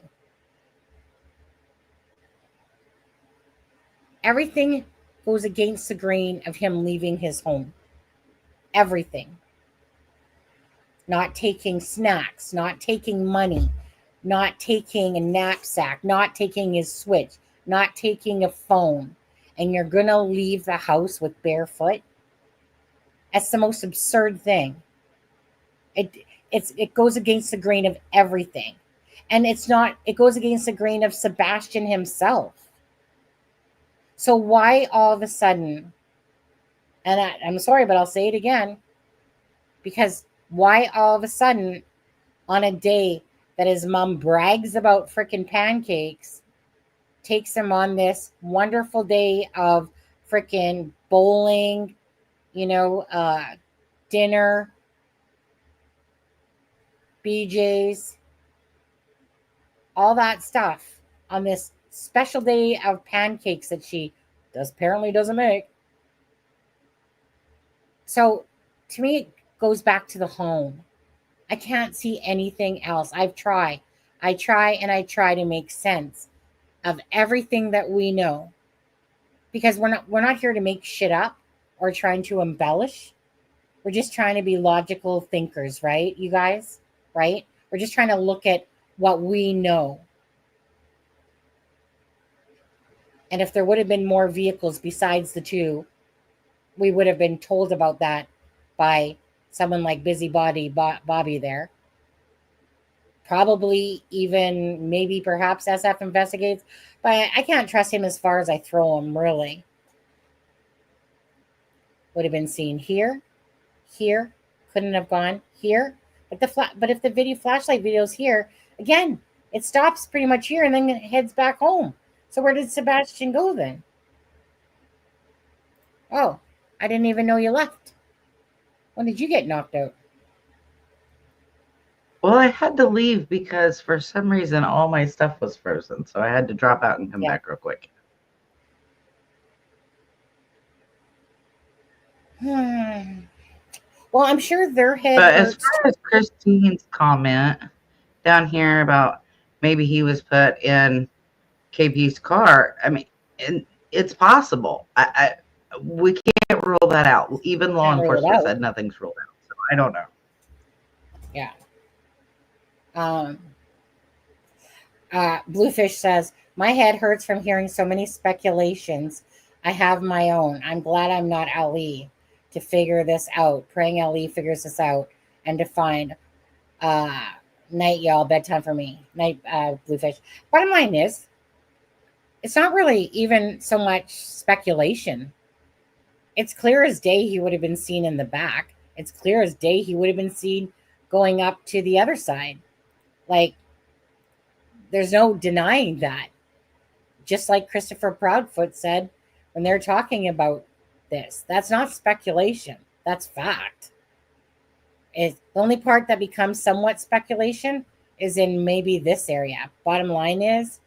Everything goes against the grain of him leaving his home. Everything. Not taking snacks, not taking money, not taking a knapsack, not taking his switch, not taking a phone. And you're going to leave the house with barefoot? That's the most absurd thing. It goes against the grain of everything. And it goes against the grain of Sebastian himself. So why all of a sudden, and I'm sorry, but I'll say it again, because why all of a sudden on a day that his mom brags about freaking pancakes, takes him on this wonderful day of freaking bowling, dinner, BJ's, all that stuff, on this special day of pancakes that she apparently doesn't make. So to me, it goes back to the home. I can't see anything else. I try to make sense of everything that we know, because we're not here to make shit up or trying to embellish. We're just trying to be logical thinkers, right, you guys? Right? We're just trying to look at what we know. And if there would have been more vehicles besides the 2, we would have been told about that by someone like Busybody Bobby there. Probably even maybe perhaps SF Investigates, but I can't trust him as far as I throw him, really. Would have been seen here, couldn't have gone here. But if the flashlight video's here, again, it stops pretty much here and then it heads back home. So where did Sebastian go then? Oh, I didn't even know you left. When did you get knocked out? Well, I had to leave because for some reason all my stuff was frozen. So I had to drop out and come back real quick. Well, I'm sure their head But hurts. as far as Christine's comment down here about maybe he was put in KP's car, I mean, it's possible. We can't rule that out. Even law enforcement said nothing's ruled out. So I don't know. Yeah. Bluefish says, my head hurts from hearing so many speculations. I have my own. I'm glad I'm not Ali to figure this out. Praying Ali figures this out and to find night, y'all. Bedtime for me. Night, Bluefish. Bottom line is, it's not really even so much speculation. It's clear as day he would have been seen in the back. It's clear as day he would have been seen going up to the other side. Like, there's no denying that. just like Christopher Proudfoot said when they're talking about this. That's not speculation. That's fact. It's the only part that becomes somewhat speculation is in maybe this area. Bottom line is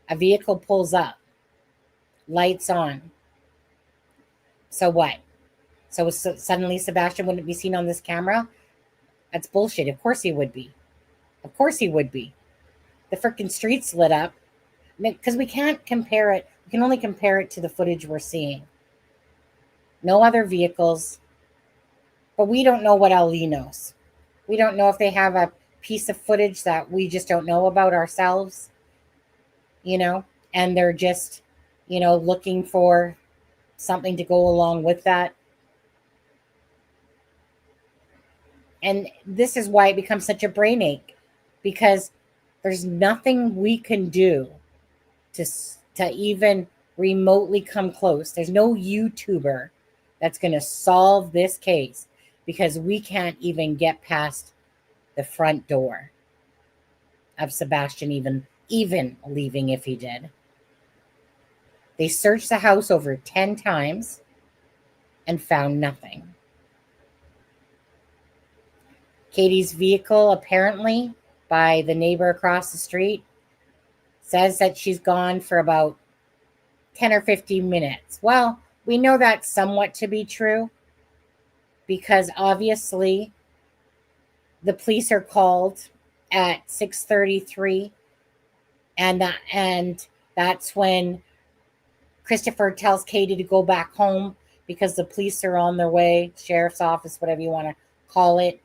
a vehicle pulls up, lights on. So what? So suddenly Sebastian wouldn't be seen on this camera? That's bullshit. Of course he would be. Of course he would be. The freaking streets lit up because we can't compare it. We can only compare it to the footage we're seeing. No other vehicles. But we don't know what LE knows. We don't know if they have a piece of footage that we just don't know about ourselves, and they're just, looking for something to go along with that. And this is why it becomes such a brain ache, because there's nothing we can do to even remotely come close. There's no YouTuber that's going to solve this case, because we can't even get past the front door of Sebastian even leaving if he did. They searched the house over 10 times and found nothing. Katie's vehicle, apparently, by the neighbor across the street, says that she's gone for about 10 or 15 minutes. Well, we know that's somewhat to be true, because obviously the police are called at 6:33, and that's when Christopher tells Katie to go back home because the police are on their way, sheriff's office, whatever you want to call it.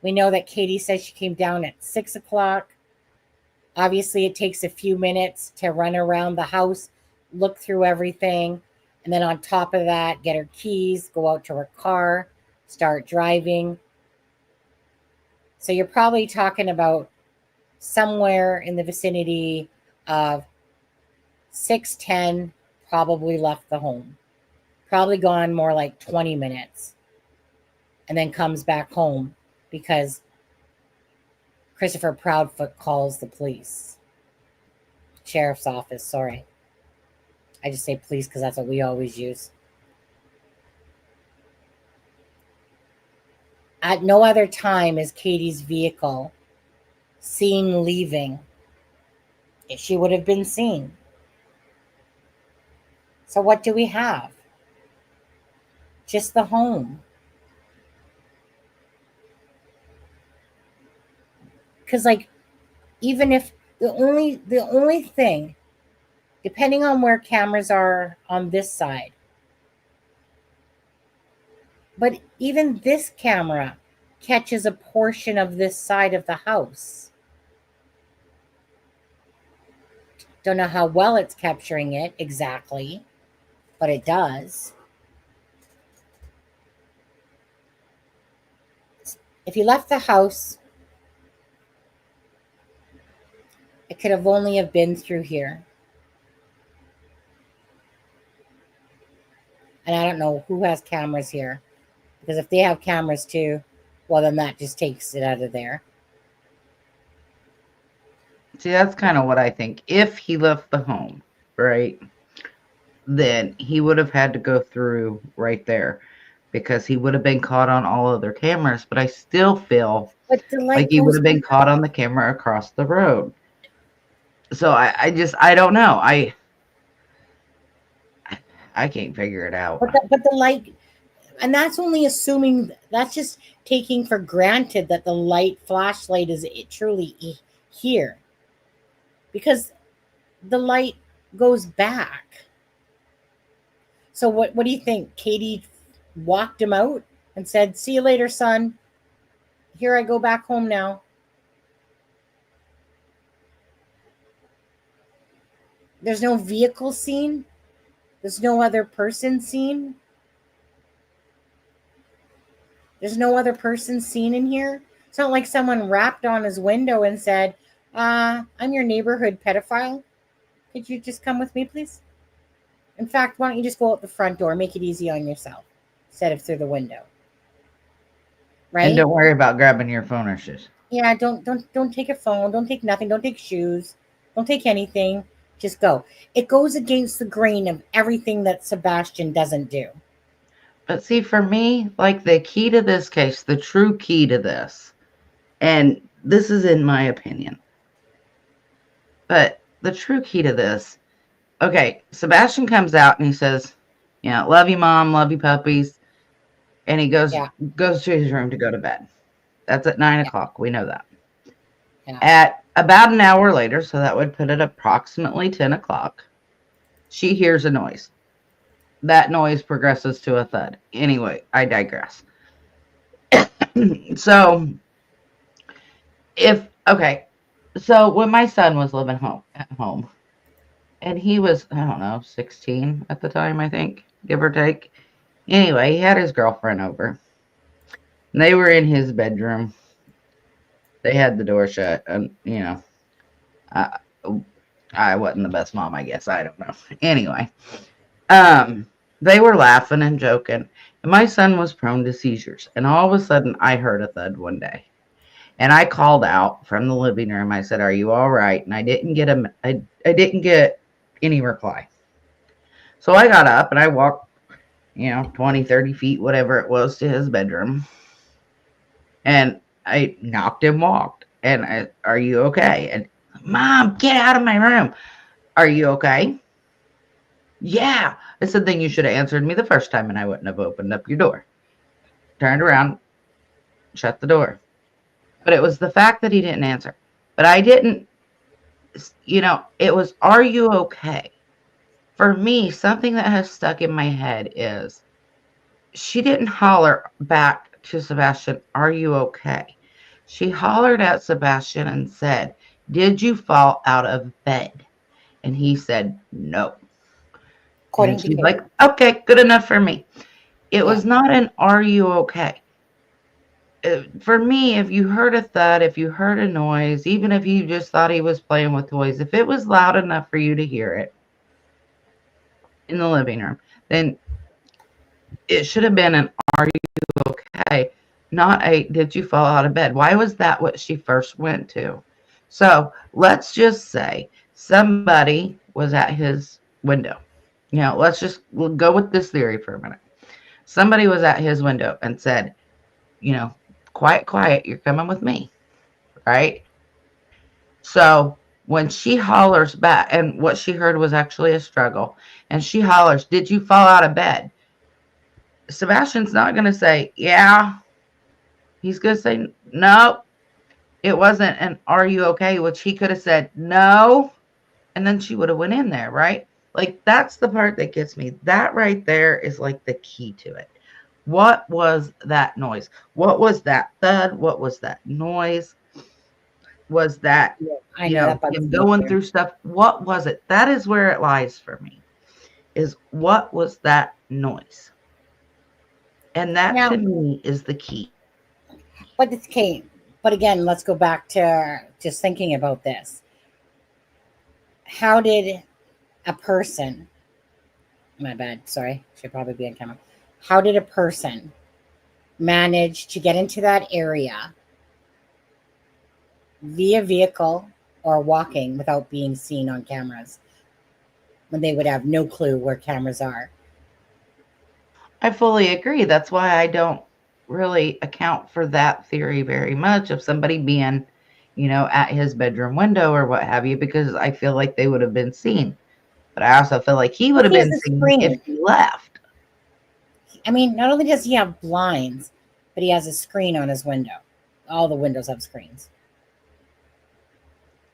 We know that Katie says she came down at 6 o'clock. Obviously, it takes a few minutes to run around the house, look through everything, and then on top of that, get her keys, go out to her car, start driving. So you're probably talking about somewhere in the vicinity of 6:10, probably left the home. Probably gone more like 20 minutes. And then comes back home because Christopher Proudfoot calls the police. Sheriff's office, sorry. I just say police because that's what we always use. At no other time is Katie's vehicle seen leaving. She would have been seen. So what do we have? Just the home. Because even if the only thing, depending on where cameras are on this side, but even this camera catches a portion of this side of the house. Don't know how well it's capturing it exactly, but it does. If you left the house, it could have only have been through here. And I don't know who has cameras here, because if they have cameras too, well, then that just takes it out of there. See, that's kind of what I think. If he left the home, right, then he would have had to go through right there, because he would have been caught on all other cameras. But I still feel like he would have been caught on the camera across the road. So I don't know. I can't figure it out. But the light, and that's only assuming, that's just taking for granted that the flashlight is truly here, because the light goes back. So what do you think? Katie walked him out and said, "See you later, son. Here I go back home now." There's no vehicle seen. There's no other person seen. There's no other person seen in here. It's not like someone rapped on his window and said, I'm your neighborhood pedophile. Could you just come with me, please? In fact, why don't you just go out the front door, make it easy on yourself instead of through the window. Right? And don't worry about grabbing your phone or shoes. Yeah, don't take a phone, don't take nothing, don't take shoes, don't take anything. Just go. It goes against the grain of everything that Sebastian doesn't do. But see, for me, like the key to this case, the true key to this, and this is in my opinion, but the true key to this, okay, Sebastian comes out and he says, yeah, love you, mom, love you, puppies. And he goes Yeah. to his room to go to bed. That's at 9 o'clock. We know that. Yeah. At about an hour later, so that would put it approximately 10 o'clock, she hears a noise. That noise progresses to a thud. Anyway, I digress. So when my son was living at home, and he was, I don't know, 16 at the time, I think, give or take. Anyway, he had his girlfriend over. And they were in his bedroom. They had the door shut, and I wasn't the best mom, I guess. I don't know. Anyway, they were laughing and joking, and my son was prone to seizures. And all of a sudden, I heard a thud one day, and I called out from the living room. I said, "Are you all right?" And I didn't get I didn't get any reply. So I got up and I walked, 20, 30 feet, whatever it was, to his bedroom, and I knocked and walked. And are you okay? And Mom, get out of my room. Are you okay? Yeah. I said, then you should have answered me the first time and I wouldn't have opened up your door. Turned around, shut the door. But it was the fact that he didn't answer. But I didn't, it was, are you okay? For me, something that has stuck in my head is she didn't holler back to Sebastian, are you okay? She hollered at Sebastian and said, did you fall out of bed? And he said, no. According And to she's Kate. like, okay, good enough for me. It was not an, are you okay? For me, if you heard a thud, if you heard a noise, even if you just thought he was playing with toys, if it was loud enough for you to hear it in the living room, then it should have been an, are you okay? Not a, did you fall out of bed? Why was that what she first went to? So let's just say somebody was at his window. Let's just go with this theory for a minute. Somebody was at his window and said, quiet, you're coming with me, right? So when she hollers back, and what she heard was actually a struggle, and she hollers, did you fall out of bed? Sebastian's not going to say, yeah. He's going to say, no, it wasn't an are you okay, which he could have said, no, and then she would have went in there, right? Like, that's the part that gets me. That right there is like the key to it. What was that noise? What was that thud? What was that noise? Was that, I know that bugs him me going too. through stuff? What was it? That is where it lies for me, is what was that noise? And that Now, to me is the key. but it's Kate. But again, let's go back to just thinking about this. How did a person, my bad, sorry, should probably be on camera. How did a person manage to get into that area via vehicle or walking without being seen on cameras when they would have no clue where cameras are? I fully agree. That's why I don't really account for that theory very much of somebody being, at his bedroom window or what have you, because I feel like they would have been seen. But I also feel like he would have He has been a seen screen. if he left. I mean, not only does he have blinds, but he has a screen on his window. All the windows have screens.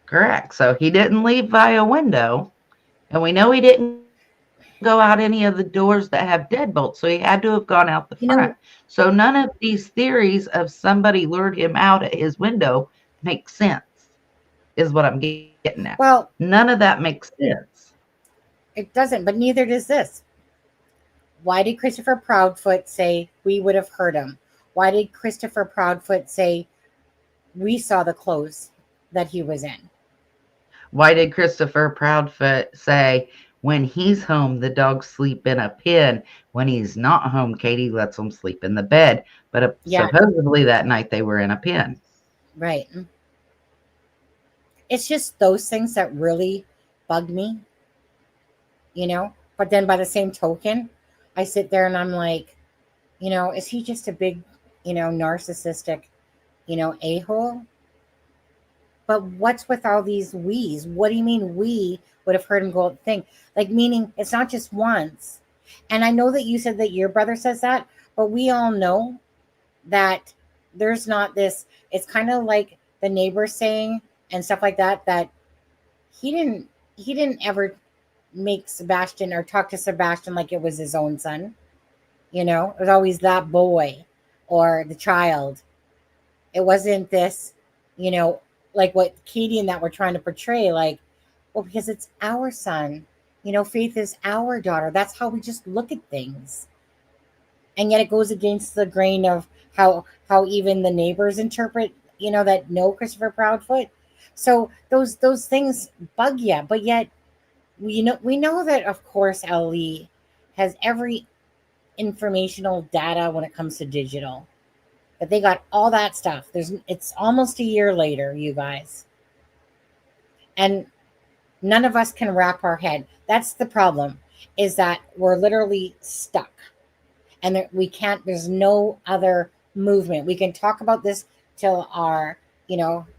Correct. So he didn't leave via window, and we know he didn't go out any of the doors that have deadbolts, so he had to have gone out the front. So none of these theories of somebody lured him out at his window make sense, is what I'm getting at. Well, none of that makes sense. It doesn't, but neither does this. Why did Christopher Proudfoot say we would have heard him? Why did Christopher Proudfoot say we saw the clothes that he was in? Why did Christopher Proudfoot say when he's home, the dogs sleep in a pen? When he's not home, Katie lets them sleep in the bed. But supposedly that night they were in a pen. Right. It's just those things that really bug me, you know? But then by the same token, I sit there and I'm like, is he just a big, narcissistic, a-hole? But what's with all these we's? What do you mean we would have heard him go thing? Like, meaning it's not just once. And I know that you said that your brother says that, but we all know that there's not this. It's kind of like the neighbor saying and stuff like that, that he didn't ever make Sebastian or talk to Sebastian like it was his own son. It was always that boy or the child. It wasn't this, you know, like what Katie and that were trying to portray, like, well, because it's our son. Faith is our daughter. That's how we just look at things. And yet it goes against the grain of how even the neighbors interpret, that know Christopher Proudfoot. So those things bug you, but yet we know that of course LE has every informational data when it comes to digital. That they got all that stuff. It's almost a year later, you guys. And none of us can wrap our head. That's the problem, is that we're literally stuck. And we can't, there's no other movement. We can talk about this till our,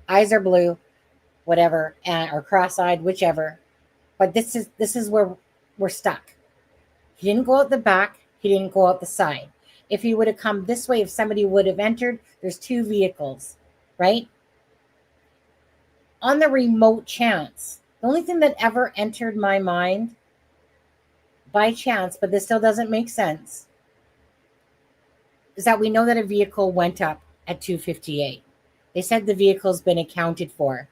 eyes are blue, whatever, or cross-eyed, whichever. But this is where we're stuck. He didn't go out the back. He didn't go out the side. If he would have come this way, if somebody would have entered, there's two vehicles, right? On the remote chance, the only thing that ever entered my mind by chance, but this still doesn't make sense, is that we know that a vehicle went up at 2:58. They said the vehicle's been accounted for.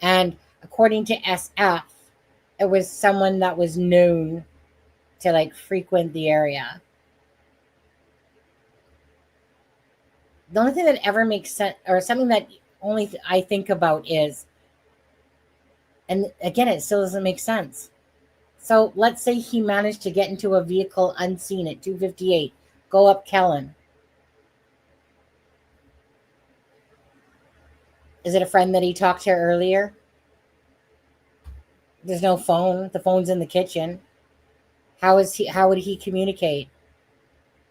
And according to SF, it was someone that was known to like frequent the area. The only thing that ever makes sense, or something that only I think about is, and again, it still doesn't make sense. So let's say he managed to get into a vehicle unseen at 2:58, go up Kellen. Is it a friend that he talked to earlier? There's no phone. The phone's in the kitchen. How would he communicate?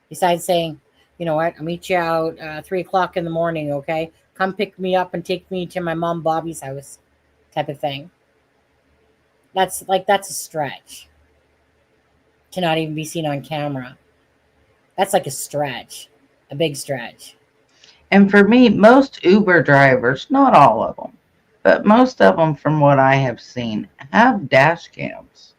Besides saying, you know what, I'll meet you out 3:00 in the morning, okay? Come pick me up and take me to my mom Bobby's house, type of thing. That's a stretch. To not even be seen on camera. That's like a stretch, a big stretch. And for me, most Uber drivers, not all of them, but most of them from what I have seen, have dash cams.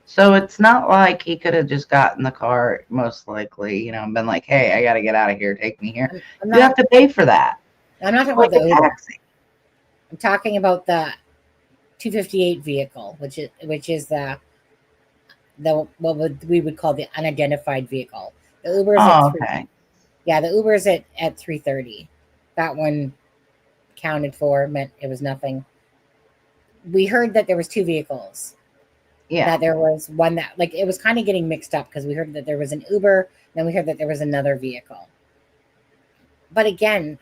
So it's not like he could have just got in the car, most likely, and been like, hey, I got to get out of here. Take me here. You have to pay for that. I'm not talking Like about the Uber. taxi. I'm talking about the 2:58 vehicle, which is the what we would call the unidentified vehicle. The Uber is at 3. Okay. Yeah, the Uber is at 3:30. That one counted for, meant it was nothing. We heard that there was two vehicles. Yeah. That there was one that, like, it was kind of getting mixed up because we heard that there was an Uber, then we heard that there was another vehicle. But again,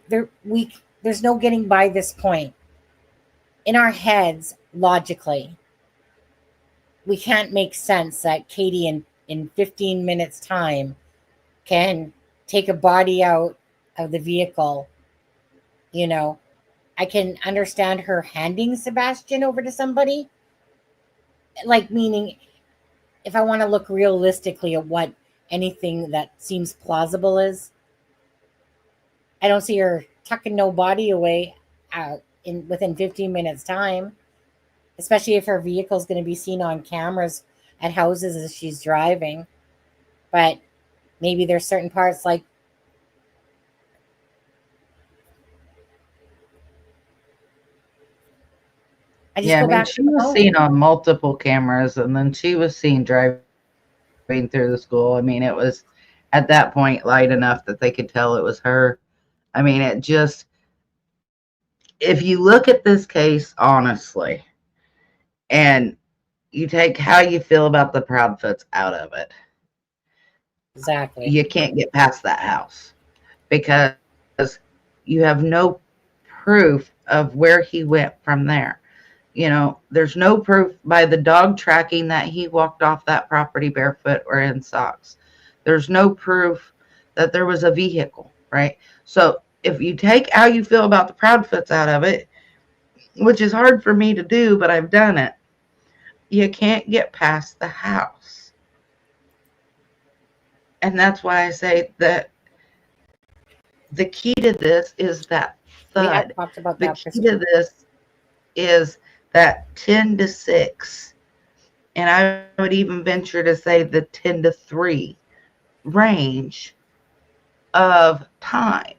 there's no getting by this point. In our heads, logically, we can't make sense that Katie in 15 minutes time can take a body out of the vehicle. I can understand her handing Sebastian over to somebody, like, meaning if I want to look realistically at what anything that seems plausible is, I don't see her tucking no body away out within 15 minutes time, especially if her vehicle is going to be seen on cameras at houses as she's driving. But maybe there's certain parts, like, I just go back she to the was home. seen on multiple cameras, and then she was seen driving through the school. I mean, it was at that point light enough that they could tell it was her. I mean, it just, if you look at this case honestly, and you take how you feel about the Proudfoots out of it, Exactly. you can't get past that house because you have no proof of where he went from there. There's no proof by the dog tracking that he walked off that property barefoot or in socks. There's no proof that there was a vehicle, right? So if you take how you feel about the Proudfoots out of it, which is hard for me to do, but I've done it, you can't get past the house. And that's why I say that the key to this is that We have thud. talked about The that. key to this is that 10 to 6, and I would even venture to say the 10 to 3 range of time.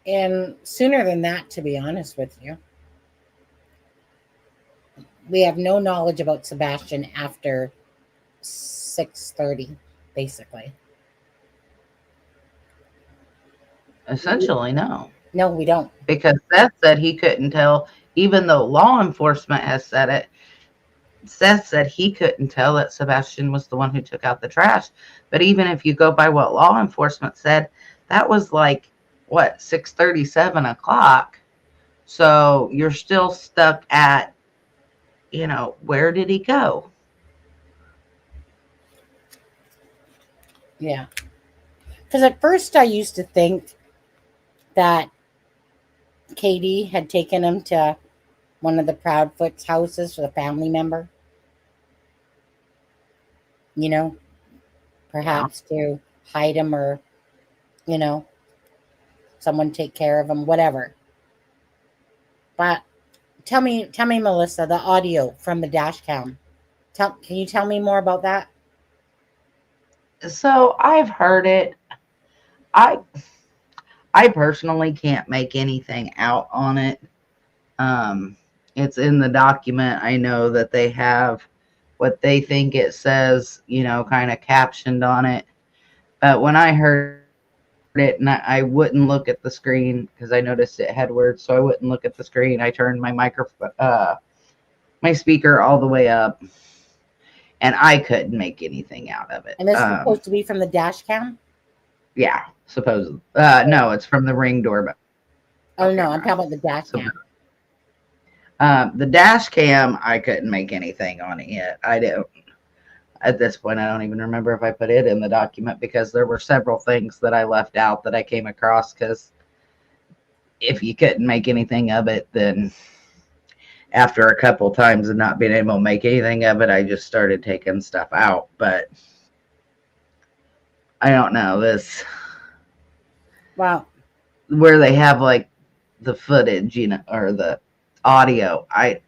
And sooner than that, to be honest with you. We have no knowledge about Sebastian after 6:30, basically. Essentially, no. No, we don't. Because Seth said he couldn't tell, even though law enforcement has said it. Seth said he couldn't tell that Sebastian was the one who took out the trash. But even if you go by what law enforcement said, that was like, what, 6:30, 7 o'clock. So you're still stuck at, where did he go? Yeah. Because at first I used to think that Katie had taken him to one of the Proudfoot's houses for a family member. Perhaps to hide him or, someone take care of him, whatever. But tell me, Melissa, the audio from the dash cam. Can you tell me more about that? So I've heard it. I personally can't make anything out on it. It's in the document. I know that they have what they think it says, kind of captioned on it. But when I heard it, and I wouldn't look at the screen because I noticed it had words, so I wouldn't look at the screen. I turned my microphone, my speaker all the way up, and I couldn't make anything out of it. And this is supposed to be from the dash cam? Yeah, supposedly. No, it's from the Ring doorbell. Oh, no, I'm talking about the dash cam. The dash cam, I couldn't make anything on it yet. I don't. At this point, I don't even remember if I put it in the document because there were several things that I left out that I came across, because if you couldn't make anything of it, then after a couple times of not being able to make anything of it, I just started taking stuff out. But I don't know, this, Wow. where they have like the footage, or the audio, I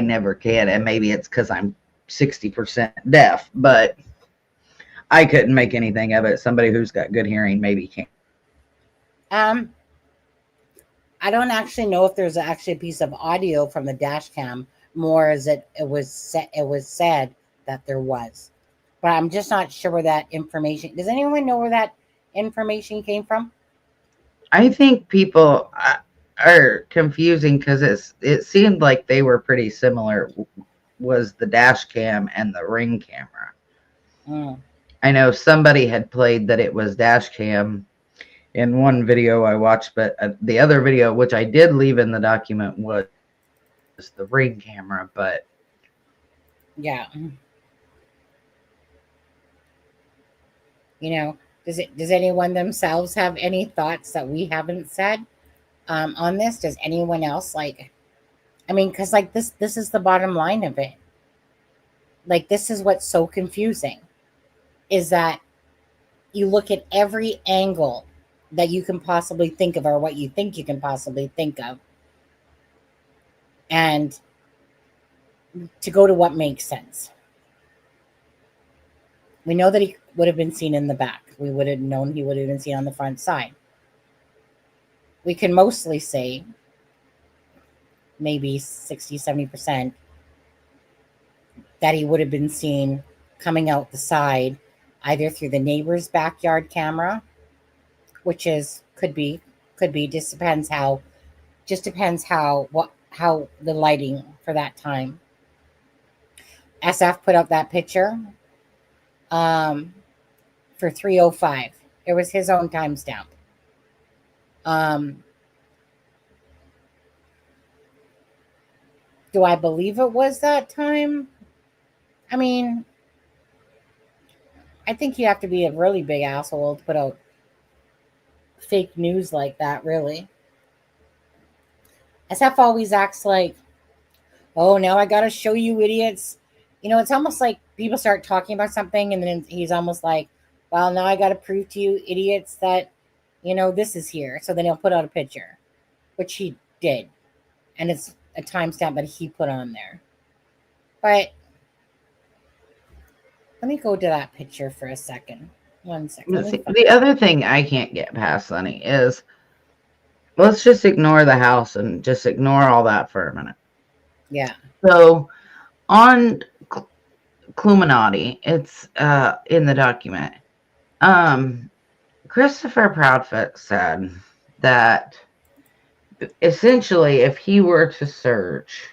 never can. And maybe it's because I'm 60% deaf, but I couldn't make anything of it. Somebody who's got good hearing maybe can. I don't actually know if there's actually a piece of audio from the dash cam, more as it was said that there was. But I'm just not sure where that information. Does anyone know where that information came from? I think people are confusing because it seemed like they were pretty similar, was the dash cam and the Ring camera. I know somebody had played that it was dash cam in one video I watched, but the other video, which I did leave in the document, was the Ring camera. But yeah, does anyone themselves have any thoughts that we haven't said on this? Does anyone else because this is the bottom line of it. Like, this is what's so confusing, is that you look at every angle that you can possibly think of, or what you think you can possibly think of, and to go to what makes sense. We know that he would have been seen in the back. We would have known he would have been seen on the front side. We can mostly say maybe 60, 70% that he would have been seen coming out the side, either through the neighbor's backyard camera, which could be just depends how the lighting for that time. SF put up that picture for 3:05. It was his own timestamp. Do I believe it was that time? I mean, I think you have to be a really big asshole to put out fake news like that, really. SF always acts like, oh, now I got to show you idiots. It's almost like people start talking about something and then he's almost like, well, now I got to prove to you idiots that, this is here. So then he'll put out a picture, which he did. And it's a timestamp that he put on there. But let me go to that picture for a second. 1 second. But see, the other thing I can't get past, Sonny, is let's just ignore the house and just ignore all that for a minute. Yeah. So on Cluminati, it's in the document. Christopher Proudfoot said that essentially if he were to search,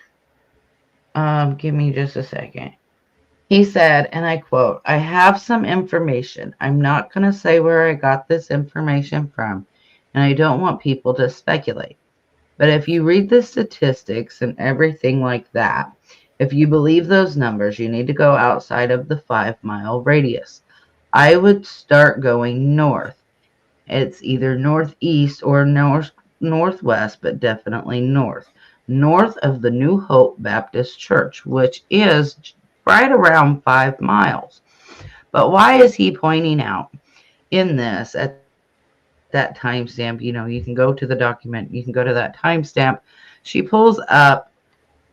give me just a second. He said, and I quote, "I have some information. I'm not going to say where I got this information from, and I don't want people to speculate. But if you read the statistics and everything like that, if you believe those numbers, you need to go outside of the 5-mile radius. I would start going north. It's either northeast or northwest, but definitely north. North of the New Hope Baptist Church, which is right around 5 miles. But why is he pointing out in this at that timestamp? You can go to the document, you can go to that timestamp. She pulls up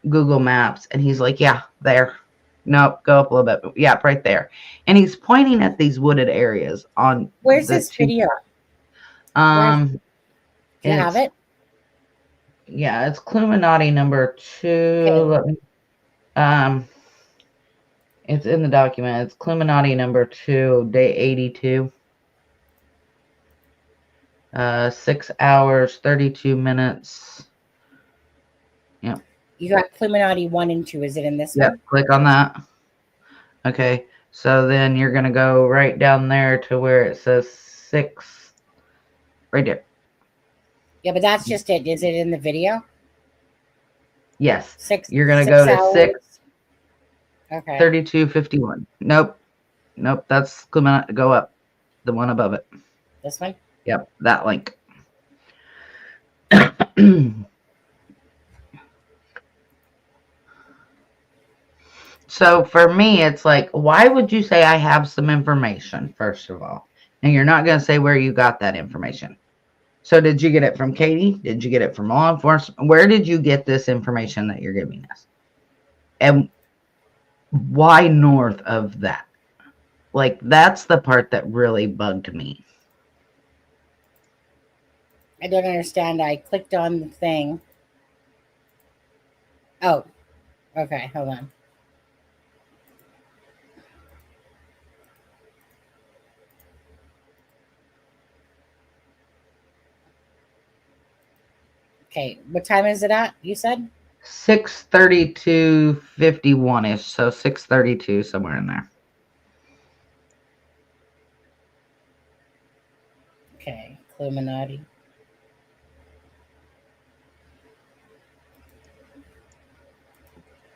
Google Maps and he's like, yeah, there. Nope, go up a little bit. Yeah, right there. And he's pointing at these wooded areas on Where's the this video? Do you have it? Yeah, it's Cluminati number 2. Okay. It's in the document. It's Cluminati number 2, day 82. 6 hours, 32 minutes. Yep. You got Cluminati 1 and 2. Is it in this one? Yep, click on that. Okay, so then you're going to go right down there to where it says 6. Right there. Yeah, but that's just it. Is it in the video? Yes. 6. You're going to go to hours. 6. Okay. 32:51. Nope, that's Cluminati. Go up. The one above it. This one? Yep, that link. So for me, it's like, why would you say I have some information, first of all? And you're not going to say where you got that information. So did you get it from Katie? Did you get it from law enforcement? Where did you get this information that you're giving us? And why north of that? Like, that's the part that really bugged me. I don't understand. I clicked on the thing. Oh, okay. Hold on. Okay, what time is it at? You said 6:32:51-ish, so 6:32 somewhere in there. okay. Cluminati.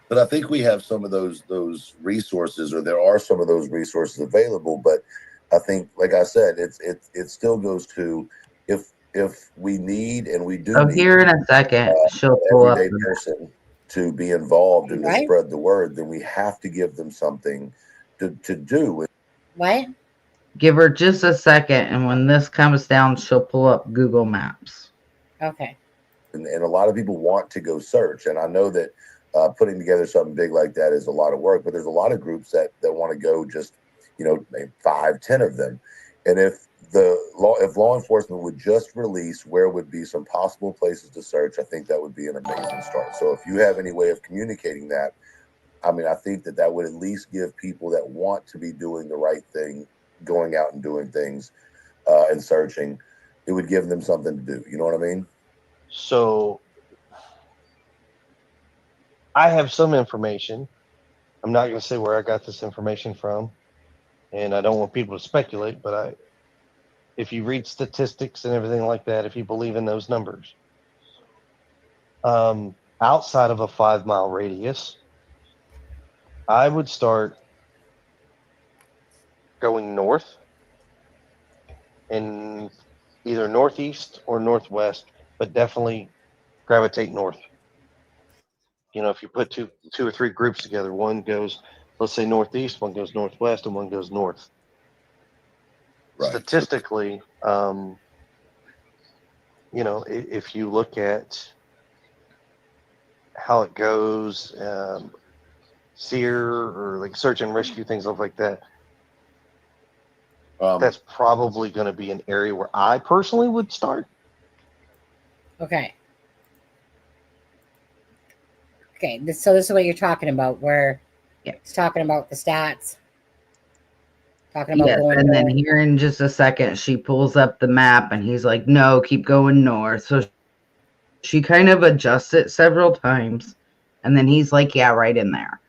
But I think we have some of those resources, or there are some of those resources available. But I think, like I said, it still goes to if we need, and we do So need here in a second, she'll pull up. everyday person to be involved and to Right. spread the word, then we have to give them something to do. What? Give her just a second, and when this comes down, she'll pull up Google Maps. Okay. And a lot of people want to go search, and I know that putting together something big like that is a lot of work, but there's a lot of groups that want to go just, maybe 5, 10 of them. And if law enforcement would just release where would be some possible places to search, I think that would be an amazing start. So if you have any way of communicating that, I mean, I think that would at least give people that want to be doing the right thing, going out and doing things and searching, it would give them something to do. You know what I mean? So I have some information. I'm not going to say where I got this information from, and I don't want people to speculate, but if you read statistics and everything like that, if you believe in those numbers, I outside of a 5-mile radius, I would start going north and either northeast or northwest, but definitely gravitate north. You know, if you put two or three groups together, one goes, let's say northeast, one goes northwest, and one goes north. Right. Statistically, you know, if you look at how it goes, SEER or like search and rescue, things like that, that's probably going to be an area where I personally would start. Okay. Okay. So this is what you're talking about, where it's talking about the stats. Talking about Yes, going and then north. here in just a second, she pulls up the map and he's like, no, keep going north. So she kind of adjusts it several times. And then he's like, yeah, right in there.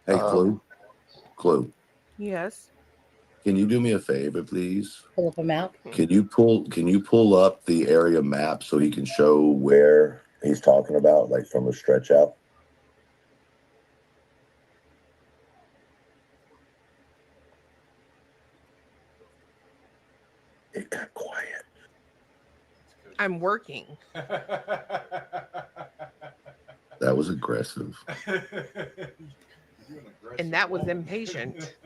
Hey, Clue. Yes. Can you do me a favor, please? Pull up a map. Can you pull up the area map so he can show where he's talking about, like from a stretch out? It got quiet. I'm working. That was aggressive. And that was impatient.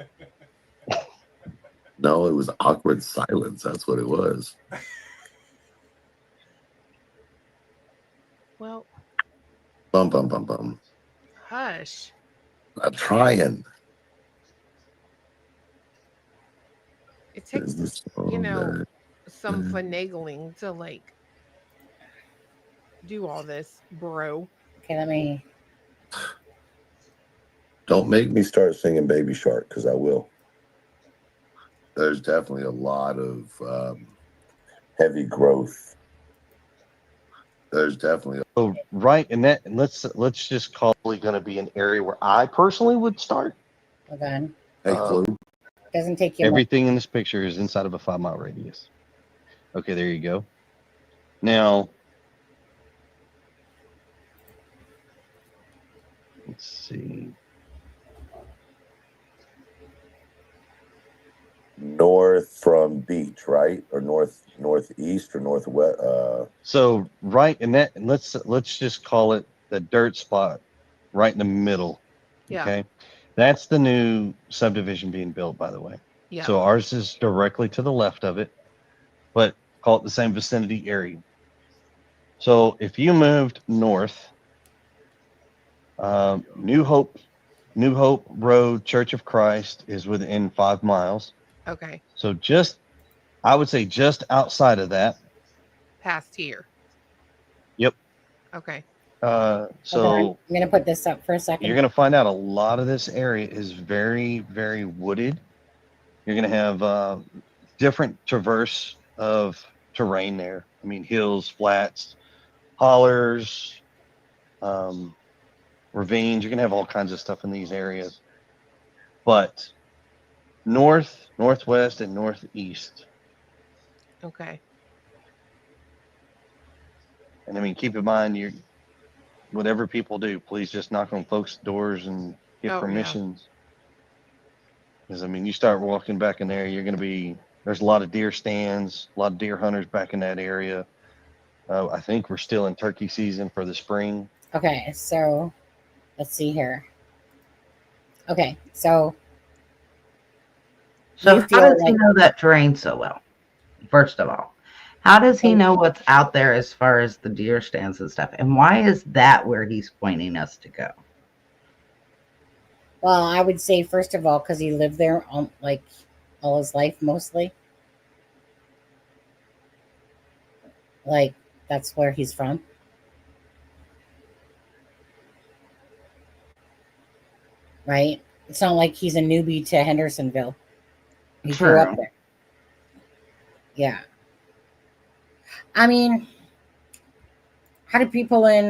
No, it was awkward silence. That's what it was. Well, Bum, bum, bum, bum. hush. I'm trying. It takes, you know, some finagling to like do all this, bro. Okay, let me. Don't make me start singing Baby Shark, because I will. There's definitely a lot of heavy growth. There's definitely So right, and let's just call it going to be an area where I personally would start. Hold on. Hey, Clue. Doesn't take you. Everything in this picture is inside of a 5-mile radius. Okay, there you go. Now, let's see. North from beach, right? Or northeast or northwest? So right, and let's just call it the dirt spot, right in the middle. Yeah. Okay, that's the new subdivision being built, by the way. Yeah. So ours is directly to the left of it, but call it the same vicinity area. So if you moved north, New Hope Road, Church of Christ is within 5 miles. Okay. So I would say just outside of that. Past here. Yep. Okay. So I'm gonna put this up for a second. You're gonna find out a lot of this area is very, very wooded. You're gonna have different traverse of terrain there. I mean, hills, flats, hollers, ravines. You're gonna have all kinds of stuff in these areas. But north, northwest, and northeast. Okay. And I mean, keep in mind, whatever people do, please just knock on folks' doors and get permissions. Because I mean, you start walking back in there, there's a lot of deer stands, a lot of deer hunters back in that area. I think we're still in turkey season for the spring. Okay, so let's see here. Okay, so how does he know that terrain so well? First of all, how does he know what's out there as far as the deer stands and stuff? And why is that where he's pointing us to go? Well, I would say, first of all, because he lived there like all his life mostly. Like, that's where he's from. Right? It's not like he's a newbie to Hendersonville. He grew up there. Yeah. I mean, how do people in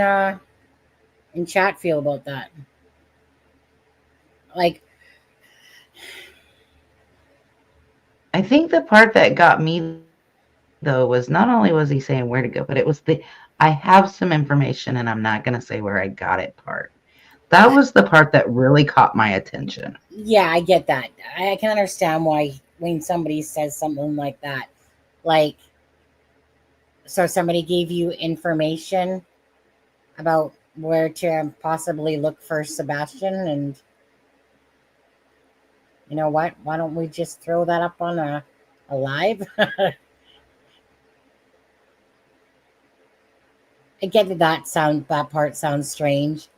chat feel about that? Like, I think the part that got me though, was not only was he saying where to go, but it was the I have some information and I'm not going to say where I got it part. That was the part that really caught my attention. Yeah, I get that. I can understand why when somebody says something like that, like, so somebody gave you information about where to possibly look for Sebastian, and you know what? Why don't we just throw that up on a live? I get that part sounds strange,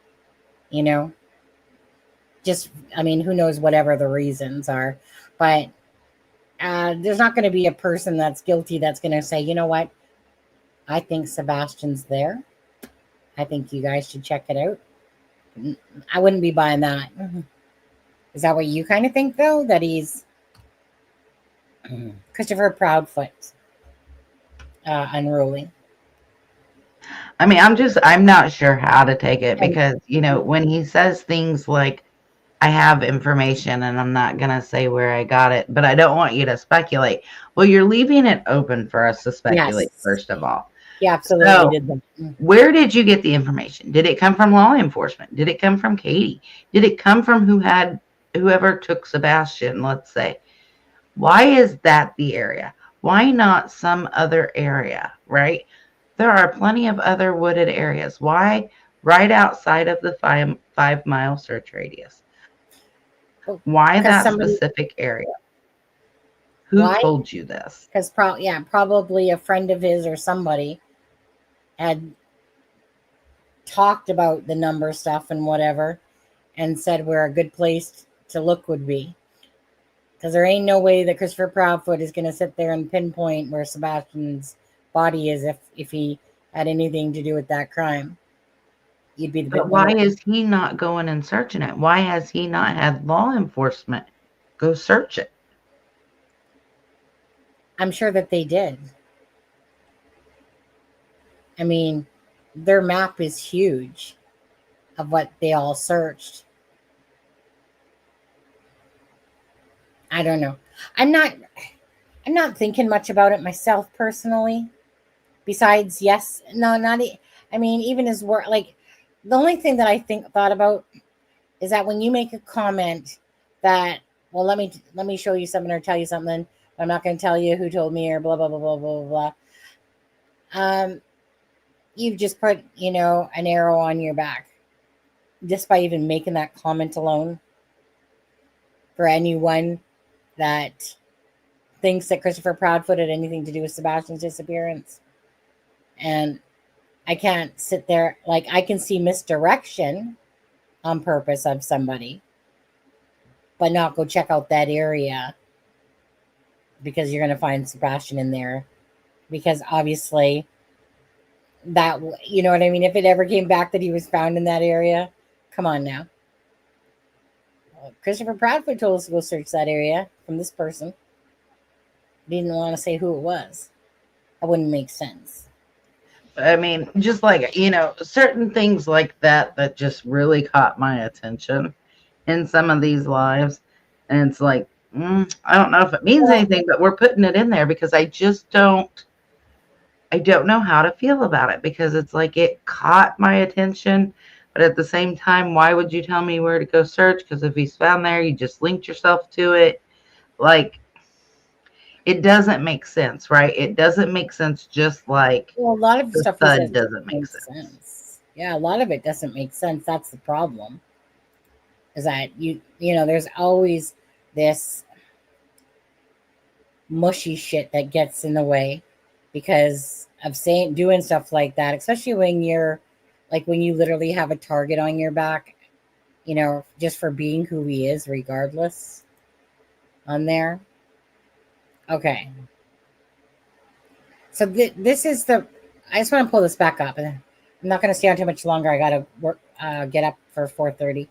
you know. Just, I mean, who knows whatever the reasons are, but there's not going to be a person that's guilty that's going to say, you know what? I think Sebastian's there. I think you guys should check it out. I wouldn't be buying that. Is that what you kind of think, though? That he's Christopher Proudfoot, unruly. I mean, I'm not sure how to take it because, you know, when he says things like, I have information and I'm not going to say where I got it, but I don't want you to speculate. Well, you're leaving it open for us to speculate, Yes. first of all. Yeah, absolutely. So, did that. where did you get the information? Did it come from law enforcement? Did it come from Katie? Did it come from whoever took Sebastian, let's say? Why is that the area? Why not some other area, right? There are plenty of other wooded areas. Why right outside of the 5 mile search radius? Why that specific area? Who told you this? Because probably a friend of his or somebody had talked about the number stuff and whatever, and said where a good place to look would be. Because there ain't no way that Christopher Proudfoot is going to sit there and pinpoint where Sebastian's body is if he had anything to do with that crime. You'd be the. But why is he not going and searching it? Why has he not had law enforcement go search it? I'm sure that they did. I mean, their map is huge of what they all searched. I don't know. I'm not thinking much about it myself personally. Besides, yes, no, not. I mean, even his work. Like, the only thing that I thought about is that when you make a comment that, well, let me show you something or tell you something. I'm not going to tell you who told me or blah blah blah blah blah blah. You've just put, you know, an arrow on your back just by even making that comment alone. For anyone that thinks that Christopher Proudfoot had anything to do with Sebastian's disappearance. And I can't sit there, like, I can see misdirection on purpose of somebody, but not go check out that area because you're going to find Sebastian in there. Because obviously that, you know what I mean? If it ever came back that he was found in that area, come on now. Christopher Proudfoot told us to go search that area from this person. He didn't want to say who it was. That wouldn't make sense. I mean, just like, you know, certain things like that just really caught my attention in some of these lives. And it's like, I don't know if it means anything, but we're putting it in there because I don't know how to feel about it because it's like it caught my attention. But at the same time, why would you tell me where to go search? Because if he's found there, you just linked yourself to it. Like, it doesn't make sense, right? It doesn't make sense, just like a lot of the stuff doesn't make sense. Yeah, a lot of it doesn't make sense. That's the problem. Is that you know, there's always this mushy shit that gets in the way because of doing stuff like that, especially when you're like when you literally have a target on your back, you know, just for being who he is, regardless on there. Okay. So this is I just want to pull this back up. I'm not going to stay on too much longer. I got to work, get up for 4:30.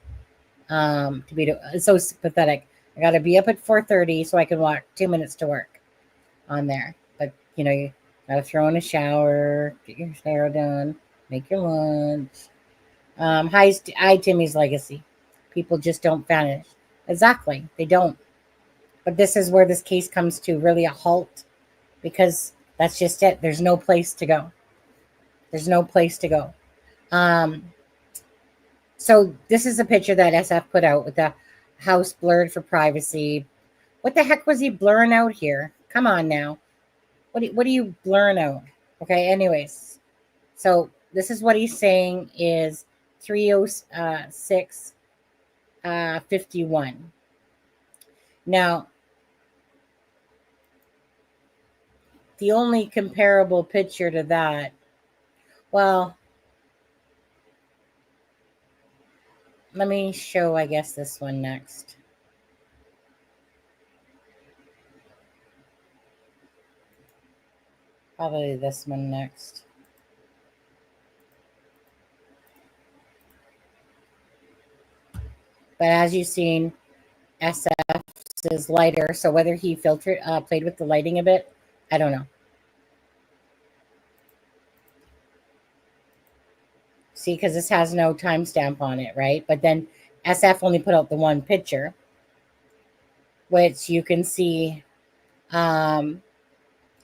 It's so pathetic. I got to be up at 4:30 so I can walk 2 minutes to work on there. But, you know, you got to throw in a shower, get your hair done, make your lunch. Hi, Timmy's Legacy. People just don't vanish. Exactly. They don't. But this is where this case comes to really a halt because That's just it. There's no place to go. There's no place to go. So this is a picture that SF put out with the house blurred for privacy. What the heck was he blurring out here? Come on now. What are you blurring out? Okay, anyways. So this is what he's saying is 306 51. Now, the only comparable picture to that, well, let me show, I guess, this one next. Probably this one next. But as you've seen, SF is lighter, so whether he played with the lighting a bit, I don't know. See, because this has no timestamp on it, right? But then SF only put out the one picture, which you can see. And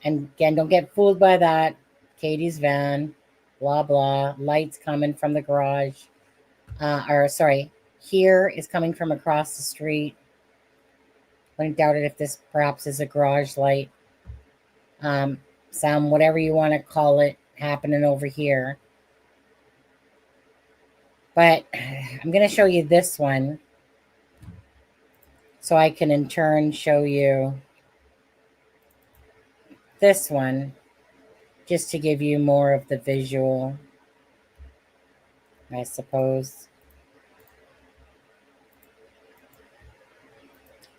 again, don't get fooled by that. Katie's van, blah, blah. Lights coming from the garage. Here is coming from across the street. I doubt it if this perhaps is a garage light. Some, whatever you want to call it, happening over here. But I'm going to show you this one so I can in turn show you this one just to give you more of the visual, I suppose.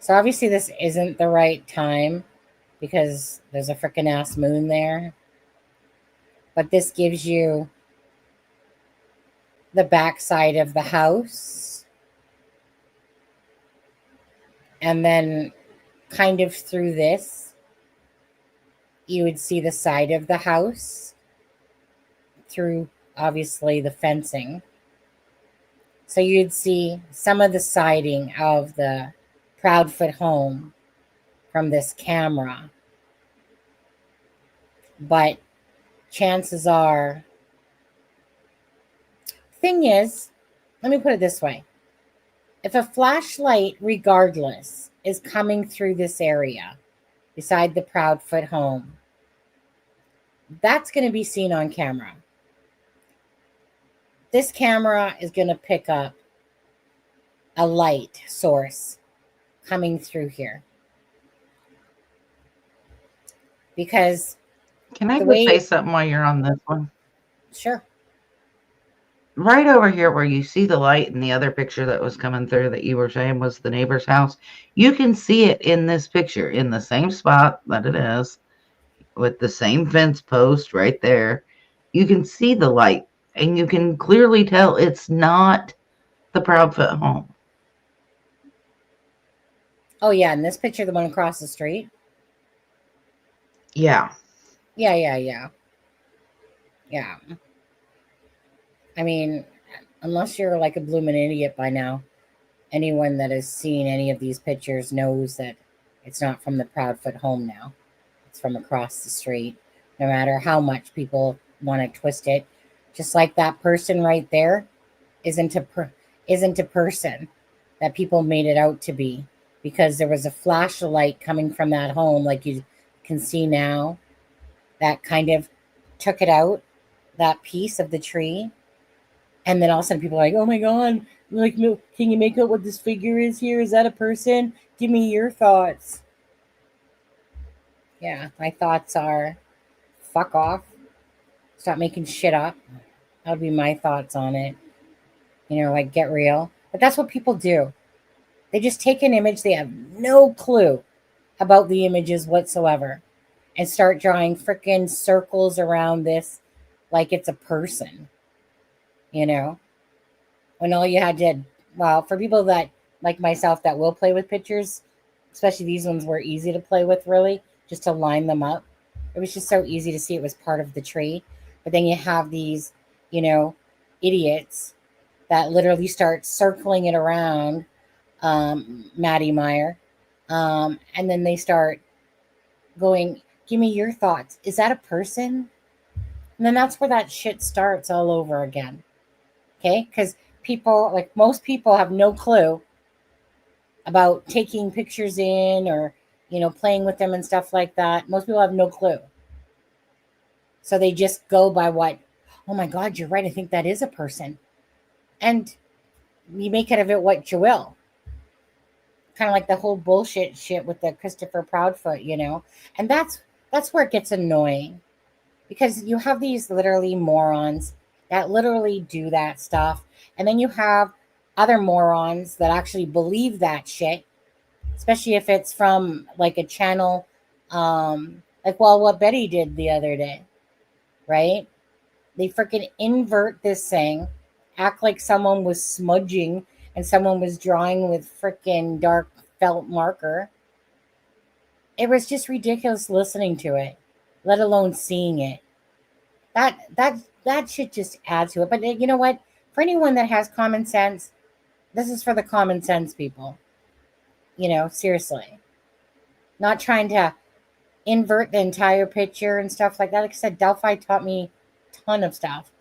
So obviously this isn't the right time because there's a freaking ass moon there. But this gives you the back side of the house. And then kind of through this, you would see the side of the house through, obviously, the fencing. So you'd see some of the siding of the Proudfoot home from this camera. But chances are, thing is, let me put it this way. If a flashlight, regardless, is coming through this area beside the Proudfoot home, that's going to be seen on camera. This camera is going to pick up a light source coming through here. Because Can I just say something while you're on this one? Sure. Right over here where you see the light in the other picture that was coming through that you were saying was the neighbor's house, you can see it in this picture in the same spot that it is with the same fence post right there. You can see the light and you can clearly tell it's not the Proudfoot home. Oh, yeah. In this picture, the one across the street? Yeah. Yeah. I mean, unless you're like a blooming idiot by now, anyone that has seen any of these pictures knows that it's not from the Proudfoot home now. It's from across the street, no matter how much people want to twist it. Just like that person right there isn't a person that people made it out to be, because there was a flashlight coming from that home, like you can see now, that kind of took it out, that piece of the tree. And then all of a sudden people are like, oh my God, like, can you make out what this figure is here? Is that a person? Give me your thoughts. Yeah, my thoughts are, fuck off. Stop making shit up. That would be my thoughts on it. You know, like, get real. But that's what people do. They just take an image, they have no clue about the images whatsoever, and start drawing freaking circles around this like it's a person. You know, when all you had to, well, for people that like myself that will play with pictures, especially these ones were easy to play with, really, just to line them up. It was just so easy to see it was part of the tree. But then you have these, you know, idiots that literally start circling it around, Maddie Meyer, and then they start going Give me your thoughts. Is that a person? And then that's where that shit starts all over again. Okay? Because people, like most people, have no clue about taking pictures in or, playing with them and stuff like that. Most people have no clue. So they just go by what, oh my God, you're right. I think that is a person. And you make it of it what you will. Kind of like the whole bullshit shit with the Christopher Proudfoot, And that's where it gets annoying. Because you have these literally morons that literally do that stuff. And then you have other morons that actually believe that shit, especially if it's from like a channel, like, well, what Betty did the other day, right? They freaking invert this thing, act like someone was smudging and someone was drawing with freaking dark felt marker. It was just ridiculous listening to it, let alone seeing it. That should just add to it. But you know what? For anyone that has common sense, this is for the common sense people. Seriously. Not trying to invert the entire picture and stuff like that. Like I said, Delphi taught me a ton of stuff.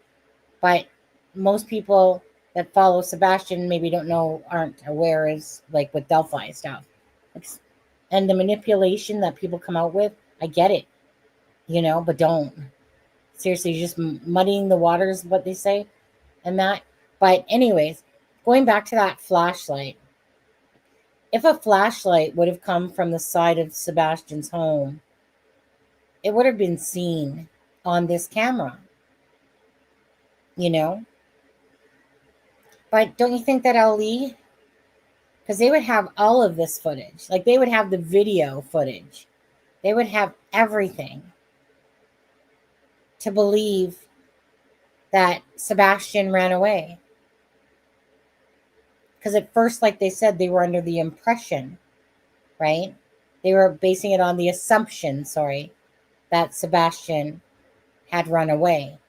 But most people that follow Sebastian maybe aren't aware is like with Delphi stuff. And the manipulation that people come out with, I get it, but don't. Seriously, you're just muddying the waters, what they say, and that. But anyways, going back to that flashlight. If a flashlight would have come from the side of Sebastian's home, it would have been seen on this camera, But don't you think that Ali, because they would have all of this footage, like they would have the video footage, they would have everything to believe that Sebastian ran away. Because at first, like they said, they were under the impression, right? They were basing it on the assumption, that Sebastian had run away.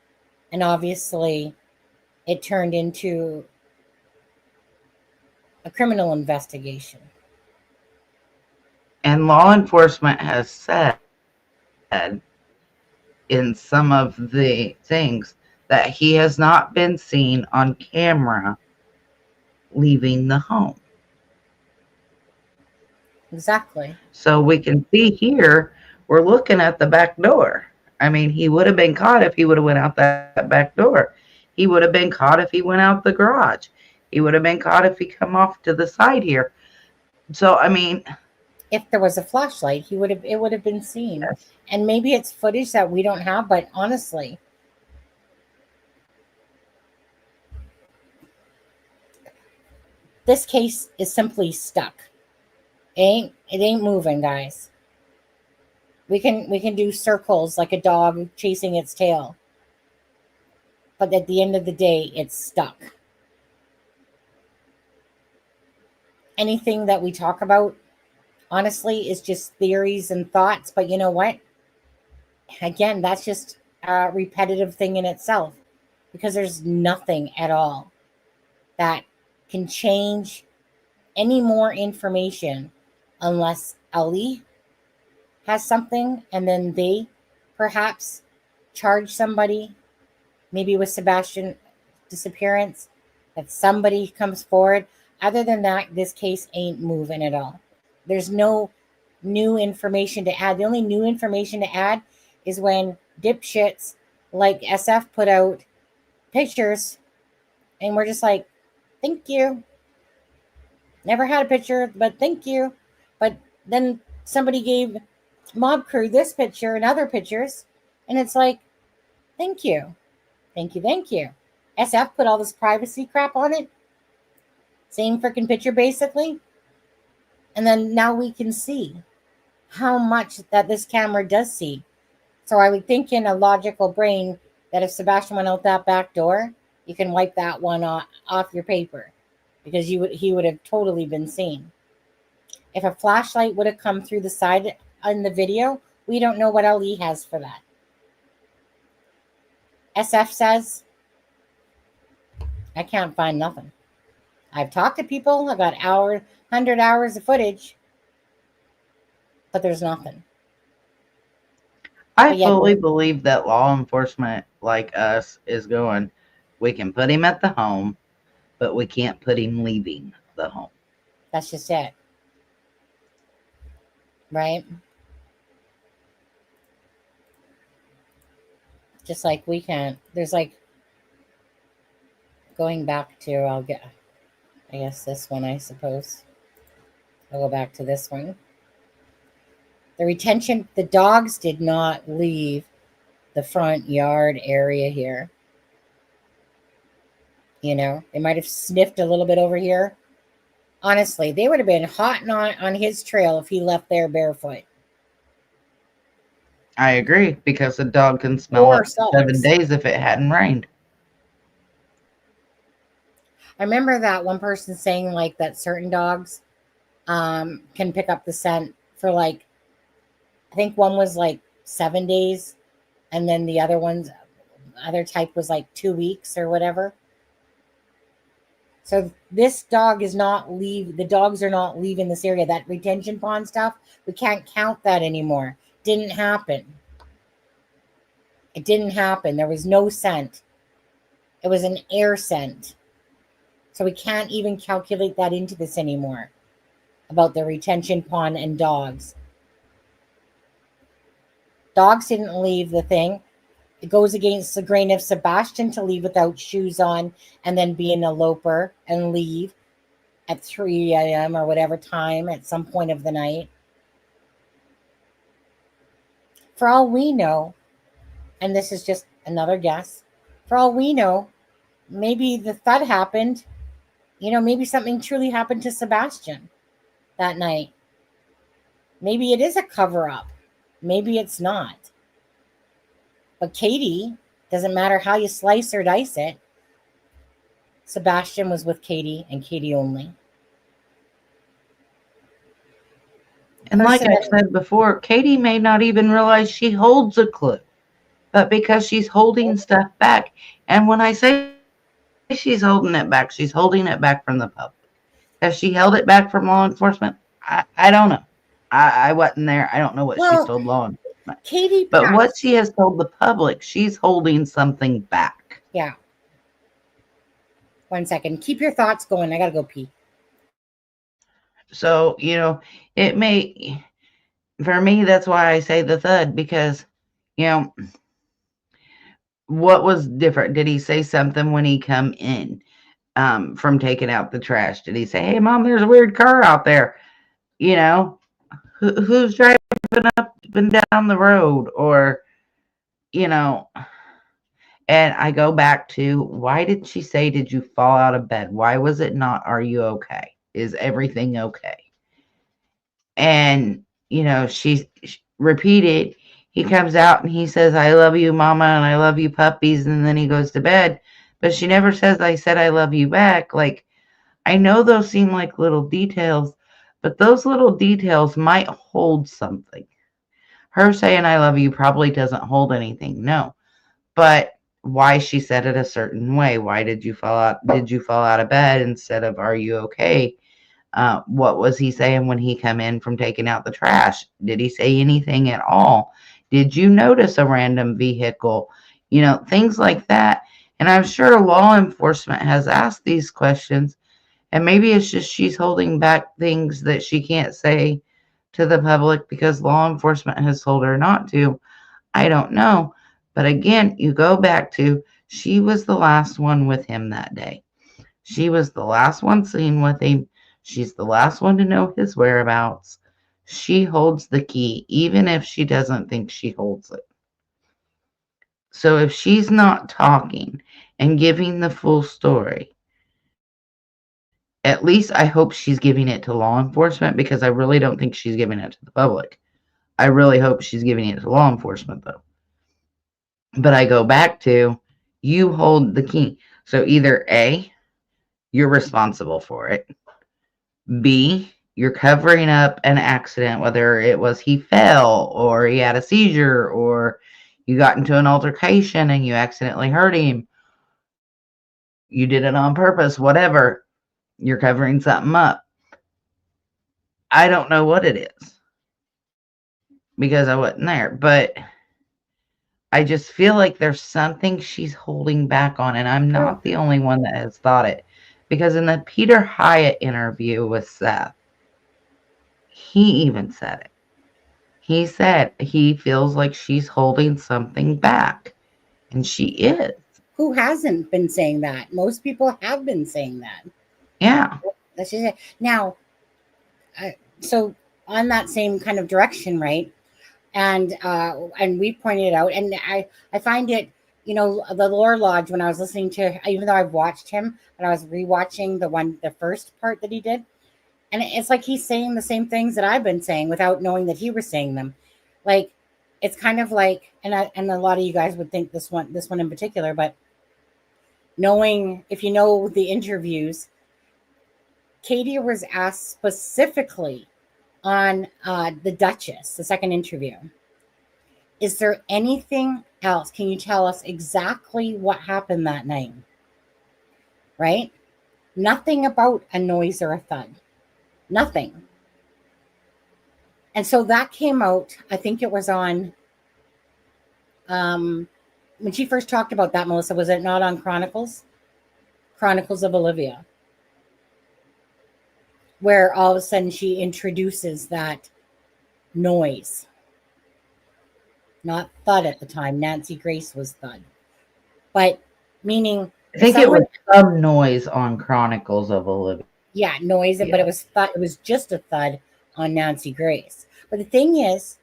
And obviously, it turned into a criminal investigation. And law enforcement has said in some of the things that he has not been seen on camera leaving the home. Exactly. So we can see here, we're looking at the back door. I mean, he would have been caught if he would have went out that back door. He would have been caught if he went out the garage. He would have been caught if he come off to the side here. So, I mean, if there was a flashlight, it would have been seen. Yes. And maybe it's footage that we don't have, but honestly, this case is simply stuck. It ain't moving, guys. We can do circles like a dog chasing its tail. But at the end of the day, it's stuck. Anything that we talk about, honestly, is just theories and thoughts. But you know what? Again, that's just a repetitive thing in itself. Because there's nothing at all that can change any more information unless Ali has something and then they perhaps charge somebody, maybe with Sebastian's disappearance, that somebody comes forward. Other than that, this case ain't moving at all. There's no new information to add. The only new information to add is when dipshits like SF put out pictures and we're just like, thank you. Never had a picture, but thank you. But then somebody gave Mob Crew this picture and other pictures, and it's like, thank you. Thank you, thank you. SF put all this privacy crap on it. Same freaking picture, basically. And then now we can see how much that this camera does see. So I would think in a logical brain that if Sebastian went out that back door, you can wipe that one off your paper because he would have totally been seen. If a flashlight would have come through the side in the video, we don't know what Ali has for that. SF says, I can't find nothing. I've talked to people, I've got 100 hours of footage, but there's nothing. I But yeah, fully believe that law enforcement like us is going, we can put him at the home, but we can't put him leaving the home. that's just it. Right? Just like we can't. There's like going back to, I'll get, I guess this one, I suppose. I'll go back to this one. The retention, the dogs did not leave the front yard area here. You know, they might have sniffed a little bit over here. Honestly, they would have been hot and on his trail if he left there barefoot. I agree, because the dog can smell Or up to 7 socks. days if it hadn't rained. I remember that one person saying like that certain dogs can pick up the scent for like, I think one was like 7 days, and then the other type was like 2 weeks or whatever. So this dog is not the dogs are not leaving this area. That retention pond stuff, we can't count that anymore. Didn't happen. It didn't happen. There was no scent. It was an air scent. So we can't even calculate that into this anymore about the retention pond and dogs. Dogs didn't leave the thing. It goes against the grain of Sebastian to leave without shoes on and then be an eloper and leave at 3 a.m. or whatever time at some point of the night. For all we know, and this is just another guess, for all we know, maybe the thud happened. You know, maybe something truly happened to Sebastian that night. Maybe it is a cover-up. Maybe it's not. But Katie, doesn't matter how you slice or dice it, Sebastian was with Katie and Katie only. And like I said before, Katie may not even realize she holds a clue, but because she's holding stuff back. And when I say she's holding it back from the public. Has she held it back from law enforcement? I don't know. I wasn't there. I don't know what she's told law enforcement. Katie, but what she has told the public, she's holding something back. Yeah. 1 second. Keep your thoughts going. I gotta go pee. So, you know, it may, for me, that's why I say the thud, because, you know, what was different? Did he say something when he come in from taking out the trash? Did he say, hey, Mom, there's a weird car out there? You know, who's driving up and down the road? Or, you know, and I go back to, why did she say, did you fall out of bed? Why was it not, are you okay? Is everything okay? And, you know, she repeated, he comes out and he says, I love you, Mama, and I love you, puppies. And then he goes to bed. But she never says, I said, I love you back. Like, I know those seem like little details, but those little details might hold something. Her saying, I love you probably doesn't hold anything. No. But why she said it a certain way. Why did you fall out? Did you fall out of bed instead of, are you okay? What was he saying when he come in from taking out the trash? Did he say anything at all? Did you notice a random vehicle? You know, things like that. And I'm sure law enforcement has asked these questions, and maybe it's just she's holding back things that she can't say to the public because law enforcement has told her not to. I don't know. But again, you go back to, she was the last one with him that day. She was the last one seen with him. She's the last one to know his whereabouts. She holds the key, even if she doesn't think she holds it. So if she's not talking and giving the full story, at least I hope she's giving it to law enforcement, because I really don't think she's giving it to the public. I really hope she's giving it to law enforcement, though. But I go back to, you hold the key. So either A, you're responsible for it. B, you're covering up an accident, whether it was he fell or he had a seizure or you got into an altercation and you accidentally hurt him. You did it on purpose, whatever. You're covering something up. I don't know what it is because I wasn't there, but I just feel like there's something she's holding back on, and I'm not the only one that has thought it. Because in the Peter Hyatt interview with Seth, he even said it. He said he feels like she's holding something back, and she is. Who hasn't been saying that? Most people have been saying that. Yeah. That's just it. Now, so on that same kind of direction, right? And we pointed it out, and I find it, the Lore Lodge, when I was listening to, even though I've watched him, but I was rewatching the first part that he did, and it's like he's saying the same things that I've been saying without knowing that he was saying them. Like, it's kind of like, and a lot of you guys would think this one in particular, but knowing, if you know the interviews, Katie was asked specifically on the Duchess, the second interview, is there anything else? Can you tell us exactly what happened that night? Right? Nothing about a noise or a thud. Nothing. And so that came out, I think it was on, when she first talked about that, Melissa, was it not on Chronicles of Olivia? Where all of a sudden she introduces that noise. Not thud at the time. Nancy Grace was thud. But meaning, I think it was some noise on Chronicles of Olivia. Yeah, noise, but it was thud. It was just a thud on Nancy Grace. But the thing is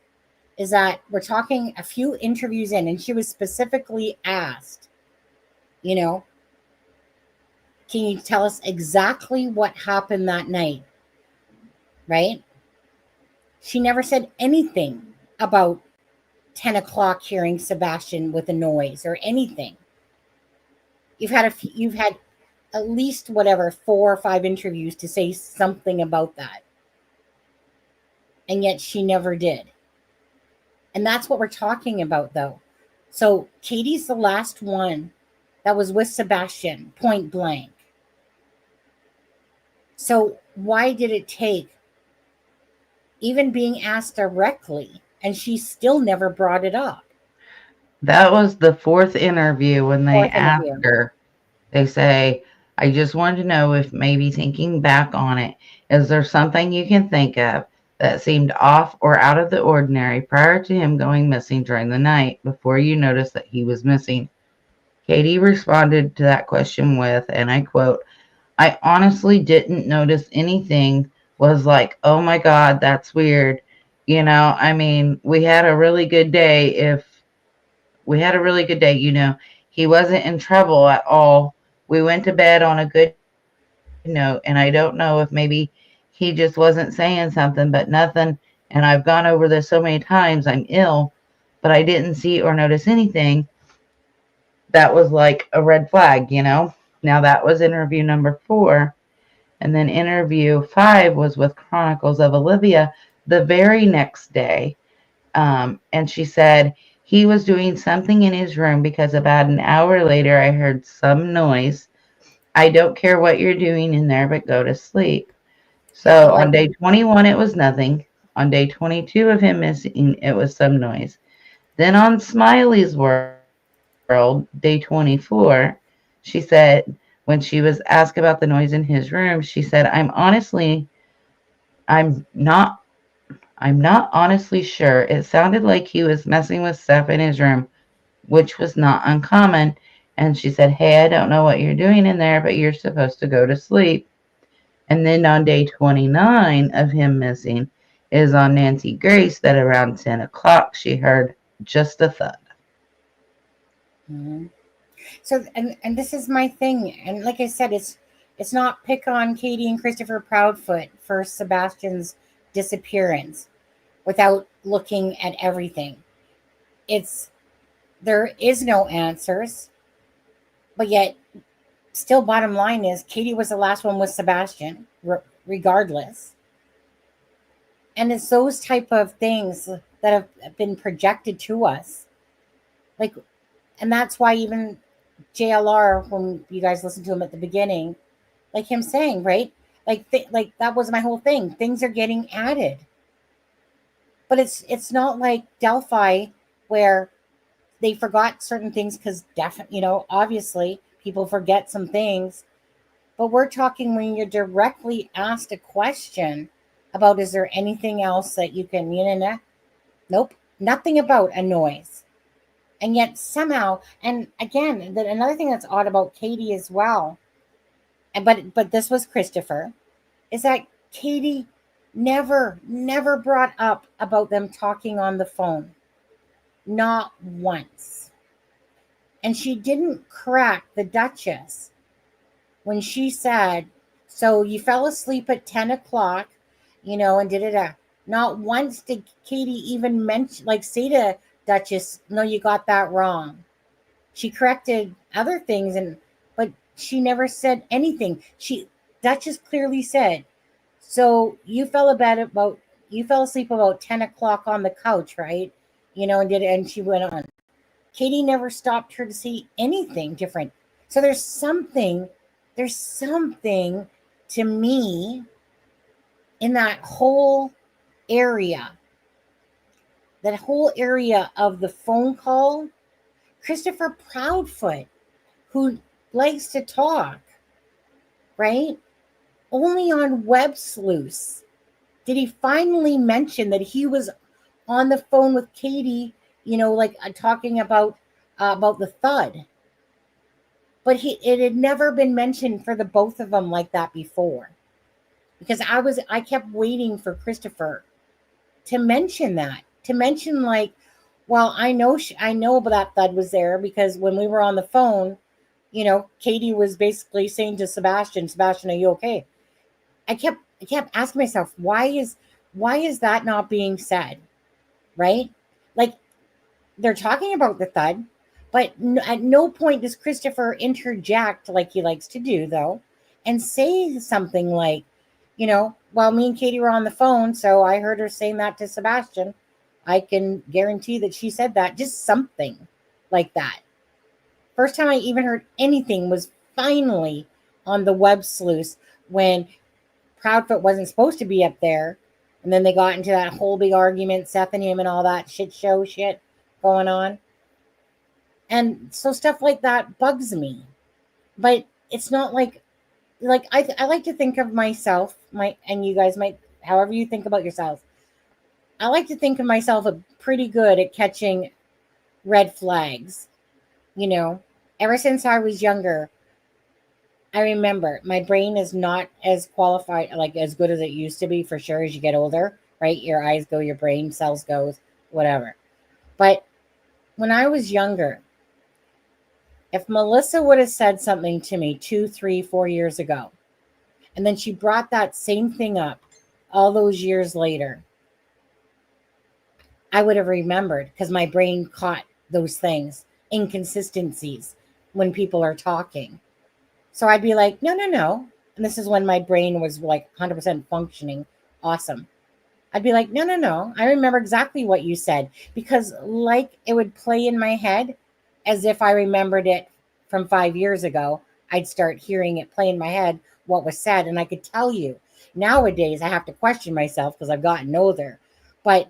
that we're talking a few interviews in, and she was specifically asked, can you tell us exactly what happened that night? Right? She never said anything about 10 o'clock hearing Sebastian with a noise or anything. You've had at least 4 or 5 interviews to say something about that. And yet she never did. And that's what we're talking about, though. So Katie's the last one that was with Sebastian, point blank. So why did it take even being asked directly, and she still never brought it up? That was the 4th interview when they asked her. They say, I just wanted to know if maybe thinking back on it, is there something you can think of that seemed off or out of the ordinary prior to him going missing during the night before you noticed that he was missing? Katie responded to that question with, and I quote, I honestly didn't notice anything, was like, oh my God, that's weird. I mean, we had a really good day. He wasn't in trouble at all. We went to bed on a good note, and I don't know if maybe he just wasn't saying something, but nothing. And I've gone over this so many times. I'm ill, but I didn't see or notice anything that was like a red flag, Now that was interview number 4. And then interview 5 was with Chronicles of Olivia the very next day. And she said he was doing something in his room because about an hour later, I heard some noise. I don't care what you're doing in there, but go to sleep. So on day 21, it was nothing. On day 22 of him missing, it was some noise. Then on Smiley's World, day 24, she said, when she was asked about the noise in his room, she said, I'm not honestly sure. It sounded like he was messing with stuff in his room, which was not uncommon. And she said, hey, I don't know what you're doing in there, but you're supposed to go to sleep. And then on day 29 of him missing is on Nancy Grace that around 10 o'clock she heard just a thud. Mm-hmm. So, and this is my thing. And like I said, it's not pick on Katie and Christopher Proudfoot for Sebastian's disappearance without looking at everything. There is no answers, but yet still bottom line is Katie was the last one with Sebastian, regardless. And it's those type of things that have been projected to us. And that's why even JLR, when you guys listened to him at the beginning, like him saying, right? Like that was my whole thing. Things are getting added. But it's not like Delphi where they forgot certain things because definitely, obviously people forget some things. But we're talking when you're directly asked a question about, is there anything else that you can, nope, nothing about a noise. And yet somehow, and again, another thing that's odd about Katie as well, and but this was Christopher, is that Katie never brought up about them talking on the phone. Not once. And she didn't crack the Duchess when she said, so you fell asleep at 10 o'clock, and did it. Not once did Katie even mention, like, say to Duchess, no, you got that wrong. She corrected other things, but she never said anything. Duchess clearly said, so you fell asleep about 10 o'clock on the couch, right? And she went on. Katie never stopped her to say anything different. So there's something to me in that whole area of the phone call. Christopher Proudfoot, who likes to talk, right? Only on Web Sleuths did he finally mention that he was on the phone with Katie, talking about the thud. But it had never been mentioned for the both of them like that before. Because I kept waiting for Christopher to mention that. To mention, like, well, I know that thud was there because when we were on the phone, Katie was basically saying to Sebastian, are you okay? I kept asking myself, why is that not being said? Right? Like, they're talking about the thud, but at no point does Christopher interject like he likes to do, though, and say something like, well, me and Katie were on the phone, so I heard her saying that to Sebastian. I can guarantee that she said that. Just something like that. First time I even heard anything was finally on the Web Sleuths when Proudfoot wasn't supposed to be up there. And then they got into that whole big argument, Seth and him and all that shit going on. And so stuff like that bugs me. But it's not like I like to think of myself, and you guys might, however you think about yourself. I like to think of myself as pretty good at catching red flags. Ever since I was younger, I remember my brain is not as qualified, like as good as it used to be, for sure, as you get older, right? Your eyes go, your brain cells goes, whatever. But when I was younger, if Melissa would have said something to me 2, 3, 4 years ago, and then she brought that same thing up all those years later, I would have remembered because my brain caught those things, inconsistencies when people are talking. So I'd be like, no. And this is when my brain was like 100% functioning. Awesome. I'd be like, no. I remember exactly what you said, because like it would play in my head as if I remembered it from 5 years ago. I'd start hearing it play in my head what was said, and I could tell you. Nowadays, I have to question myself because I've gotten older. But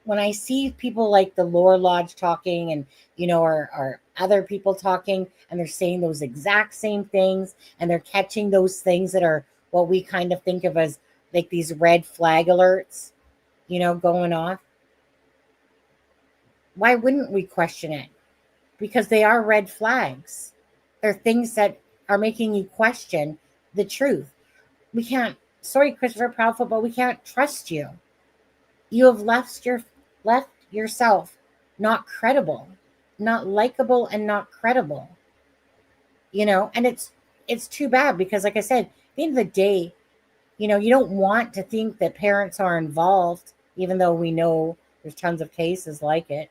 when I see people like the Lore Lodge talking and, or other people talking, and they're saying those exact same things, and they're catching those things that are what we kind of think of as like these red flag alerts, going off. Why wouldn't we question it? Because they are red flags. They're things that are making you question the truth. We can't, sorry, Christopher Proudfoot, but we can't trust you. You have left yourself not credible, not likable, and not credible. And it's too bad because, like I said, at the end of the day, you don't want to think that parents are involved, even though we know there's tons of cases like it.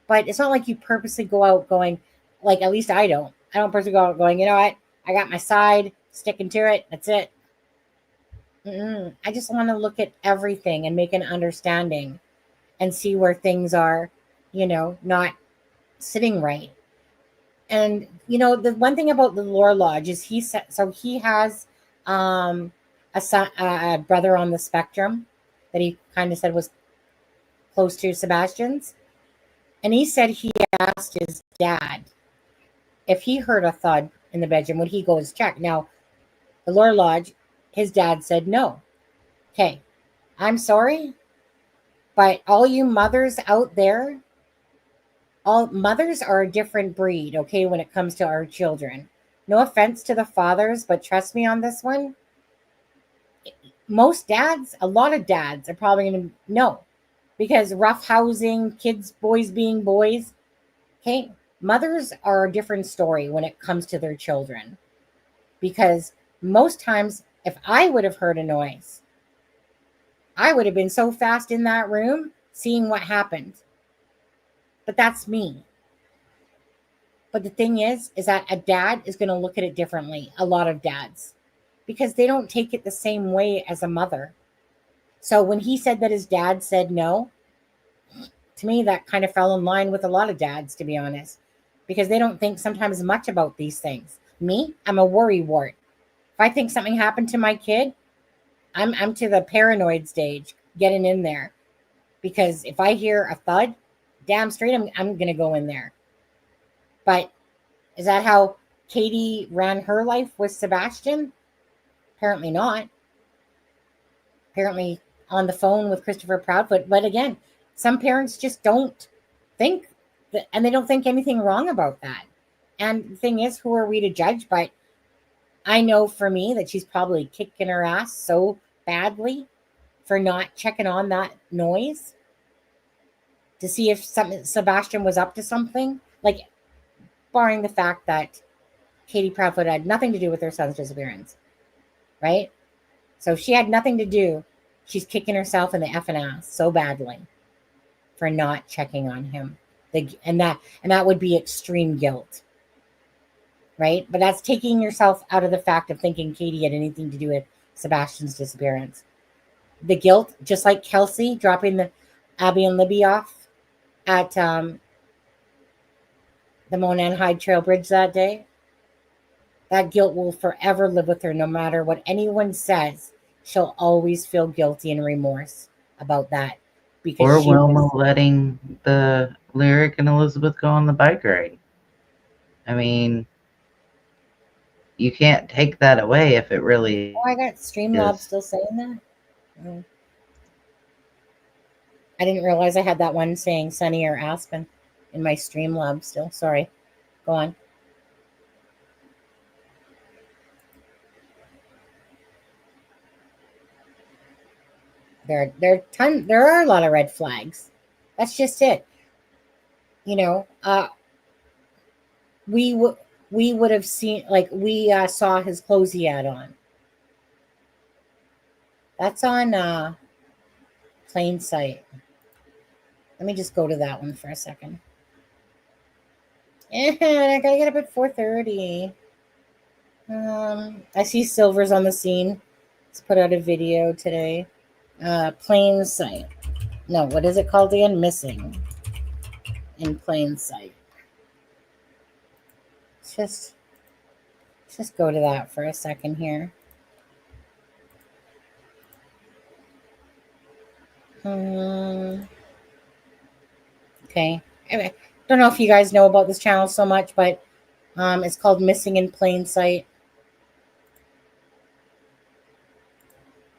But it's not like you purposely go out going, like, at least I don't purposely go out going, you know what? I got my side, sticking to it. That's it. I just want to look at everything and make an understanding and see where things are, not sitting right. And, the one thing about the Lore Lodge is he has a brother on the spectrum that he kind of said was close to Sebastian's. And he said he asked his dad if he heard a thud in the bedroom, would he go and check? Now, the Lore Lodge, his dad said no. Okay, I'm sorry, but all you mothers out there, all mothers are a different breed, okay, when it comes to our children. No offense to the fathers, but trust me on this one. Most dads, a lot of dads are probably going to know because rough housing, kids, boys being boys. Okay, mothers are a different story when it comes to their children because most times, if I would have heard a noise, I would have been so fast in that room seeing what happened. But that's me. But the thing is that a dad is going to look at it differently, a lot of dads, because they don't take it the same way as a mother. So when he said that his dad said no, to me, that kind of fell in line with a lot of dads, to be honest, because they don't think sometimes much about these things. Me, I'm a worry wart. If I think something happened to my kid, I'm to the paranoid stage, getting in there, because if I hear a thud, damn straight, I'm gonna go in there. But is that how Katie ran her life with Sebastian? Apparently not. Apparently on the phone with Christopher Proudfoot. But again, some parents just don't think that, and they don't think anything wrong about that. And the thing is, who are we to judge? But I know for me that she's probably kicking her ass so badly for not checking on that noise to see if Sebastian was up to something. Like, barring the fact that Katie Proudfoot had nothing to do with her son's disappearance, right? So if she had nothing to do, she's kicking herself in the effing ass so badly for not checking on him. And that would be extreme guilt, right? But that's taking yourself out of the fact of thinking Katie had anything to do with Sebastian's disappearance. The guilt, just like Kelsey dropping the Abby and Libby off at the Monan Hyde Trail Bridge that day, that guilt will forever live with her no matter what anyone says. She'll always feel guilty and remorse about that. Because or Wilma letting the Lyric and Elizabeth go on the bike ride. I mean, you can't take that away if it really. Oh, I got Streamlabs still saying that. Oh. I didn't realize I had that one saying Sunny or Aspen in my Streamlabs still. Sorry. Go on. There are a lot of red flags. That's just it. You know, we would have seen, like, we saw his clothes he had on. That's on Plain Sight. Let me just go to that one for a second. And I gotta get up at 4:30. I see Silver's on the scene. Let's put out a video today. Plain Sight. No, what is it called again? Missing in Plain Sight. Let's just go to that for a second here. Okay. Anyway, don't know if you guys know about this channel so much, but it's called Missing in Plain Sight.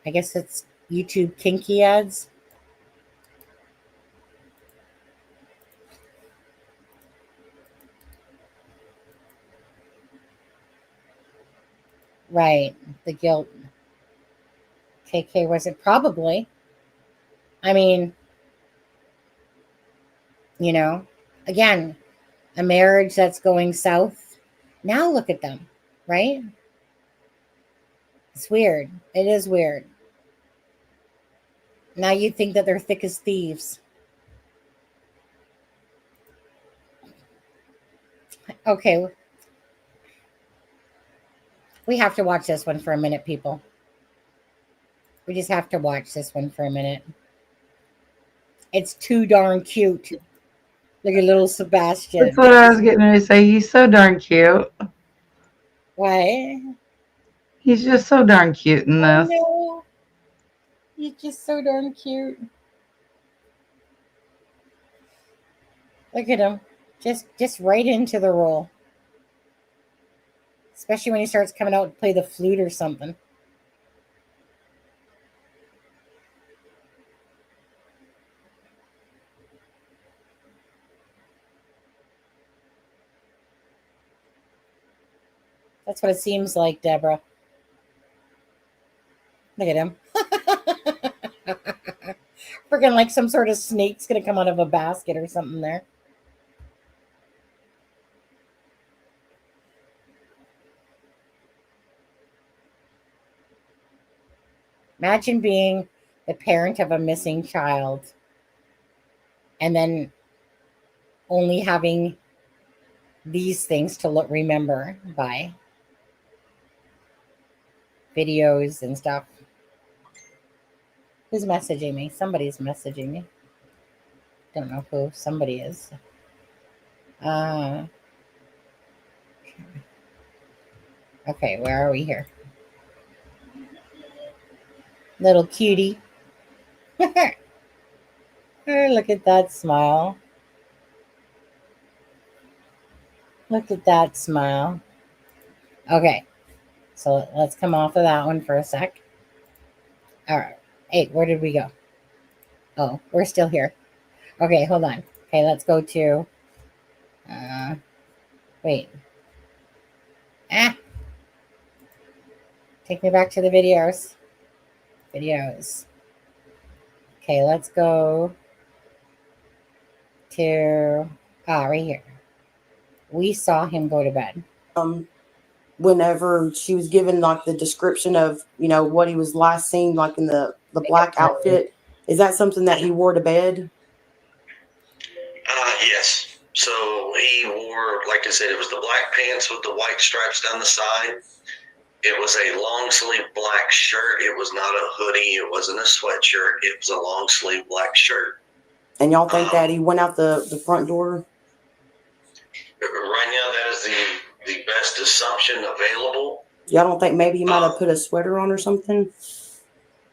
I guess it's YouTube kinky ads. Right. The guilt. KK was it? Probably. I mean, you know, again, a marriage that's going south. Now look at them, right? It's weird. It is weird. Now you think that they're thick as thieves. Okay. We have to watch this one for a minute, people. We just have to watch this one for a minute. It's too darn cute. Look at little Sebastian. That's what I was getting ready to say. He's so darn cute. Why? He's just so darn cute in this. No. He's just so darn cute. Look at him. Just right into the role. Especially when he starts coming out to play the flute or something. That's what it seems like, Deborah. Look at him. Freaking like some sort of snake's gonna come out of a basket or something there. Imagine being the parent of a missing child and then only having these things to remember by videos and stuff. Who's messaging me? Somebody's messaging me. Don't know who somebody is. Okay, where are we here? Little cutie. Look at that smile. Look at that smile. Okay, so let's come off of that one for a sec. All right. Hey, where did we go? Oh, we're still here. Okay, hold on. Okay, let's go to... wait. Take me back to the videos. Videos. Okay, let's go to... right here. We saw him go to bed. Whenever she was given like the description of, you know, what he was last seen like in the black outfit, is that something that he wore to bed? Yes. So he wore, like I said, it was the black pants with the white stripes down the side. It was a long sleeve black shirt. It was not a hoodie. It wasn't a sweatshirt. It was a long sleeve black shirt. And y'all think that he went out the front door? Right now, that is the best assumption available. Y'all don't think maybe he might have put a sweater on or something?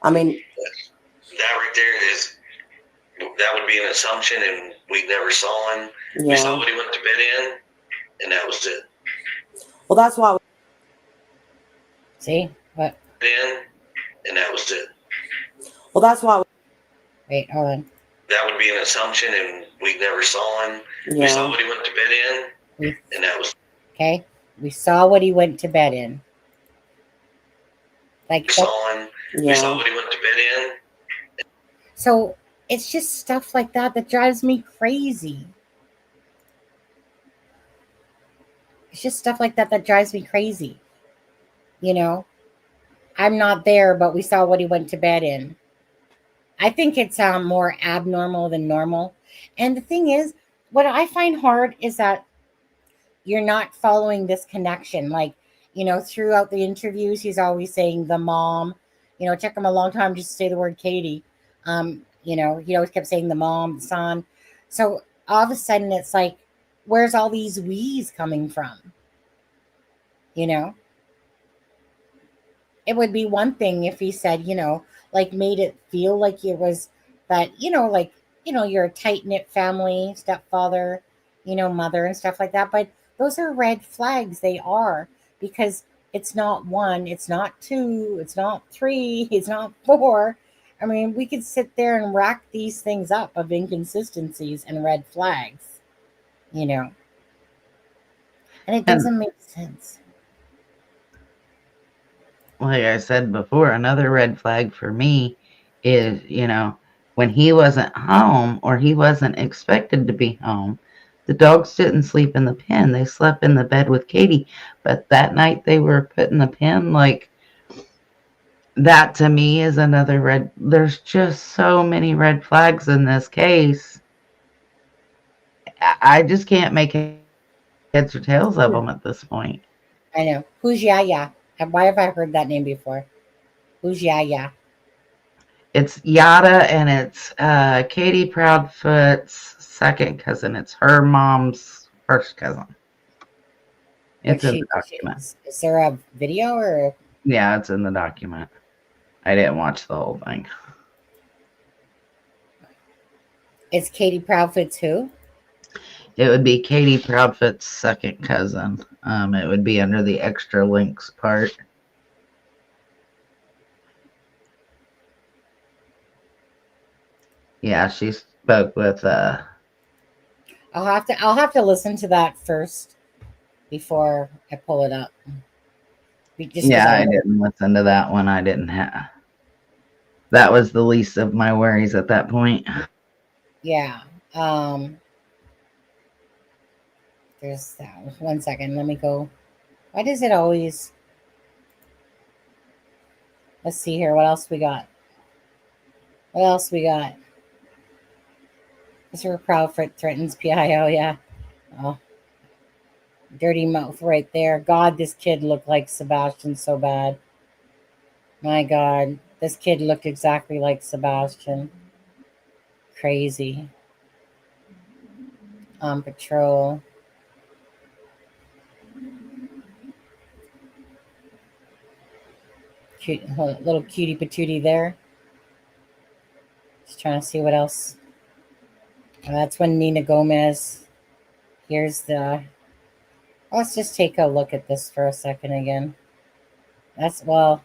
I mean, that right there is, that would be an assumption, and we never saw him. yeah. We saw what he went to bed in, and that was it. Well, that's why. See? What? In, and that was it. Well, that's why. Wait, hold on. That would be an assumption, and we never saw him. Yeah. We saw what he went to bed in, and that was. Okay, we saw what he went to bed in. Like we saw him. Yeah. We saw what he went to bed in. So it's just stuff like that that drives me crazy. It's just stuff like that that drives me crazy. You know, I'm not there, but we saw what he went to bed in. I think it's more abnormal than normal. And the thing is, what I find hard is that you're not following this connection. Like, you know, throughout the interviews, he's always saying the mom. You know, it took him a long time just to say the word Katie. You know, he always kept saying the mom, the son. So all of a sudden it's like, where's all these we's coming from? You know? It would be one thing if he said, you know, like made it feel like it was that, you know, like, you know, you're a tight-knit family, stepfather, you know, mother and stuff like that. But those are red flags. They are, because it's not one, it's not two, it's not three, it's not four. I mean, we could sit there and rack these things up of inconsistencies and red flags, you know, and it doesn't make sense. Like I said before, another red flag for me is, you know, when he wasn't home or he wasn't expected to be home, the dogs didn't sleep in the pen. They slept in the bed with Katie. But that night they were put in the pen. Like, that to me is another red. There's just so many red flags in this case. I just can't make heads or tails of them at this point. I know. Who's Yaya? Why have I heard that name before? Who's Yaya? It's Yada, and it's Katie Proudfoot's second cousin. It's her mom's first cousin. It's in the document. Is there a video or? Yeah, it's in the document. I didn't watch the whole thing. It's Katie Proudfoot's who? It would be Katie Proudfoot's second cousin. It would be under the extra links part. Yeah, she spoke with I'll have to listen to that first before I pull it up. Just yeah, because I didn't listen to that one. I didn't have. That was the least of my worries at that point. yeah. There's that. 1 second. Let me go. Why does it always? Let's see here. What else we got? What else we got? Mr. Proudfoot threatens PIO. Yeah. Oh, dirty mouth right there. God, this kid looked like Sebastian so bad. My God, this kid looked exactly like Sebastian. Crazy. On patrol. Cute, little cutie patootie there. Just trying to see what else. That's when Nina Gomez. Here's the. Let's just take a look at this for a second again. That's the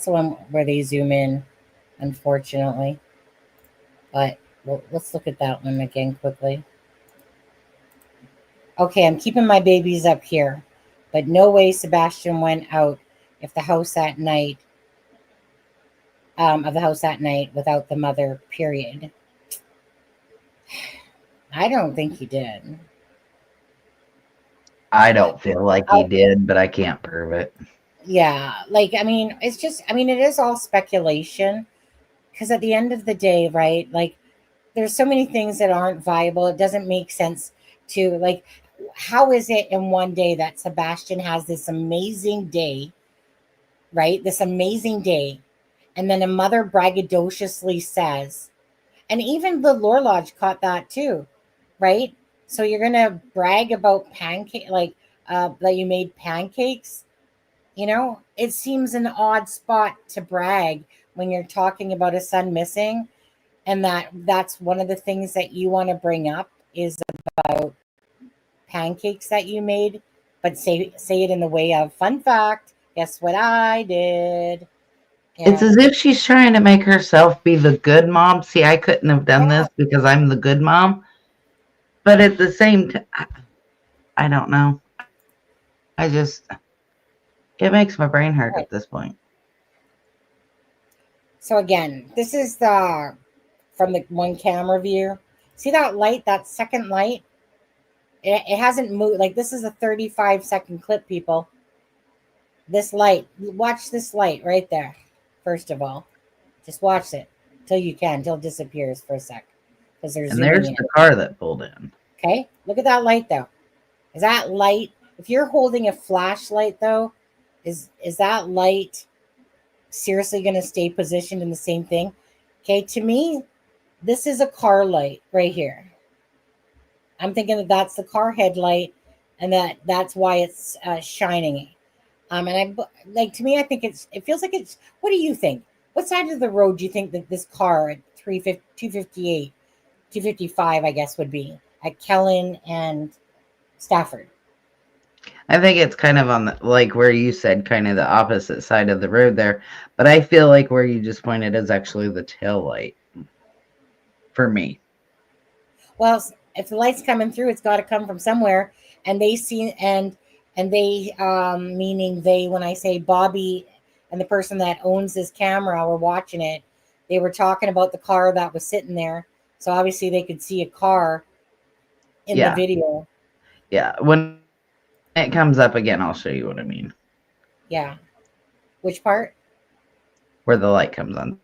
one where they zoom in, unfortunately. But let's look at that one again quickly. Okay, I'm keeping my babies up here, but no way Sebastian went out of the house at night without the mother. Period. I don't think he did. I don't feel like he did, but I can't prove it. Yeah, it is all speculation because at the end of the day, right? Like, there's so many things that aren't viable. It doesn't make sense to, like, how is it in one day that Sebastian has this amazing day, right? This amazing day. And then a mother braggadociously says, and even the Lore Lodge caught that too, right? So you're going to brag about that you made pancakes. It seems an odd spot to brag when you're talking about a son missing. And that's one of the things that you want to bring up is about pancakes that you made, but say it in the way of fun fact. Guess what I did? It's as if she's trying to make herself be the good mom. See, I couldn't have done this because I'm the good mom. But at the same time, I don't know. It makes my brain hurt at this point. So again, this is from the one camera view. See that light, that second light? It hasn't moved. Like, this is a 35-second clip, people. This light, watch this light right there. First of all, just watch it till you can, till it disappears for a sec. Because there's the car that pulled in. Okay, look at that light though. Is that light? If you're holding a flashlight though, is that light seriously going to stay positioned in the same thing? Okay, to me, this is a car light right here. I'm thinking that that's the car headlight, and that's why it's shining. And to me, I think it feels like it's. What do you think? What side of the road do you think that this car at 258, 255, I guess would be at Kellen and Stafford? I think it's kind of on like where you said, kind of the opposite side of the road there. But I feel like where you just pointed is actually the tail light for me. Well, if the light's coming through, it's got to come from somewhere. And they see, and they, meaning they, when I say Bobby and the person that owns this camera were watching it, they were talking about the car that was sitting there. So obviously they could see a car in the video. Yeah. When it comes up again, I'll show you what I mean. Yeah. Which part? Where the light comes on.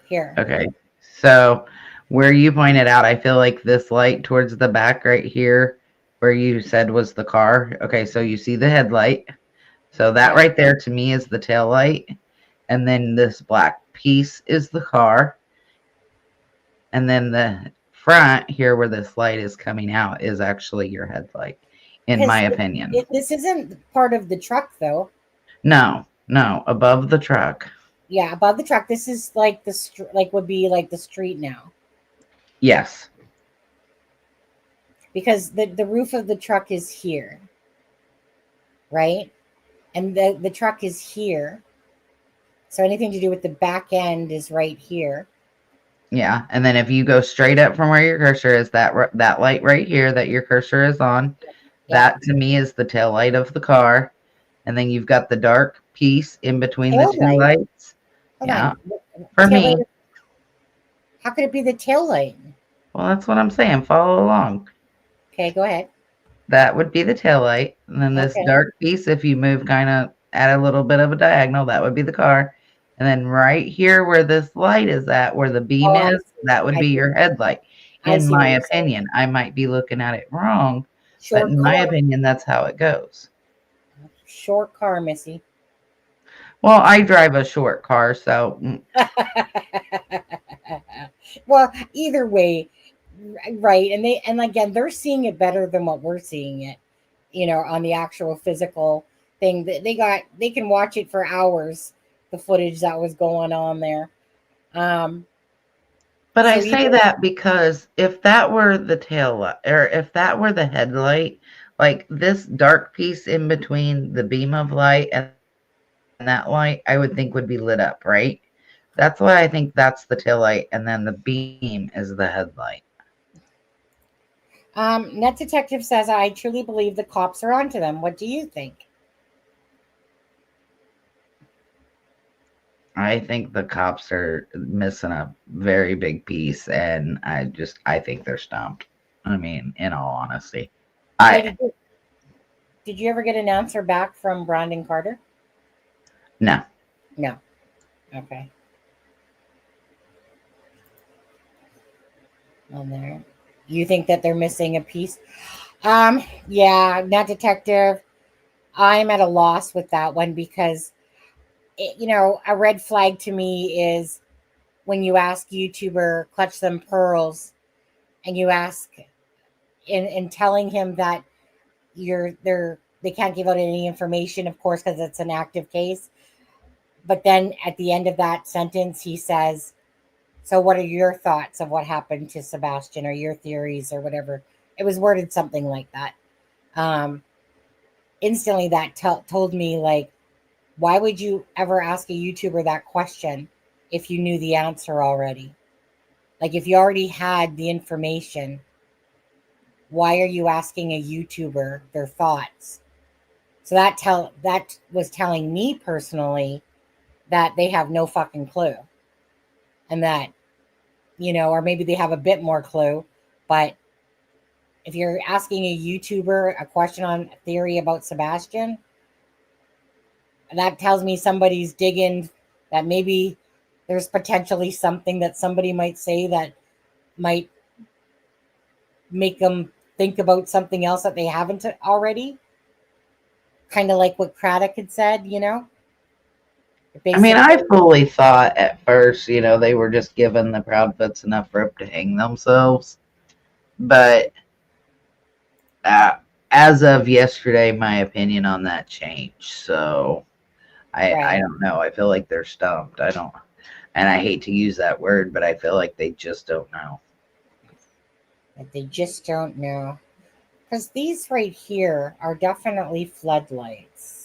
Here. Okay. So where you pointed out, I feel like this light towards the back right here, where you said was the car. Okay, so you see the headlight. So that right there to me is the tail light. And then this black piece is the car. And then the front here where this light is coming out is actually your headlight, in my opinion. This isn't part of the truck, though. No, above the truck. Yeah, above the truck. This is like would be like the street now. Yes. because the roof of the truck is here, right? And the truck is here. So anything to do with the back end is right here. Yeah, and then if you go straight up from where your cursor is, that light right here that your cursor is on, Yeah. that to me is the tail light of the car. And then you've got the dark piece in between the Tail two light? lights. Hold Yeah, on. for Tail me. light, how could it be the tail light? Well, that's what I'm saying. Follow along. Okay, go ahead. That would be the tail light. And then this Okay. dark piece, if you move kind of at a little bit of a diagonal, that would be the car. And then right here where this light is at, where the beam Oh, I is, see. that would I be see. your headlight. I In see what my you're saying. opinion, I might be looking at it wrong, but Short in my car. opinion, that's how it goes. Short car, Missy. Well, I drive a short car, so Well, either way, right? And again, they're seeing it better than what we're seeing it. On the actual physical thing that they can watch it for hours. The footage that was going on there. but I So say either that because if that were the tail light, or if that were the headlight, like this dark piece in between the beam of light and that light, I would think would be lit up, right? That's why I think that's the tail light, and then the beam is the headlight. Net Detective says, I truly believe the cops are onto them. What do you think? I think the cops are missing a very big piece, and I think they're stumped. I mean, in all honesty, Hey, did you ever get an answer back from Brandon Carter? no. No. Okay. On there. You think that they're missing a piece? Yeah, Net Detective. I'm at a loss with that one because a red flag to me is when you ask YouTuber Clutch Them Pearls and you ask in telling him that they can't give out any information, of course, because it's an active case. But then at the end of that sentence, he says, so what are your thoughts of what happened to Sebastian, or your theories, or whatever? It was worded something like that. Instantly that told me, like, why would you ever ask a YouTuber that question if you knew the answer already? Like, if you already had the information, why are you asking a YouTuber their thoughts? So that was telling me personally that they have no fucking clue. And that, or maybe they have a bit more clue, but if you're asking a YouTuber a question on a theory about Sebastian, that tells me somebody's digging, that maybe there's potentially something that somebody might say that might make them think about something else that they haven't already. Kind of like what Craddock had said, I mean, I Basically, fully thought at first, they were just giving the Proudfoots enough rope to hang themselves. But as of yesterday, my opinion on that changed. So I right. don't know. I feel like they're stumped. I don't, and I hate to use that word, but I feel like they just don't know. But they just don't know. Because these right here are definitely floodlights.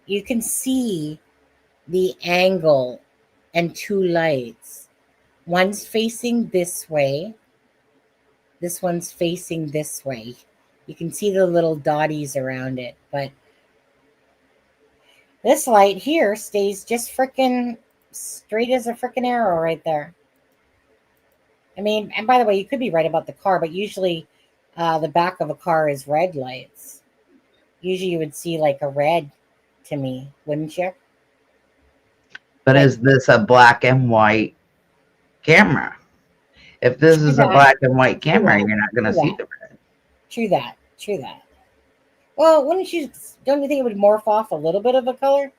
You can see the angle and two lights. One's facing this way. This one's facing this way. You can see the little dotties around it. But this light here stays just freaking straight as a freaking arrow right there. I mean, and by the way, you could be right about the car, but usually the back of a car is red lights. Usually you would see like a red to me, wouldn't you? But Like, is this a black and white camera? If this true is a that. black and white True camera, that. you're not going to True see that. the red. True that. True that. Well, don't you think it would morph off a little bit of a color?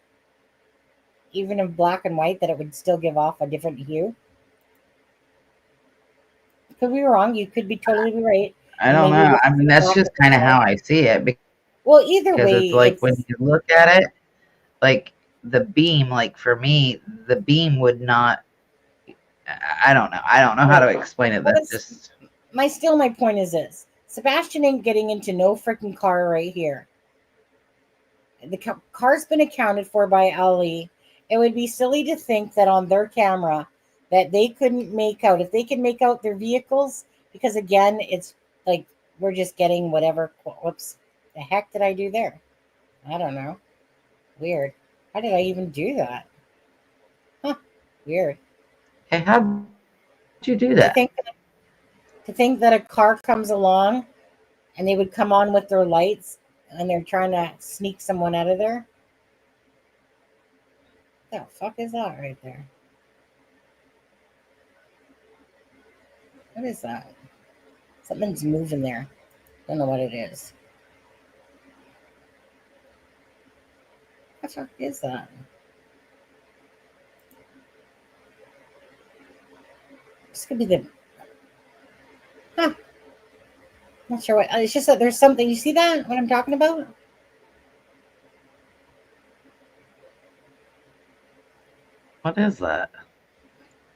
Even in black and white, that it would still give off a different hue? Could be wrong. You could be totally right. I And don't maybe know. this I is mean, a that's black just and kind of white. how I see it, Well, either because it's way, like when it's you look at it, like the beam, like for me, the beam would not. I don't know. I don't know how right. to explain it. Well, That's just. my point is this: Sebastian ain't getting into no freaking car right here. The car's been accounted for by Ali. It would be silly to think that on their camera that they couldn't make out, if they could make out their vehicles, because again, it's like we're just getting whatever. Whoops, the heck did I do there? I don't know. Weird. How did I even do that? Huh. Weird. Hey, how did you do To that? think that a car comes along and they would come on with their lights and they're trying to sneak someone out of there. What the fuck is that right there? What is that? Something's moving there. Don't know what it is. What the fuck is that? This could be the. Huh. Not sure what. It's just that there's something. You see that? What I'm talking about? What is that?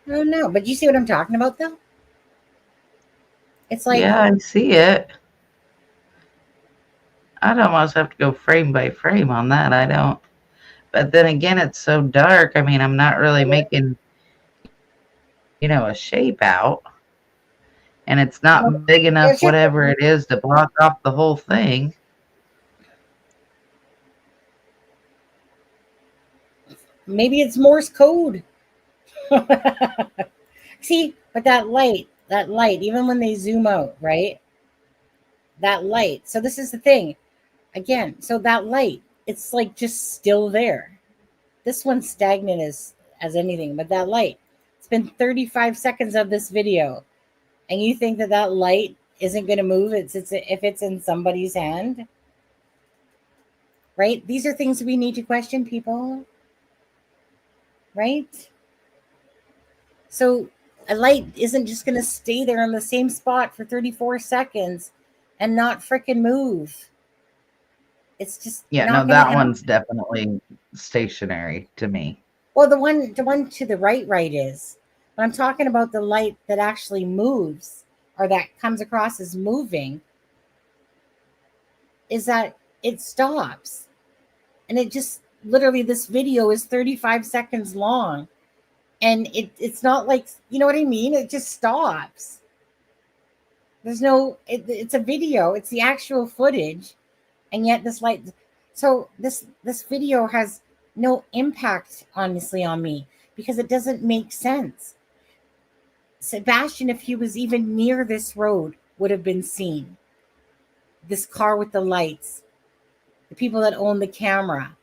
I don't know. But you see what I'm talking about, though? It's like. Yeah, I see it. I'd almost have to go frame by frame on that. I don't. But then again, it's so dark. I mean, I'm not really making, a shape out. And it's not big enough, whatever it is, to block off the whole thing. Maybe it's Morse code. See, but that light, even when they zoom out, right? That light. So this is the thing. Again, so that light, it's like just still there. This one's stagnant as anything, but that light, it's been 35 seconds of this video. And you think that light isn't going to move if it's in somebody's hand? Right? These are things we need to question, people. Right? So a light isn't just going to stay there in the same spot for 34 seconds and not freaking move. It's just that one's definitely stationary to me. Well, the one to the right is. But I'm talking about the light that actually moves or that comes across as moving, is that it stops. And it just literally, this video is 35 seconds long. And it's not like, you know what I mean? It just stops. There's no, it's a video. It's the actual footage. And yet this light, so this video has no impact, honestly, on me because it doesn't make sense. Sebastian, if he was even near this road, would have been seen. This car with the lights, the people that own the camera,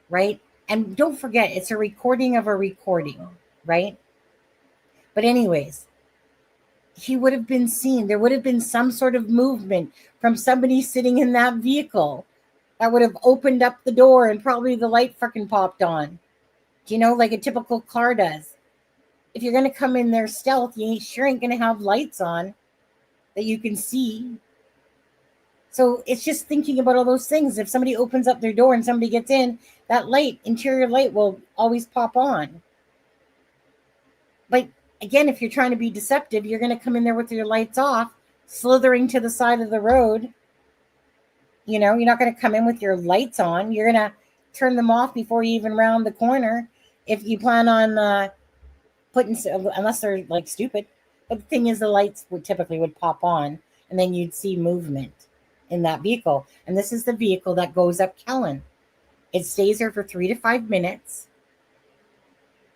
right? And don't forget, it's a recording of a recording, right? But anyways, he would have been seen. There would have been some sort of movement from somebody sitting in that vehicle that would have opened up the door and probably the light freaking popped on. Like a typical car does. If you're going to come in there stealth, you sure ain't going to have lights on that you can see. So it's just thinking about all those things. If somebody opens up their door and somebody gets in, that interior light will always pop on. But again, if you're trying to be deceptive, you're going to come in there with your lights off, slithering to the side of the road. You're not going to come in with your lights on. You're going to turn them off before you even round the corner. If you plan on putting, unless they're like stupid. But the thing is, the lights would pop on, and then you'd see movement in that vehicle. And this is the vehicle that goes up Kellen. It stays there for 3 to 5 minutes,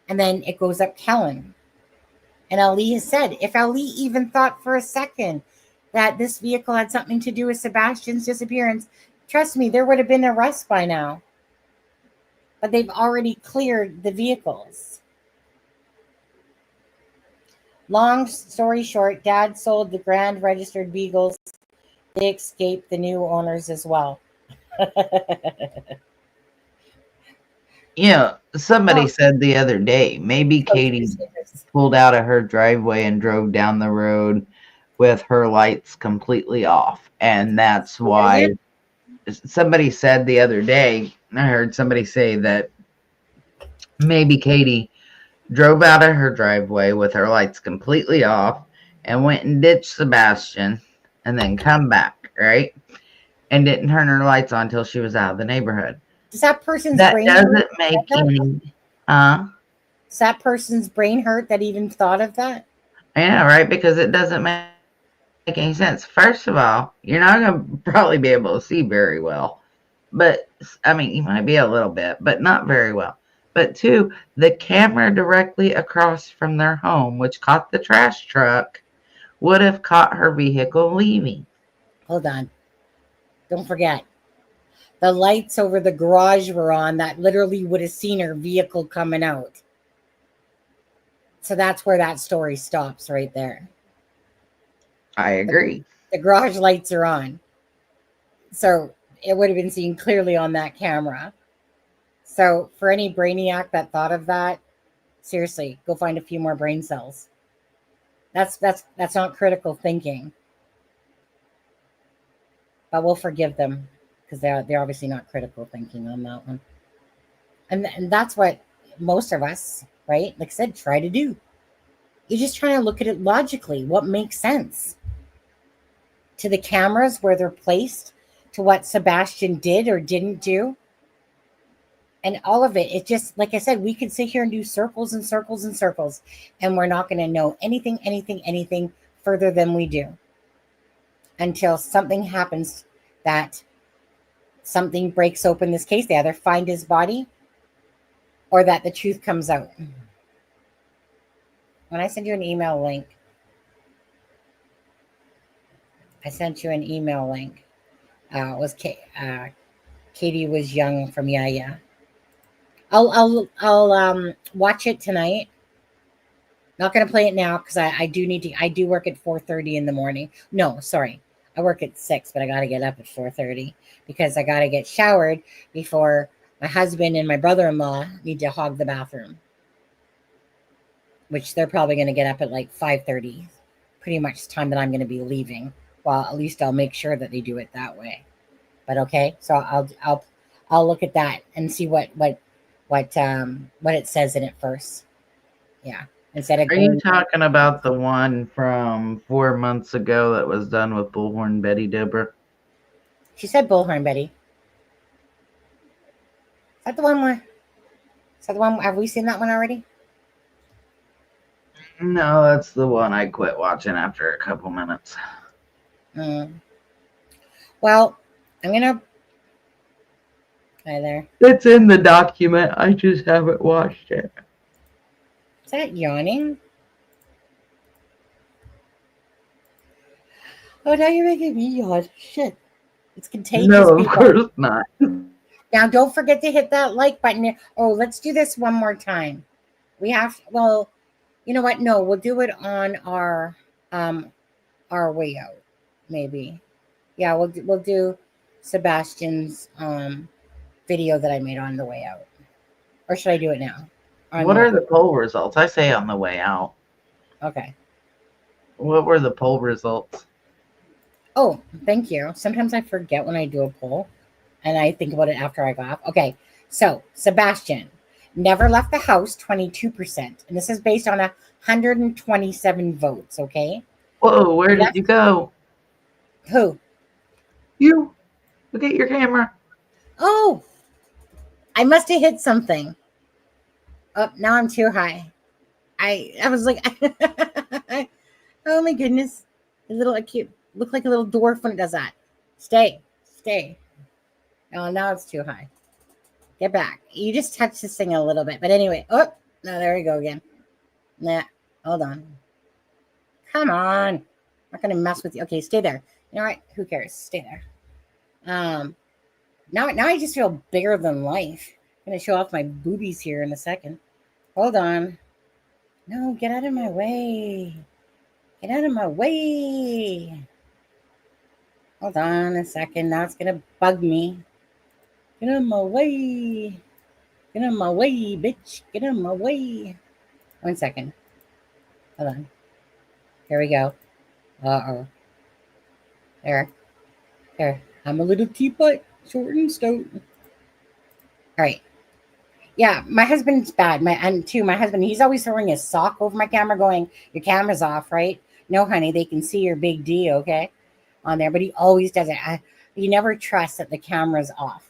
and then it goes up Kellen. And Ali has said, if Ali even thought for a second that this vehicle had something to do with Sebastian's disappearance, trust me, there would have been an arrest by now. But they've already cleared the vehicles. Long story short, Dad sold the Grand Registered Beagles. They escaped the new owners as well. Somebody said the other day, maybe Katie pulled out of her driveway and drove down the road with her lights completely off. And that's why somebody said the other day, I heard somebody say that maybe Katie drove out of her driveway with her lights completely off, and went and ditched Sebastian and then come back, right? And didn't turn her lights on until she was out of the neighborhood. Does that person's That brain doesn't hurt make that? any Does that person's brain hurt that even thought of that? yeah, right, because it doesn't make any sense. First of all, you're not going to probably be able to see very well. But, I mean, you might be a little bit, but not very well. But two, the camera directly across from their home, which caught the trash truck, would have caught her vehicle leaving. Hold on. Don't forget. The lights over the garage were on that literally would have seen her vehicle coming out. So that's where that story stops right there. I agree. The garage lights are on. So it would have been seen clearly on that camera. So for any brainiac that thought of that, seriously, go find a few more brain cells. That's not critical thinking. But we'll forgive them because they're obviously not critical thinking on that one. And that's what most of us, right? Like I said, try to do. You're just trying to look at it logically. What makes sense to the cameras where they're placed, to what Sebastian did or didn't do, and all of it. It just, like I said, we could sit here and do circles and circles and circles, and we're not going to know anything further than we do until something happens, that something breaks open this case. They either find his body or that the truth comes out. When I send you an email link, I sent you an email link. Katie was young from Yeah. I'll watch it tonight. Not gonna play it now because I do work at 4:30 in the morning. No, sorry. I work at 6, but I gotta get up at 4:30 because I gotta get showered before my husband and my brother-in-law need to hog the bathroom. Which they're probably gonna get up at like 5:30. Pretty much the time that I'm gonna be leaving. Well, at least I'll make sure that they do it that way. But okay, so I'll look at that and see what it says in it first. Yeah, instead of Are you talking about the one from 4 months ago that was done with Bullhorn Betty Deborah? She said Bullhorn Betty. Is that the one where? Is that the one? Have we seen that one already? No, that's the one I quit watching after a couple minutes. Well, I'm gonna. Hi there. It's in the document. I just haven't watched it. Is that yawning? Oh, now you're making me yawn. Shit. It's contagious. No, of people. course not. Now, don't forget to hit that like button. Oh, let's do this one more time. We have. Well, you know what? No, we'll do it on our way out. Maybe. Yeah, we'll do Sebastian's video that I made on the way out. Or should I do it now? What are the poll results? I say on the way out. Okay. What were the poll results? Oh, thank you. Sometimes I forget when I do a poll and I think about it after I got off. Okay. So Sebastian never left the house, 22%. And this is based on 127 votes. Okay. Whoa, where did you go? Who? You. Look at your camera. Oh, I must have hit something. Oh, now I'm too high. I was like, oh my goodness. A little cute. Look like a little dwarf when it does that. Stay. Oh, now it's too high. Get back. You just touched this thing a little bit. But anyway. Oh, no, there we go again. Nah, hold on. Come on. I'm not going to mess with you. Okay, stay there. You know what? Who cares? Stay there. Now I just feel bigger than life. I'm going to show off my boobies here in a second. Hold on. No, get out of my way. Get out of my way. Hold on a second. Now it's going to bug me. Get out of my way. Get out of my way, bitch. Get out of my way. 1 second. Hold on. Here we go. Uh-oh. There. I'm a little teapot. Short and stout. All right. Yeah, my husband's bad. My husband, he's always throwing his sock over my camera going, your camera's off, right? No, honey, they can see your big D, okay, on there. But he always does it. You never trust that the camera's off.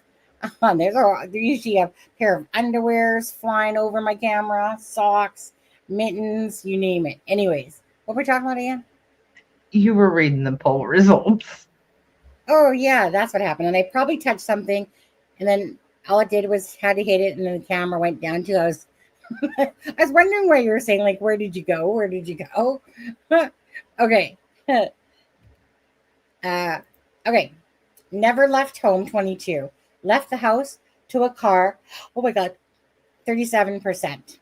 There usually a pair of underwears flying over my camera, socks, mittens, you name it. Anyways, what we're talking about again? You were reading the poll results. Oh yeah, that's what happened. And I probably touched something, and then all it did was had to hit it, and then the camera went down too. I was I was wondering why you were saying, like, where did you go? Where did you go? Okay. Okay. Never left home, 22. Left the house to a car. Oh my God, 37%.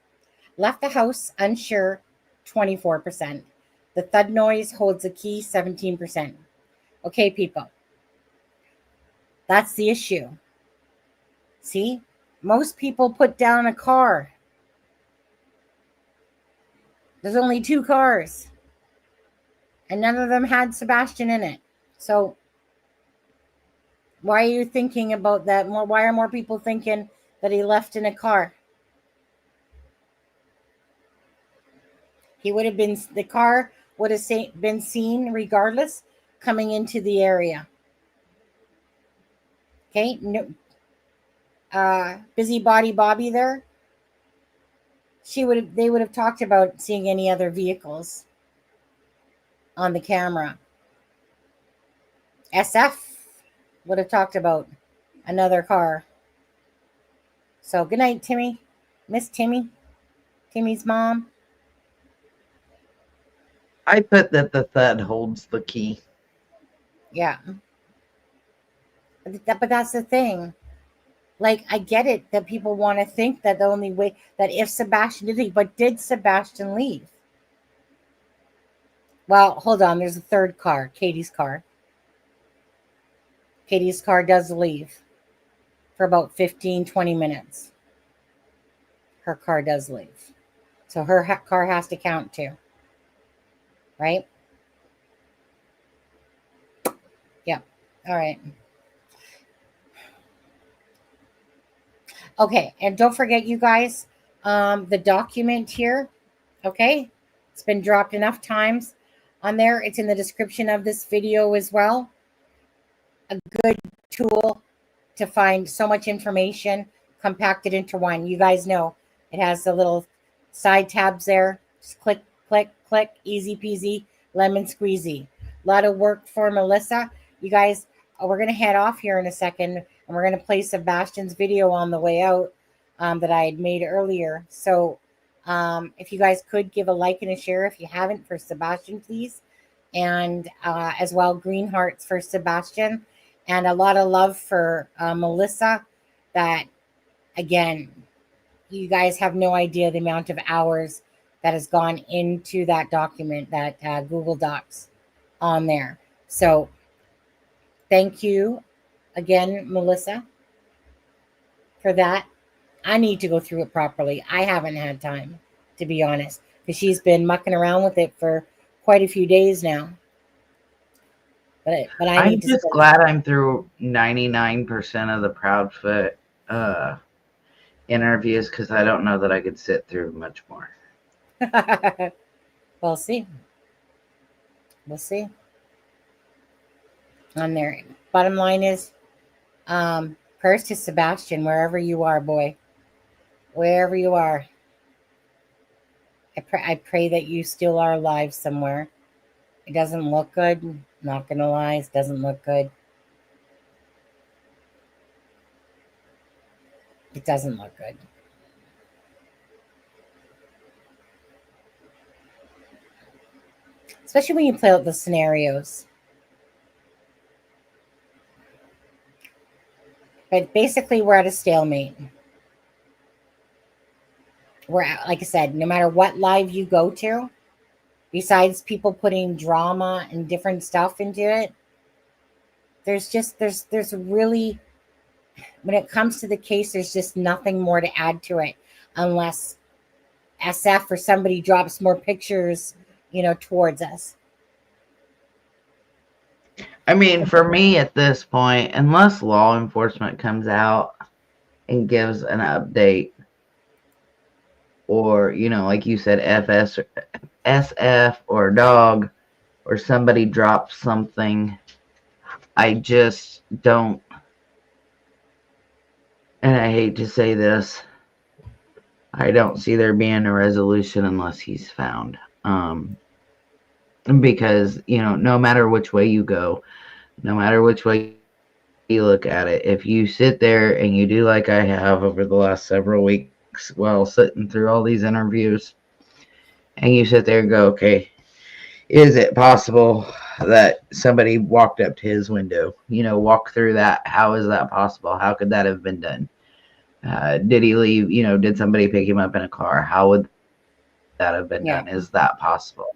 Left the house unsure, 24%. The thud noise holds the key, 17%. Okay, people. That's the issue. See? Most people put down a car. There's only 2 cars. And none of them had Sebastian in it. So why are you thinking about that? Why are more people thinking that he left in a car? The car would have been seen regardless coming into the area. Okay, no, busybody Bobby there. They would have talked about seeing any other vehicles on the camera. SF would have talked about another car. So good night, Timmy. Miss Timmy. Timmy's mom. I put that the thud holds the key. Yeah. But that's the thing. Like, I get it that people want to think that the only way that if Sebastian did leave, but did Sebastian leave? Well, hold on. There's a third car, Katie's car. Katie's car does leave for about 15, 20 minutes. Her car does leave. So her car has to count too. Right? Yeah. All right. Okay. And don't forget, you guys, the document here. Okay. It's been dropped enough times on there. It's in the description of this video as well. A good tool to find so much information compacted into one. You guys know it has the little side tabs there. Just click, click, click, easy peasy, lemon squeezy. A lot of work for Melissa. You guys, we're going to head off here in a second, and we're going to play Sebastian's video on the way out that I had made earlier. So if you guys could give a like and a share if you haven't for Sebastian, please. And as well, green hearts for Sebastian. And a lot of love for Melissa. That, again, you guys have no idea the amount of hours that has gone into that document, that Google Docs on there. So thank you again, Melissa, for that. I need to go through it properly. I haven't had time, to be honest, because she's been mucking around with it for quite a few days now. But I'm just glad I'm through 99% of the Proudfoot interviews, because I don't know that I could sit through much more. We'll see. We'll see. On there. Bottom line is, prayers to Sebastian, wherever you are, boy. Wherever you are. I pray that you still are alive somewhere. It doesn't look good. Not gonna lie, it doesn't look good. It doesn't look good. Especially when you play out the scenarios. But basically, we're at a stalemate. We're at, like I said, no matter what live you go to, besides people putting drama and different stuff into it, there's really, when it comes to the case, there's just nothing more to add to it, unless SF or somebody drops more pictures, towards us. I mean, for me at this point, unless law enforcement comes out and gives an update, or, like you said, SF or dog or somebody drops something, I just don't, and I hate to say this, I don't see there being a resolution unless he's found. Because, no matter which way you go, no matter which way you look at it, if you sit there and you do like I have over the last several weeks while sitting through all these interviews, and you sit there and go, okay, is it possible that somebody walked up to his window? Walk through that. How is that possible? How could that have been done? Did he leave? Did somebody pick him up in a car? How would that have been done? Is that possible?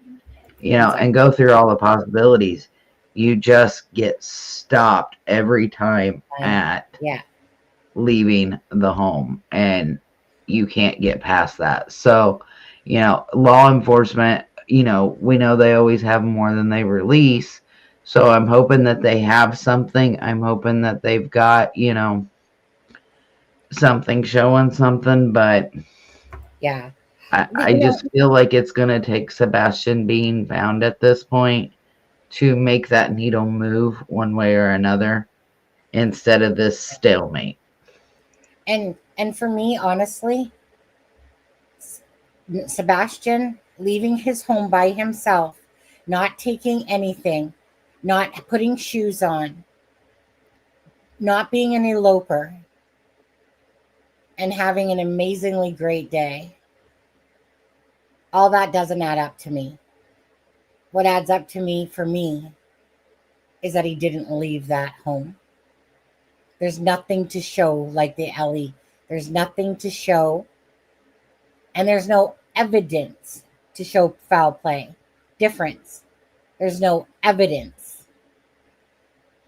And go through all the possibilities. You just get stopped every time at leaving the home, and you can't get past that. So, law enforcement, we know they always have more than they release. So I'm hoping that they have something. I'm hoping that they've got, something showing something, but yeah. I just feel like it's going to take Sebastian being found at this point to make that needle move one way or another instead of this stalemate. And for me, honestly, Sebastian leaving his home by himself, not taking anything, not putting shoes on, not being an eloper, and having an amazingly great day. All that doesn't add up to me. What adds up to me, for me, is that he didn't leave that home. There's nothing to show, like the Ellie. There's nothing to show. And there's no evidence to show foul play. Difference. There's no evidence.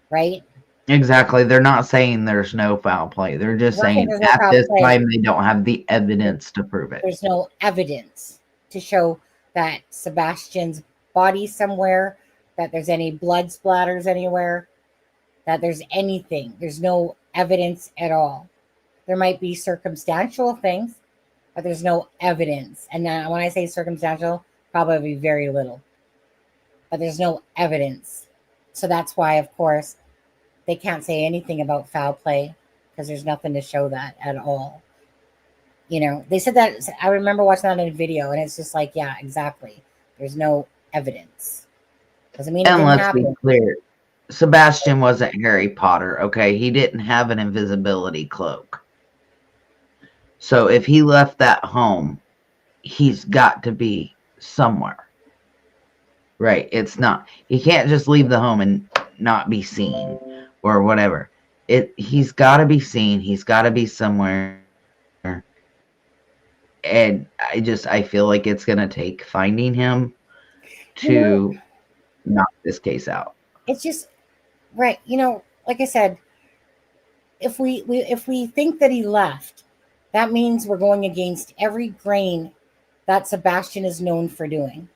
Right? Exactly. They're not saying there's no foul play. They're just saying There's no at foul this play. time they don't have the evidence to prove it. There's no evidence to show that Sebastian's body somewhere, that there's any blood splatters anywhere, that there's anything. There's no evidence at all. There might be circumstantial things, but there's no evidence. And now when I say circumstantial, probably very little. But there's no evidence. So that's why, of course, they can't say anything about foul play, because there's nothing to show that at all. They said that, I remember watching that in a video, and it's just like, yeah, exactly. There's no evidence. Doesn't mean it didn't And let's happen. be clear, Sebastian wasn't Harry Potter, okay? He didn't have an invisibility cloak. So if he left that home, he's got to be somewhere. Right? It's not, he can't just leave the home and not be seen or whatever. He's got to be seen. He's got to be somewhere. And I feel like it's going to take finding him to knock this case out. It's just, right. Like I said, if we think that he left, that means we're going against every grain that Sebastian is known for doing.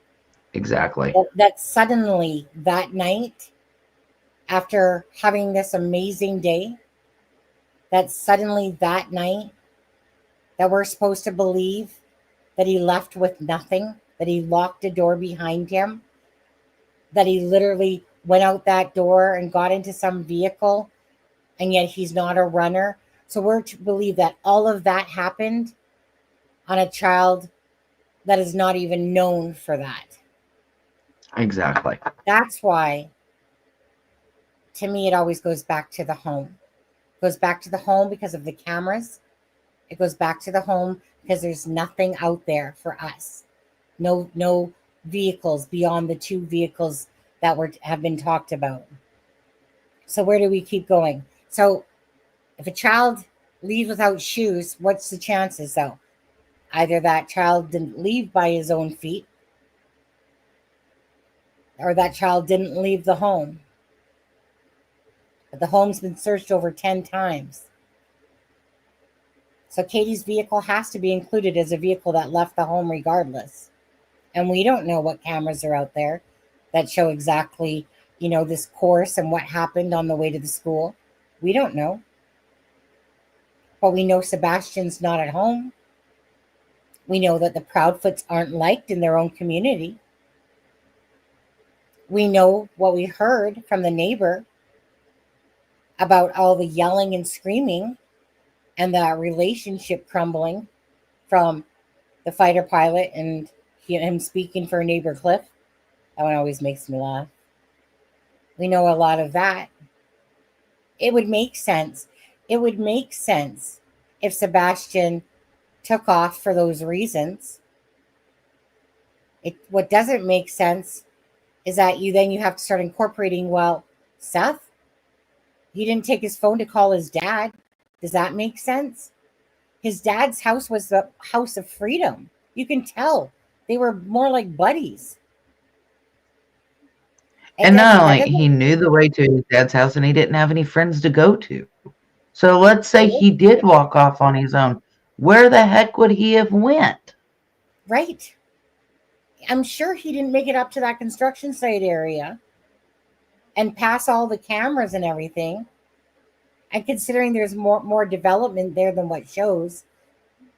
Exactly. That suddenly that night, after having this amazing day, that suddenly that night, that we're supposed to believe that he left with nothing, that he locked a door behind him, that he literally went out that door and got into some vehicle, and yet he's not a runner. So we're to believe that all of that happened on a child that is not even known for that. Exactly. That's why, to me, it always goes back to the home. It goes back to the home because of the cameras. It goes back to the home because there's nothing out there for us. No vehicles beyond the 2 vehicles that have been talked about. So where do we keep going? So if a child leaves without shoes, what's the chances, though? Either that child didn't leave by his own feet, or that child didn't leave the home. But the home's been searched over 10 times. So Katie's vehicle has to be included as a vehicle that left the home regardless. And we don't know what cameras are out there that show exactly, this course and what happened on the way to the school. We don't know. But we know Sebastian's not at home. We know that the Proudfoots aren't liked in their own community. We know what we heard from the neighbor about all the yelling and screaming and the relationship crumbling from the fighter pilot and him speaking for neighbor Cliff. That one always makes me laugh. We know a lot of that. It would make sense. It would make sense if Sebastian took off for those reasons. What doesn't make sense is that you have to start incorporating, well, Seth, he didn't take his phone to call his dad. Does that make sense? His dad's house was the house of freedom. You can tell they were more like buddies. And not only he knew the way to his dad's house and he didn't have any friends to go to. So let's say he did walk off on his own. Where the heck would he have went? Right. I'm sure he didn't make it up to that construction site area and pass all the cameras and everything. And considering there's more development there than what shows,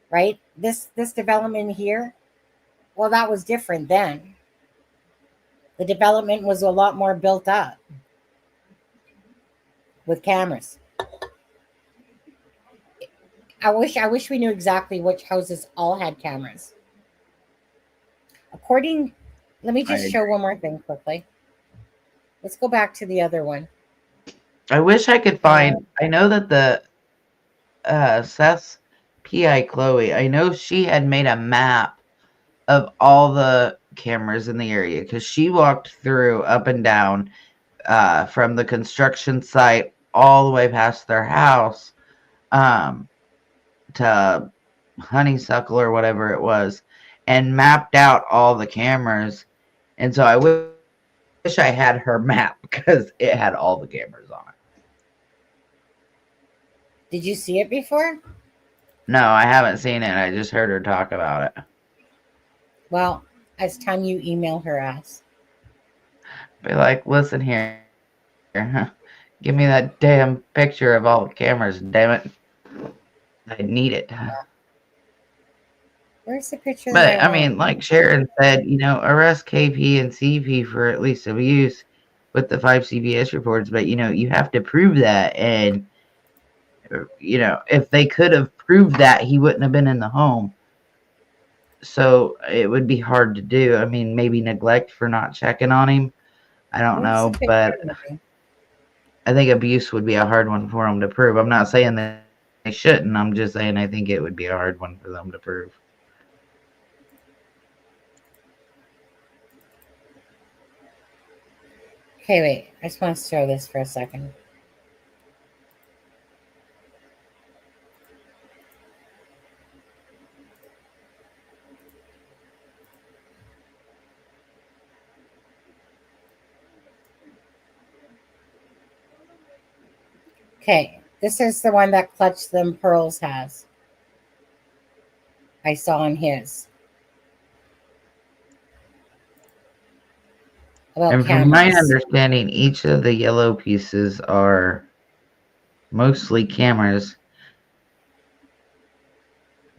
right? This development here, well, that was different then. The development was a lot more built up with cameras. I wish we knew exactly which houses all had cameras. Let me just show one more thing quickly. Let's go back to the other one. I wish I could find. I know that the Seth's PI Chloe. I know she had made a map of all the cameras in the area because she walked through up and down from the construction site all the way past their house to Honeysuckle or whatever it was, and mapped out all the cameras. And so I wish I had her map because it had all the cameras on it. Did you see it before? No, I haven't seen it. I just heard her talk about it. Well, it's time you email her ass. Be like, listen here. Give me that damn picture of all the cameras, damn it. I need it. Where's the picture? But I mean, like Sharon said, arrest KP and CP for at least abuse with the 5 CBS reports, but you have to prove that. And if they could have proved that, he wouldn't have been in the home. So it would be hard to do. I mean, maybe neglect for not checking on him. I don't know, but I think abuse would be a hard one for them to prove. I'm not saying that they shouldn't. I'm just saying I think it would be a hard one for them to prove. Okay, wait. I just want to show this for a second. Okay, this is the one that Clutch Them Pearls has. I saw on his. And from my understanding, each of the yellow pieces are mostly cameras.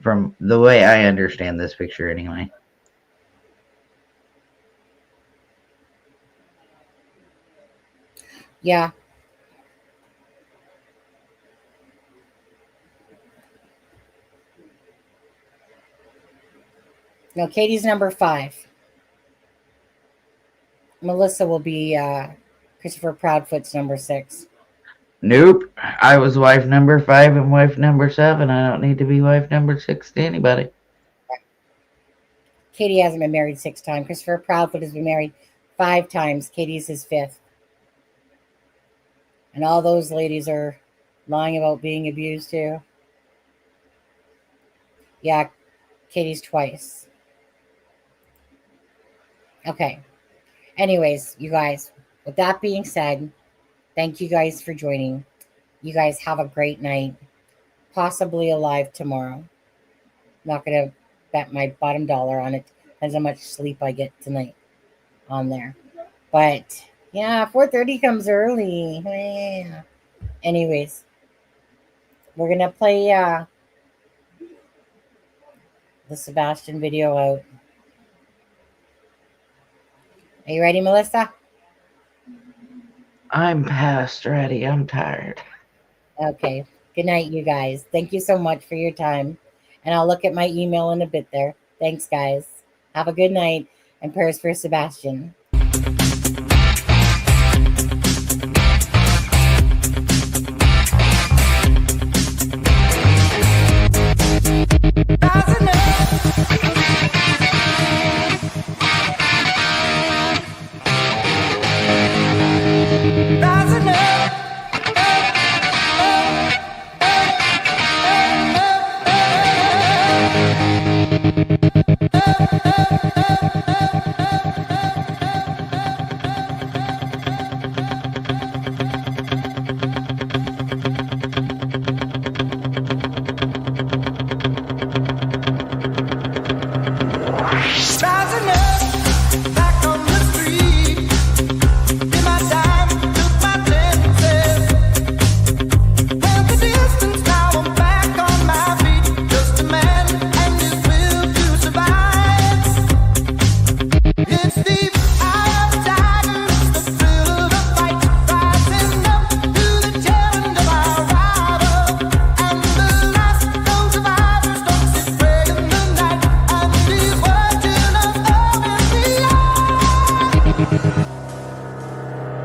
From the way I understand this picture, anyway. Yeah. No, Katie's number 5. Melissa will be Christopher Proudfoot's number 6. Nope. I was wife number 5 and wife number 7. I don't need to be wife number 6 to anybody. Katie hasn't been married 6 times. Christopher Proudfoot has been married 5 times. Katie's his 5th. And all those ladies are lying about being abused too. Yeah, Katie's twice. Okay. Anyways, you guys, with that being said, thank you guys for joining. You guys have a great night. Possibly alive tomorrow. Not going to bet my bottom dollar on it. Depends how much sleep I get tonight on there. But yeah, 4:30 comes early. Yeah. Anyways, we're going to play the Sebastian video out. Are you ready, Melissa? I'm past ready. I'm tired. Okay. Good night, you guys. Thank you so much for your time. And I'll look at my email in a bit there. Thanks, guys. Have a good night and prayers for Sebastian. Rising up.